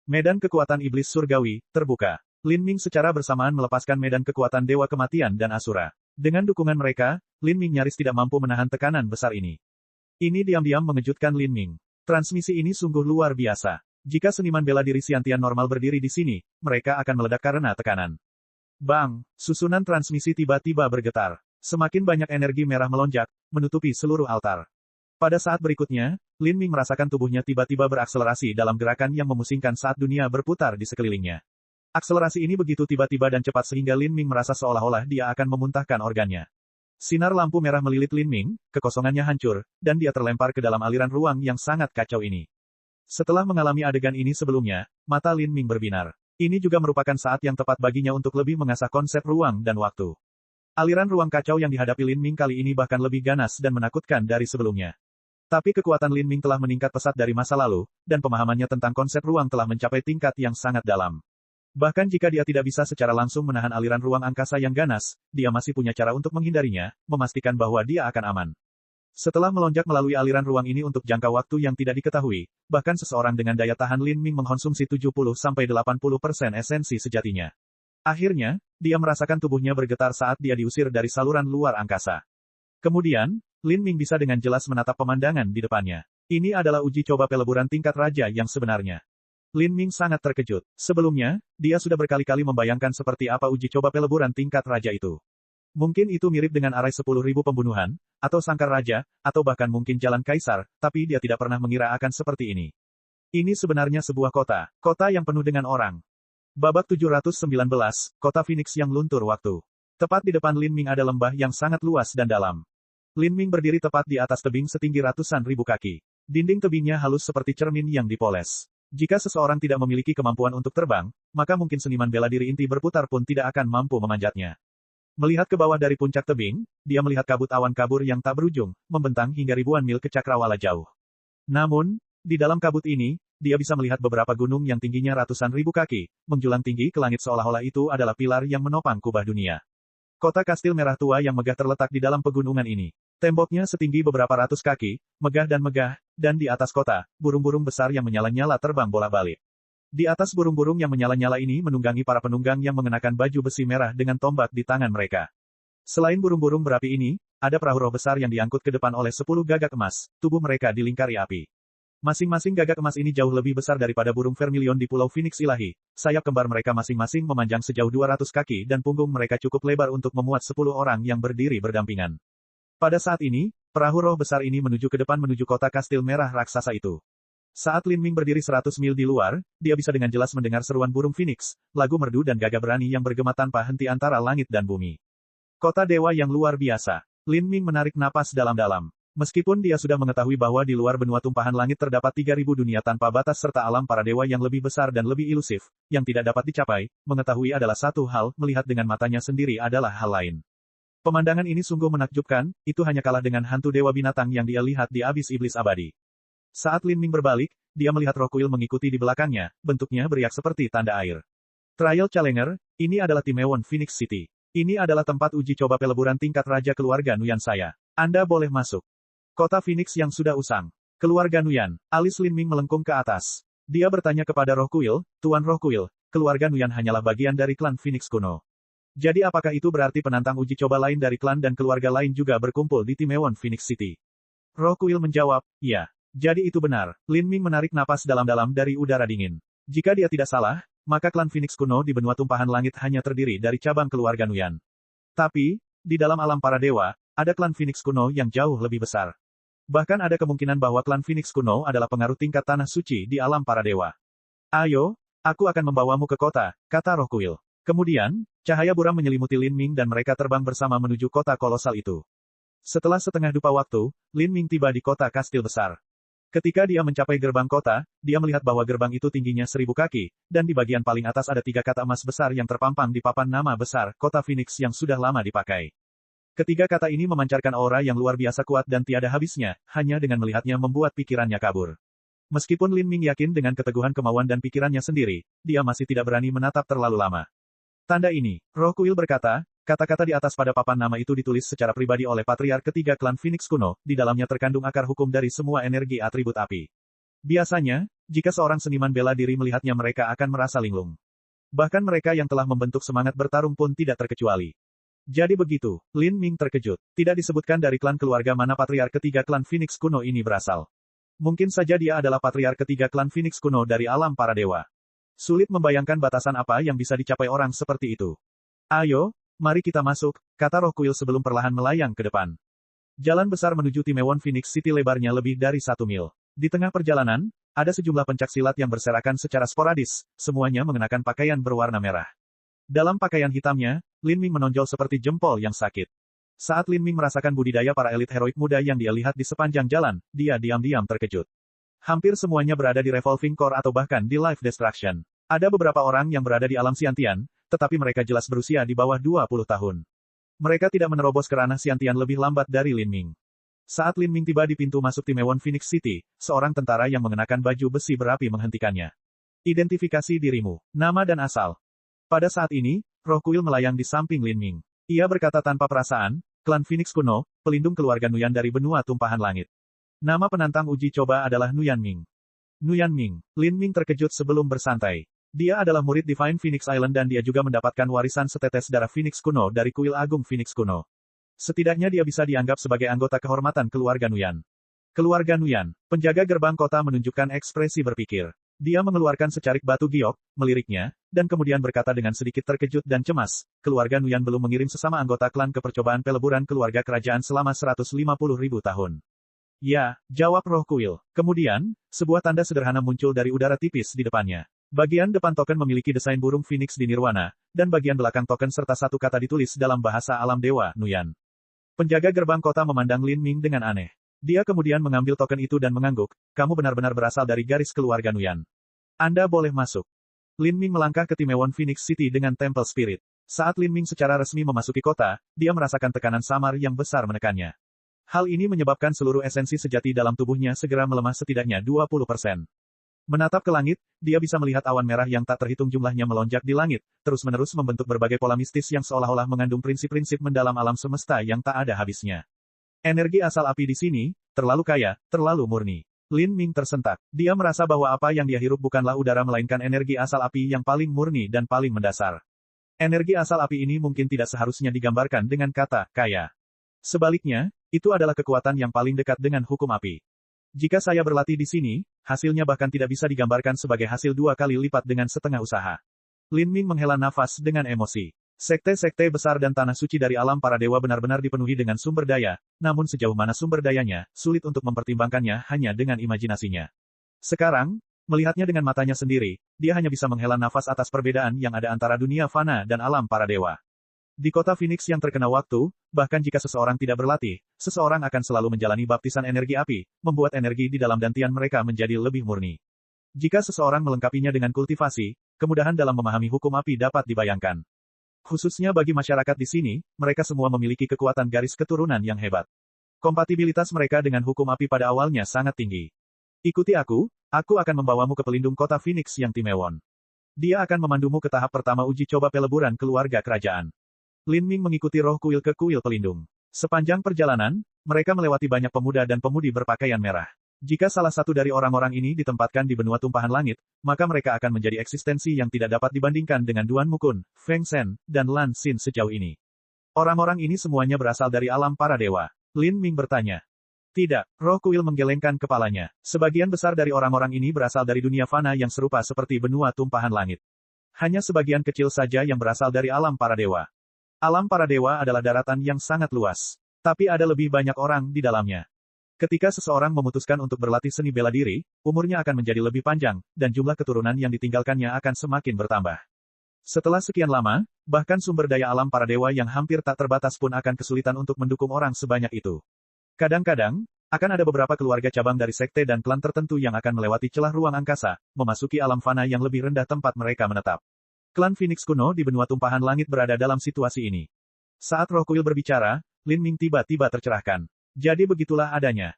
Medan kekuatan iblis surgawi, terbuka. Lin Ming secara bersamaan melepaskan medan kekuatan dewa kematian dan asura. Dengan dukungan mereka, Lin Ming nyaris tidak mampu menahan tekanan besar ini. Ini diam-diam mengejutkan Lin Ming. Transmisi ini sungguh luar biasa. Jika seniman bela diri Xiantian normal berdiri di sini, mereka akan meledak karena tekanan. Bang! Susunan transmisi tiba-tiba bergetar. Semakin banyak energi merah melonjak, menutupi seluruh altar. Pada saat berikutnya, Lin Ming merasakan tubuhnya tiba-tiba berakselerasi dalam gerakan yang memusingkan saat dunia berputar di sekelilingnya. Akselerasi ini begitu tiba-tiba dan cepat sehingga Lin Ming merasa seolah-olah dia akan memuntahkan organnya. Sinar lampu merah melilit Lin Ming, kekosongannya hancur, dan dia terlempar ke dalam aliran ruang yang sangat kacau ini. Setelah mengalami adegan ini sebelumnya, mata Lin Ming berbinar. Ini juga merupakan saat yang tepat baginya untuk lebih mengasah konsep ruang dan waktu. Aliran ruang kacau yang dihadapi Lin Ming kali ini bahkan lebih ganas dan menakutkan dari sebelumnya. Tapi kekuatan Lin Ming telah meningkat pesat dari masa lalu, dan pemahamannya tentang konsep ruang telah mencapai tingkat yang sangat dalam. Bahkan jika dia tidak bisa secara langsung menahan aliran ruang angkasa yang ganas, dia masih punya cara untuk menghindarinya, memastikan bahwa dia akan aman. Setelah melonjak melalui aliran ruang ini untuk jangka waktu yang tidak diketahui, bahkan seseorang dengan daya tahan Lin Ming mengkonsumsi 70-80% esensi sejatinya. Akhirnya, dia merasakan tubuhnya bergetar saat dia diusir dari saluran luar angkasa. Kemudian, Lin Ming bisa dengan jelas menatap pemandangan di depannya. Ini adalah uji coba peleburan tingkat raja yang sebenarnya. Lin Ming sangat terkejut. Sebelumnya, dia sudah berkali-kali membayangkan seperti apa uji coba peleburan tingkat raja itu. Mungkin itu mirip dengan arai 10.000 pembunuhan, atau sangkar raja, atau bahkan mungkin jalan kaisar, tapi dia tidak pernah mengira akan seperti ini. Ini sebenarnya sebuah kota yang penuh dengan orang. Babak 719, kota Phoenix yang luntur waktu. Tepat di depan Lin Ming ada lembah yang sangat luas dan dalam. Lin Ming berdiri tepat di atas tebing setinggi ratusan ribu kaki. Dinding tebingnya halus seperti cermin yang dipoles. Jika seseorang tidak memiliki kemampuan untuk terbang, maka mungkin seniman bela diri inti berputar pun tidak akan mampu memanjatnya. Melihat ke bawah dari puncak tebing, dia melihat kabut awan kabur yang tak berujung, membentang hingga ribuan mil ke cakrawala jauh. Namun, di dalam kabut ini, dia bisa melihat beberapa gunung yang tingginya ratusan ribu kaki, menjulang tinggi ke langit seolah-olah itu adalah pilar yang menopang kubah dunia. Kota kastil merah tua yang megah terletak di dalam pegunungan ini. Temboknya setinggi beberapa ratus kaki, megah, dan di atas kota, burung-burung besar yang menyala-nyala terbang bolak-balik. Di atas burung-burung yang menyala-nyala ini menunggangi para penunggang yang mengenakan baju besi merah dengan tombak di tangan mereka. Selain burung-burung berapi ini, ada perahu roh besar yang diangkut ke depan oleh 10 gagak emas, tubuh mereka dilingkari api. Masing-masing gagak emas ini jauh lebih besar daripada burung vermilion di Pulau Phoenix Ilahi. Sayap kembar mereka masing-masing memanjang sejauh 200 kaki dan punggung mereka cukup lebar untuk memuat 10 orang yang berdiri berdampingan. Pada saat ini, perahu roh besar ini menuju ke depan menuju kota kastil merah raksasa itu. Saat Lin Ming berdiri 100 mil di luar, dia bisa dengan jelas mendengar seruan burung Phoenix, lagu merdu dan gagak berani yang bergema tanpa henti antara langit dan bumi. Kota dewa yang luar biasa. Lin Ming menarik napas dalam-dalam. Meskipun dia sudah mengetahui bahwa di luar benua tumpahan langit terdapat 3.000 dunia tanpa batas serta alam para dewa yang lebih besar dan lebih ilusif, yang tidak dapat dicapai, mengetahui adalah satu hal, melihat dengan matanya sendiri adalah hal lain. Pemandangan ini sungguh menakjubkan, itu hanya kalah dengan hantu dewa binatang yang dia lihat di abis iblis abadi. Saat Lin Ming berbalik, dia melihat roh kuil mengikuti di belakangnya, bentuknya beriak seperti tanda air. Trial Challenger, ini adalah Timewon Phoenix City. Ini adalah tempat uji coba peleburan tingkat raja keluarga Nuyan saya. Anda boleh masuk. Kota Phoenix yang sudah usang. Keluarga Nuyan. Alis Lin Ming melengkung ke atas. Dia bertanya kepada roh kuil, Tuan Roh Kuil, keluarga Nuyan hanyalah bagian dari klan Phoenix kuno. Jadi apakah itu berarti penantang uji coba lain dari klan dan keluarga lain juga berkumpul di Timewon Phoenix City? Roh kuil menjawab, iya. Jadi itu benar. Lin Ming menarik napas dalam-dalam dari udara dingin. Jika dia tidak salah, maka klan Phoenix kuno di benua tumpahan langit hanya terdiri dari cabang keluarga Nuyan. Tapi, di dalam alam para dewa, ada klan Phoenix kuno yang jauh lebih besar. Bahkan ada kemungkinan bahwa klan Phoenix kuno adalah pengaruh tingkat tanah suci di alam para dewa. Ayo, Aku akan membawamu ke kota, kata roh kuil. Kemudian, cahaya buram menyelimuti Lin Ming dan mereka terbang bersama menuju kota kolosal itu. Setelah setengah dupa waktu, Lin Ming tiba di kota kastil besar. Ketika dia mencapai gerbang kota, dia melihat bahwa gerbang itu tingginya 1000 kaki, dan di bagian paling atas ada 3 kata emas besar yang terpampang di papan nama besar, kota Phoenix yang sudah lama dipakai. Ketiga kata ini memancarkan aura yang luar biasa kuat dan tiada habisnya, hanya dengan melihatnya membuat pikirannya kabur. Meskipun Lin Ming yakin dengan keteguhan kemauan dan pikirannya sendiri, dia masih tidak berani menatap terlalu lama. Tanda ini, roh kuil berkata, kata-kata di atas pada papan nama itu ditulis secara pribadi oleh Patriark ketiga klan Phoenix kuno, di dalamnya terkandung akar hukum dari semua energi atribut api. Biasanya, jika seorang seniman bela diri melihatnya mereka akan merasa linglung. Bahkan mereka yang telah membentuk semangat bertarung pun tidak terkecuali. Jadi begitu, Lin Ming terkejut. Tidak disebutkan dari klan keluarga mana Patriark ketiga klan Phoenix kuno ini berasal. Mungkin saja dia adalah Patriark ketiga klan Phoenix kuno dari alam para dewa. Sulit membayangkan batasan apa yang bisa dicapai orang seperti itu. Ayo, mari kita masuk, kata roh kuil sebelum perlahan melayang ke depan. Jalan besar menuju Timewon Phoenix City lebarnya lebih dari 1 mil. Di tengah perjalanan, ada sejumlah pencaksilat yang berserakan secara sporadis, semuanya mengenakan pakaian berwarna merah. Dalam pakaian hitamnya, Lin Ming menonjol seperti jempol yang sakit. Saat Lin Ming merasakan budidaya para elit heroik muda yang dia lihat di sepanjang jalan, dia diam-diam terkejut. Hampir semuanya berada di Revolving Core atau bahkan di Life Destruction. Ada beberapa orang yang berada di alam Xiantian, tetapi mereka jelas berusia di bawah 20 tahun. Mereka tidak menerobos ke ranah Xiantian lebih lambat dari Lin Ming. Saat Lin Ming tiba di pintu masuk Timewon Phoenix City, seorang tentara yang mengenakan baju besi berapi menghentikannya. Identifikasi dirimu, nama dan asal. Pada saat ini, roh kuil melayang di samping Lin Ming. Ia berkata tanpa perasaan, klan Phoenix kuno, pelindung keluarga Nuyan dari benua tumpahan langit. Nama penantang uji coba adalah Nuyan Ming. Nuyan Ming. Lin Ming terkejut sebelum bersantai. Dia adalah murid Divine Phoenix Island dan dia juga mendapatkan warisan setetes darah Phoenix kuno dari kuil agung Phoenix kuno. Setidaknya dia bisa dianggap sebagai anggota kehormatan keluarga Nuyan. Keluarga Nuyan. Penjaga gerbang kota menunjukkan ekspresi berpikir. Dia mengeluarkan secarik batu giok, meliriknya, dan kemudian berkata dengan sedikit terkejut dan cemas, keluarga Nuyan belum mengirim sesama anggota klan ke percobaan peleburan keluarga kerajaan selama 150.000 tahun. Ya, jawab roh kuil. Kemudian, sebuah tanda sederhana muncul dari udara tipis di depannya. Bagian depan token memiliki desain burung Phoenix di Nirwana, dan bagian belakang token serta satu kata ditulis dalam bahasa alam dewa, Nuyan. Penjaga gerbang kota memandang Lin Ming dengan aneh. Dia kemudian mengambil token itu dan mengangguk, kamu benar-benar berasal dari garis keluarga Nuyan. Anda boleh masuk. Lin Ming melangkah ke Timewon Phoenix City dengan Temple Spirit. Saat Lin Ming secara resmi memasuki kota, dia merasakan tekanan samar yang besar menekannya. Hal ini menyebabkan seluruh esensi sejati dalam tubuhnya segera melemah setidaknya 20%. Menatap ke langit, dia bisa melihat awan merah yang tak terhitung jumlahnya melonjak di langit, terus-menerus membentuk berbagai pola mistis yang seolah-olah mengandung prinsip-prinsip mendalam alam semesta yang tak ada habisnya. Energi asal api di sini, terlalu kaya, terlalu murni. Lin Ming tersentak. Dia merasa bahwa apa yang dia hirup bukanlah udara melainkan energi asal api yang paling murni dan paling mendasar. Energi asal api ini mungkin tidak seharusnya digambarkan dengan kata, kaya. Sebaliknya, itu adalah kekuatan yang paling dekat dengan hukum api. Jika saya berlatih di sini, hasilnya bahkan tidak bisa digambarkan sebagai hasil 2 kali lipat dengan setengah usaha. Lin Ming menghela nafas dengan emosi. Sekte-sekte besar dan tanah suci dari alam para dewa benar-benar dipenuhi dengan sumber daya, namun sejauh mana sumber dayanya, sulit untuk mempertimbangkannya hanya dengan imajinasinya. Sekarang, melihatnya dengan matanya sendiri, dia hanya bisa menghela nafas atas perbedaan yang ada antara dunia fana dan alam para dewa. Di kota Phoenix yang terkena waktu, bahkan jika seseorang tidak berlatih, seseorang akan selalu menjalani baptisan energi api, membuat energi di dalam dantian mereka menjadi lebih murni. Jika seseorang melengkapinya dengan kultivasi, kemudahan dalam memahami hukum api dapat dibayangkan. Khususnya bagi masyarakat di sini, mereka semua memiliki kekuatan garis keturunan yang hebat. Kompatibilitas mereka dengan hukum api pada awalnya sangat tinggi. Ikuti aku akan membawamu ke pelindung kota Phoenix yang Timewon. Dia akan memandumu ke tahap pertama uji coba peleburan keluarga kerajaan. Lin Ming mengikuti roh kuil ke kuil pelindung. Sepanjang perjalanan, mereka melewati banyak pemuda dan pemudi berpakaian merah. Jika salah satu dari orang-orang ini ditempatkan di benua tumpahan langit, maka mereka akan menjadi eksistensi yang tidak dapat dibandingkan dengan Duan Mukun, Feng Shen, dan Lan Xin sejauh ini. Orang-orang ini semuanya berasal dari alam para dewa. Lin Ming bertanya. Tidak, roh kuil menggelengkan kepalanya. Sebagian besar dari orang-orang ini berasal dari dunia fana yang serupa seperti benua tumpahan langit. Hanya sebagian kecil saja yang berasal dari alam para dewa. Alam para dewa adalah daratan yang sangat luas. Tapi ada lebih banyak orang di dalamnya. Ketika seseorang memutuskan untuk berlatih seni bela diri, umurnya akan menjadi lebih panjang, dan jumlah keturunan yang ditinggalkannya akan semakin bertambah. Setelah sekian lama, bahkan sumber daya alam para dewa yang hampir tak terbatas pun akan kesulitan untuk mendukung orang sebanyak itu. Kadang-kadang, akan ada beberapa keluarga cabang dari sekte dan klan tertentu yang akan melewati celah ruang angkasa, memasuki alam fana yang lebih rendah tempat mereka menetap. Klan Phoenix kuno di benua tumpahan langit berada dalam situasi ini. Saat roh kuil berbicara, Lin Ming tiba-tiba tercerahkan. Jadi begitulah adanya.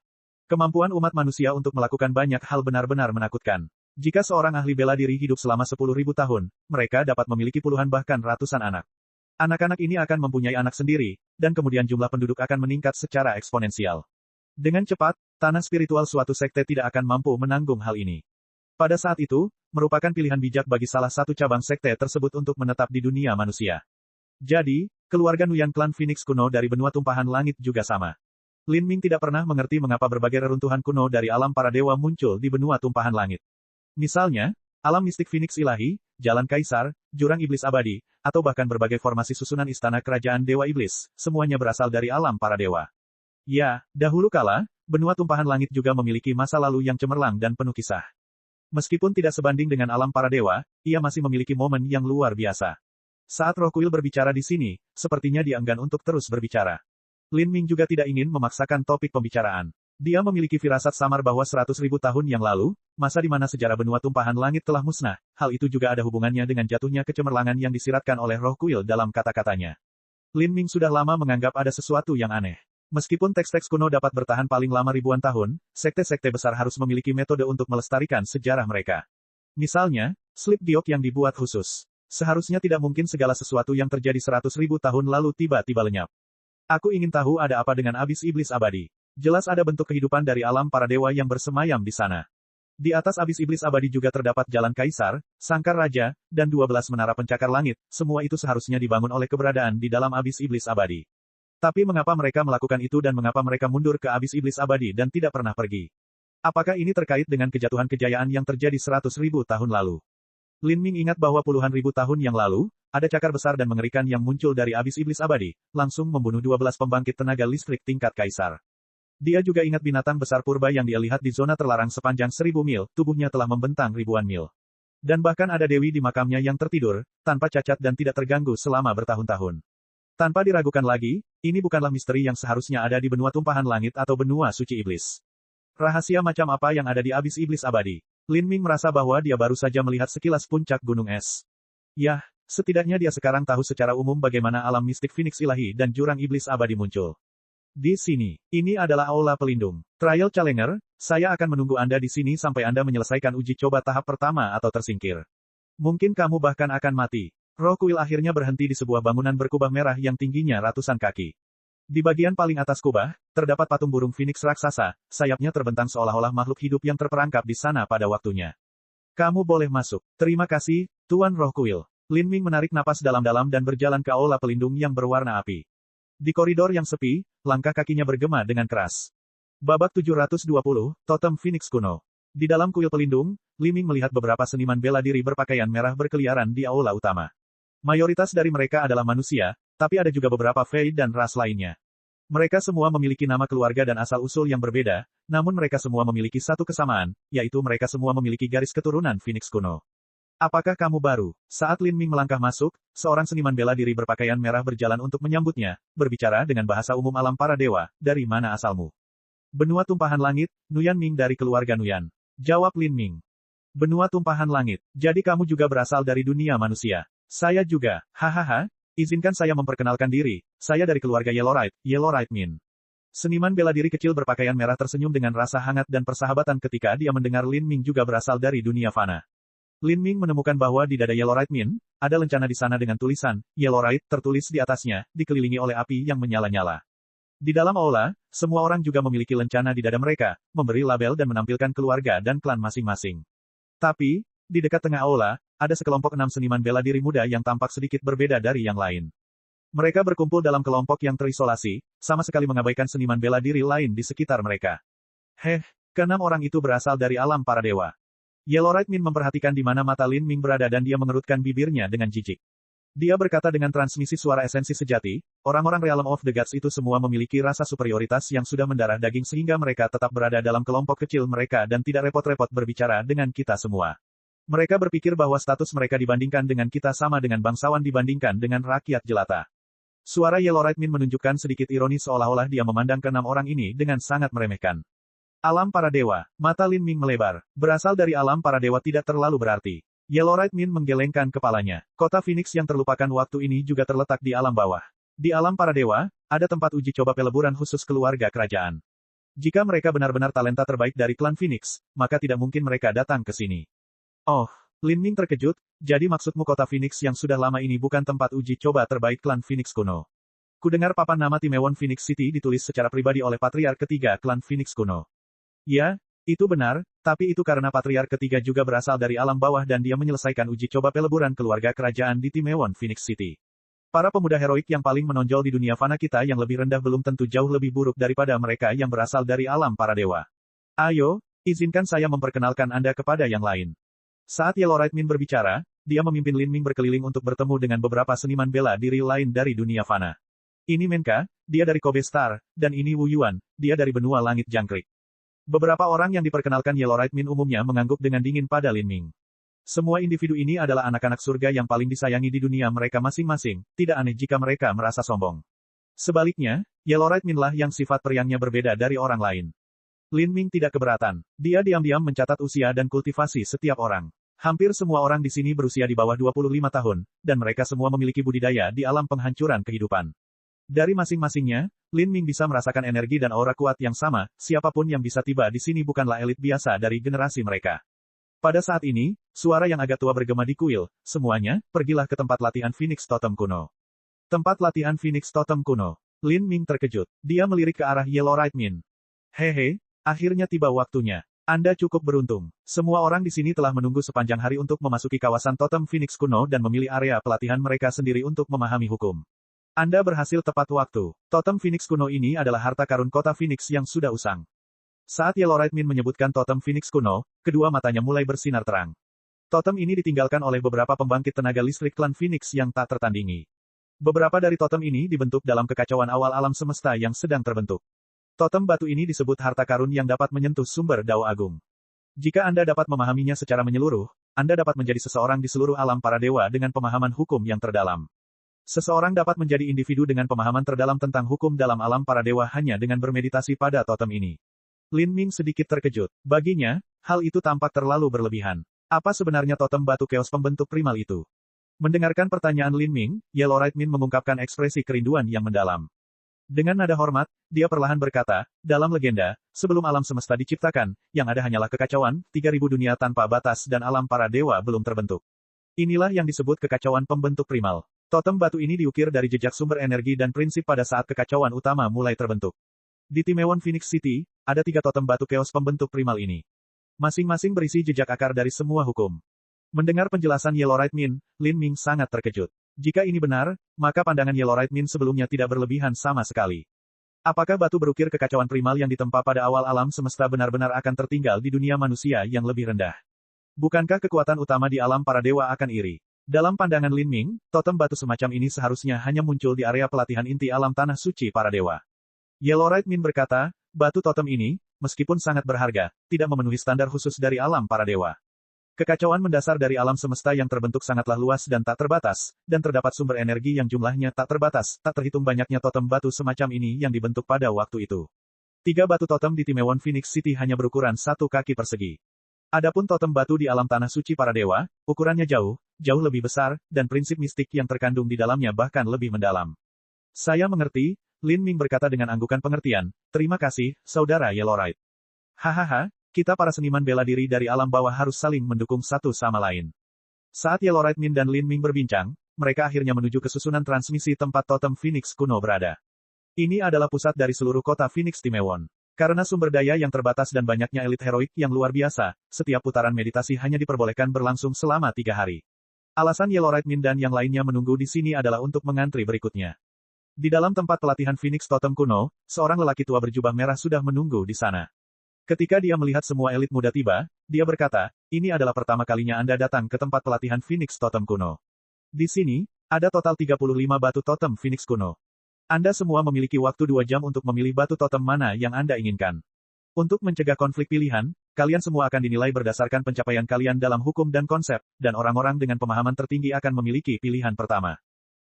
Kemampuan umat manusia untuk melakukan banyak hal benar-benar menakutkan. Jika seorang ahli bela diri hidup selama 10.000 tahun, mereka dapat memiliki puluhan bahkan ratusan anak. Anak-anak ini akan mempunyai anak sendiri, dan kemudian jumlah penduduk akan meningkat secara eksponensial. Dengan cepat, tanah spiritual suatu sekte tidak akan mampu menanggung hal ini. Pada saat itu, merupakan pilihan bijak bagi salah satu cabang sekte tersebut untuk menetap di dunia manusia. Jadi, keluarga Nuyan klan Phoenix kuno dari benua tumpahan langit juga sama. Lin Ming tidak pernah mengerti mengapa berbagai reruntuhan kuno dari alam para dewa muncul di benua tumpahan langit. Misalnya, alam mistik Phoenix ilahi, jalan kaisar, jurang iblis abadi, atau bahkan berbagai formasi susunan istana kerajaan dewa iblis, semuanya berasal dari alam para dewa. Ya, dahulu kala, benua tumpahan langit juga memiliki masa lalu yang cemerlang dan penuh kisah. Meskipun tidak sebanding dengan alam para dewa, ia masih memiliki momen yang luar biasa. Saat roh kuil berbicara di sini, sepertinya dia enggan untuk terus berbicara. Lin Ming juga tidak ingin memaksakan topik pembicaraan. Dia memiliki firasat samar bahwa 100.000 tahun yang lalu, masa di mana sejarah benua tumpahan langit telah musnah, hal itu juga ada hubungannya dengan jatuhnya kecemerlangan yang disiratkan oleh roh kuil dalam kata-katanya. Lin Ming sudah lama menganggap ada sesuatu yang aneh. Meskipun teks-teks kuno dapat bertahan paling lama ribuan tahun, sekte-sekte besar harus memiliki metode untuk melestarikan sejarah mereka. Misalnya, slip giok yang dibuat khusus. Seharusnya tidak mungkin segala sesuatu yang terjadi 100.000 tahun lalu tiba-tiba lenyap. Aku ingin tahu ada apa dengan abis iblis abadi. Jelas ada bentuk kehidupan dari alam para dewa yang bersemayam di sana. Di atas abis iblis abadi juga terdapat jalan kaisar, sangkar raja, dan 12 menara pencakar langit, semua itu seharusnya dibangun oleh keberadaan di dalam abis iblis abadi. Tapi mengapa mereka melakukan itu dan mengapa mereka mundur ke abis iblis abadi dan tidak pernah pergi? Apakah ini terkait dengan kejatuhan kejayaan yang terjadi 100.000 tahun lalu? Lin Ming ingat bahwa puluhan ribu tahun yang lalu, ada cakar besar dan mengerikan yang muncul dari abis iblis abadi, langsung membunuh 12 pembangkit tenaga listrik tingkat kaisar. Dia juga ingat binatang besar purba yang dia lihat di zona terlarang sepanjang 1.000 mil, tubuhnya telah membentang ribuan mil. Dan bahkan ada dewi di makamnya yang tertidur, tanpa cacat dan tidak terganggu selama bertahun-tahun. Tanpa diragukan lagi, ini bukanlah misteri yang seharusnya ada di benua tumpahan langit atau benua suci iblis. Rahasia macam apa yang ada di abis iblis abadi? Lin Ming merasa bahwa dia baru saja melihat sekilas puncak gunung es. Yah, setidaknya dia sekarang tahu secara umum bagaimana alam mistik Phoenix ilahi dan jurang iblis abadi muncul. Di sini, ini adalah aula pelindung. Trial Challenger, saya akan menunggu Anda di sini sampai Anda menyelesaikan uji coba tahap pertama atau tersingkir. Mungkin kamu bahkan akan mati. Roh kuil akhirnya berhenti di sebuah bangunan berkubah merah yang tingginya ratusan kaki. Di bagian paling atas kubah, terdapat patung burung Phoenix raksasa, sayapnya terbentang seolah-olah makhluk hidup yang terperangkap di sana pada waktunya. Kamu boleh masuk. Terima kasih, Tuan Roh Kuil. Lin Ming menarik napas dalam-dalam dan berjalan ke aula pelindung yang berwarna api. Di koridor yang sepi, langkah kakinya bergema dengan keras. Babak 720, Totem Phoenix kuno. Di dalam kuil pelindung, Lin Ming melihat beberapa seniman bela diri berpakaian merah berkeliaran di aula utama. Mayoritas dari mereka adalah manusia, tapi ada juga beberapa Fey dan ras lainnya. Mereka semua memiliki nama keluarga dan asal-usul yang berbeda, namun mereka semua memiliki satu kesamaan, yaitu mereka semua memiliki garis keturunan Phoenix kuno. Apakah kamu baru? Saat Lin Ming melangkah masuk, seorang seniman bela diri berpakaian merah berjalan untuk menyambutnya, berbicara dengan bahasa umum alam para dewa, dari mana asalmu? Benua tumpahan langit, Nuyan Ming dari keluarga Nuyan. Jawab Lin Ming. Benua tumpahan langit, jadi kamu juga berasal dari dunia manusia. Saya juga, hahaha. Izinkan saya memperkenalkan diri, saya dari keluarga Yellowright Min. Seniman bela diri kecil berpakaian merah tersenyum dengan rasa hangat dan persahabatan ketika dia mendengar Lin Ming juga berasal dari dunia fana. Lin Ming menemukan bahwa di dada Yellowright Min, ada lencana di sana dengan tulisan, Yellowright, tertulis di atasnya, dikelilingi oleh api yang menyala-nyala. Di dalam aula, semua orang juga memiliki lencana di dada mereka, memberi label dan menampilkan keluarga dan klan masing-masing. Tapi, di dekat tengah aula, ada sekelompok 6 seniman bela diri muda yang tampak sedikit berbeda dari yang lain. Mereka berkumpul dalam kelompok yang terisolasi, sama sekali mengabaikan seniman bela diri lain di sekitar mereka. Keenam orang itu berasal dari alam para dewa. Yellowright Min memperhatikan di mana mata Lin Ming berada dan dia mengerutkan bibirnya dengan jijik. Dia berkata dengan transmisi suara esensi sejati, orang-orang Realm of the Gods itu semua memiliki rasa superioritas yang sudah mendarah daging sehingga mereka tetap berada dalam kelompok kecil mereka dan tidak repot-repot berbicara dengan kita semua. Mereka berpikir bahwa status mereka dibandingkan dengan kita sama dengan bangsawan dibandingkan dengan rakyat jelata. Suara Yellow Right Min menunjukkan sedikit ironi seolah-olah dia memandang keenam orang ini dengan sangat meremehkan. Alam para dewa, mata Lin Ming melebar. Berasal dari alam para dewa tidak terlalu berarti. Yellow Right Min menggelengkan kepalanya. Kota Phoenix yang terlupakan waktu ini juga terletak di alam bawah. Di alam para dewa, ada tempat uji coba peleburan khusus keluarga kerajaan. Jika mereka benar-benar talenta terbaik dari klan Phoenix, maka tidak mungkin mereka datang ke sini. Oh, Lin Ming terkejut, jadi maksudmu kota Phoenix yang sudah lama ini bukan tempat uji coba terbaik klan Phoenix kuno. Kudengar papan nama Timewon Phoenix City ditulis secara pribadi oleh Patriark ketiga klan Phoenix kuno. Ya, itu benar, tapi itu karena Patriark ketiga juga berasal dari alam bawah dan dia menyelesaikan uji coba peleburan keluarga kerajaan di Timewon Phoenix City. Para pemuda heroik yang paling menonjol di dunia fana kita yang lebih rendah belum tentu jauh lebih buruk daripada mereka yang berasal dari alam para dewa. Ayo, izinkan saya memperkenalkan Anda kepada yang lain. Saat Yellow Right Min berbicara, dia memimpin Lin Ming berkeliling untuk bertemu dengan beberapa seniman bela diri lain dari dunia fana. Ini Menka, dia dari Kobe Star, dan ini Wu Yuan, dia dari benua langit jangkrik. Beberapa orang yang diperkenalkan Yellow Right Min umumnya mengangguk dengan dingin pada Lin Ming. Semua individu ini adalah anak-anak surga yang paling disayangi di dunia mereka masing-masing, tidak aneh jika mereka merasa sombong. Sebaliknya, Yellow Right Min lah yang sifat periangnya berbeda dari orang lain. Lin Ming tidak keberatan. Dia diam-diam mencatat usia dan kultivasi setiap orang. Hampir semua orang di sini berusia di bawah 25 tahun, dan mereka semua memiliki budidaya di alam penghancuran kehidupan. Dari masing-masingnya, Lin Ming bisa merasakan energi dan aura kuat yang sama, siapapun yang bisa tiba di sini bukanlah elit biasa dari generasi mereka. Pada saat ini, suara yang agak tua bergema di kuil, semuanya, pergilah ke tempat latihan Phoenix Totem kuno. Tempat latihan Phoenix Totem kuno. Lin Ming terkejut. Dia melirik ke arah Yellow Right Min. Hehe, akhirnya tiba waktunya. Anda cukup beruntung. Semua orang di sini telah menunggu sepanjang hari untuk memasuki kawasan Totem Phoenix kuno dan memilih area pelatihan mereka sendiri untuk memahami hukum. Anda berhasil tepat waktu. Totem Phoenix kuno ini adalah harta karun kota Phoenix yang sudah usang. Saat Yellow Right Min menyebutkan Totem Phoenix kuno, kedua matanya mulai bersinar terang. Totem ini ditinggalkan oleh beberapa pembangkit tenaga listrik klan Phoenix yang tak tertandingi. Beberapa dari totem ini dibentuk dalam kekacauan awal alam semesta yang sedang terbentuk. Totem batu ini disebut harta karun yang dapat menyentuh sumber Dao Agung. Jika Anda dapat memahaminya secara menyeluruh, Anda dapat menjadi seseorang di seluruh alam para dewa dengan pemahaman hukum yang terdalam. Seseorang dapat menjadi individu dengan pemahaman terdalam tentang hukum dalam alam para dewa hanya dengan bermeditasi pada totem ini. Lin Ming sedikit terkejut. Baginya, hal itu tampak terlalu berlebihan. Apa sebenarnya totem batu keos pembentuk primal itu? Mendengarkan pertanyaan Lin Ming, Yellow Right Min mengungkapkan ekspresi kerinduan yang mendalam. Dengan nada hormat, dia perlahan berkata, dalam legenda, sebelum alam semesta diciptakan, yang ada hanyalah kekacauan, 3000 dunia tanpa batas dan alam para dewa belum terbentuk. Inilah yang disebut kekacauan pembentuk primal. Totem batu ini diukir dari jejak sumber energi dan prinsip pada saat kekacauan utama mulai terbentuk. Di Timewon Phoenix City, ada 3 totem batu keos pembentuk primal ini. Masing-masing berisi jejak akar dari semua hukum. Mendengar penjelasan Yellow Right Min, Lin Ming sangat terkejut. Jika ini benar, maka pandangan Yellow Right Min sebelumnya tidak berlebihan sama sekali. Apakah batu berukir kekacauan primal yang ditempa pada awal alam semesta benar-benar akan tertinggal di dunia manusia yang lebih rendah? Bukankah kekuatan utama di alam para dewa akan iri? Dalam pandangan Lin Ming, totem batu semacam ini seharusnya hanya muncul di area pelatihan inti alam tanah suci para dewa. Yellow Right Min berkata, batu totem ini, meskipun sangat berharga, tidak memenuhi standar khusus dari alam para dewa. Kekacauan mendasar dari alam semesta yang terbentuk sangatlah luas dan tak terbatas, dan terdapat sumber energi yang jumlahnya tak terbatas, tak terhitung banyaknya totem batu semacam ini yang dibentuk pada waktu itu. 3 batu totem di Timewon Phoenix City hanya berukuran 1 kaki persegi. Adapun totem batu di alam tanah suci para dewa, ukurannya jauh lebih besar, dan prinsip mistik yang terkandung di dalamnya bahkan lebih mendalam. Saya mengerti, Lin Ming berkata dengan anggukan pengertian, terima kasih, saudara Yellow Right. Hahaha. Kita para seniman bela diri dari alam bawah harus saling mendukung satu sama lain. Saat Yellow Right Min dan Lin Ming berbincang, mereka akhirnya menuju ke susunan transmisi tempat totem Phoenix kuno berada. Ini adalah pusat dari seluruh kota Phoenix Timewon. Karena sumber daya yang terbatas dan banyaknya elit heroik yang luar biasa, setiap putaran meditasi hanya diperbolehkan berlangsung selama 3 hari. Alasan Yellow Right Min dan yang lainnya menunggu di sini adalah untuk mengantri berikutnya. Di dalam tempat pelatihan Phoenix Totem kuno, seorang lelaki tua berjubah merah sudah menunggu di sana. Ketika dia melihat semua elit muda tiba, dia berkata, ini adalah pertama kalinya Anda datang ke tempat pelatihan Phoenix Totem kuno. Di sini, Ada total 35 batu totem Phoenix kuno. Anda semua memiliki waktu 2 jam untuk memilih batu totem mana yang Anda inginkan. Untuk mencegah konflik pilihan, kalian semua akan dinilai berdasarkan pencapaian kalian dalam hukum dan konsep, dan orang-orang dengan pemahaman tertinggi akan memiliki pilihan pertama.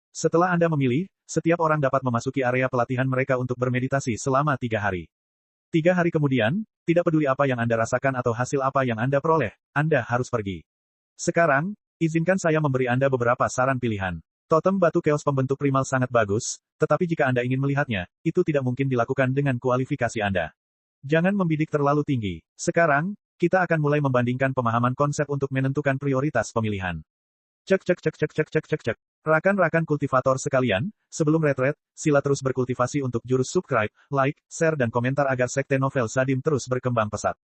Setelah Anda memilih, setiap orang dapat memasuki area pelatihan mereka untuk bermeditasi selama 3 hari. 3 hari kemudian, tidak peduli apa yang Anda rasakan atau hasil apa yang Anda peroleh, Anda harus pergi. Sekarang, izinkan saya memberi Anda beberapa saran pilihan. Totem batu Chaos pembentuk primal sangat bagus, tetapi jika Anda ingin melihatnya, itu tidak mungkin dilakukan dengan kualifikasi Anda. Jangan membidik terlalu tinggi. Sekarang, kita akan mulai membandingkan pemahaman konsep untuk menentukan prioritas pemilihan. Cek. Rakan-rakan kultivator sekalian, sebelum retret, sila terus berkultivasi untuk jurus subscribe, like, share dan komentar agar sekte novel Sadim terus berkembang pesat.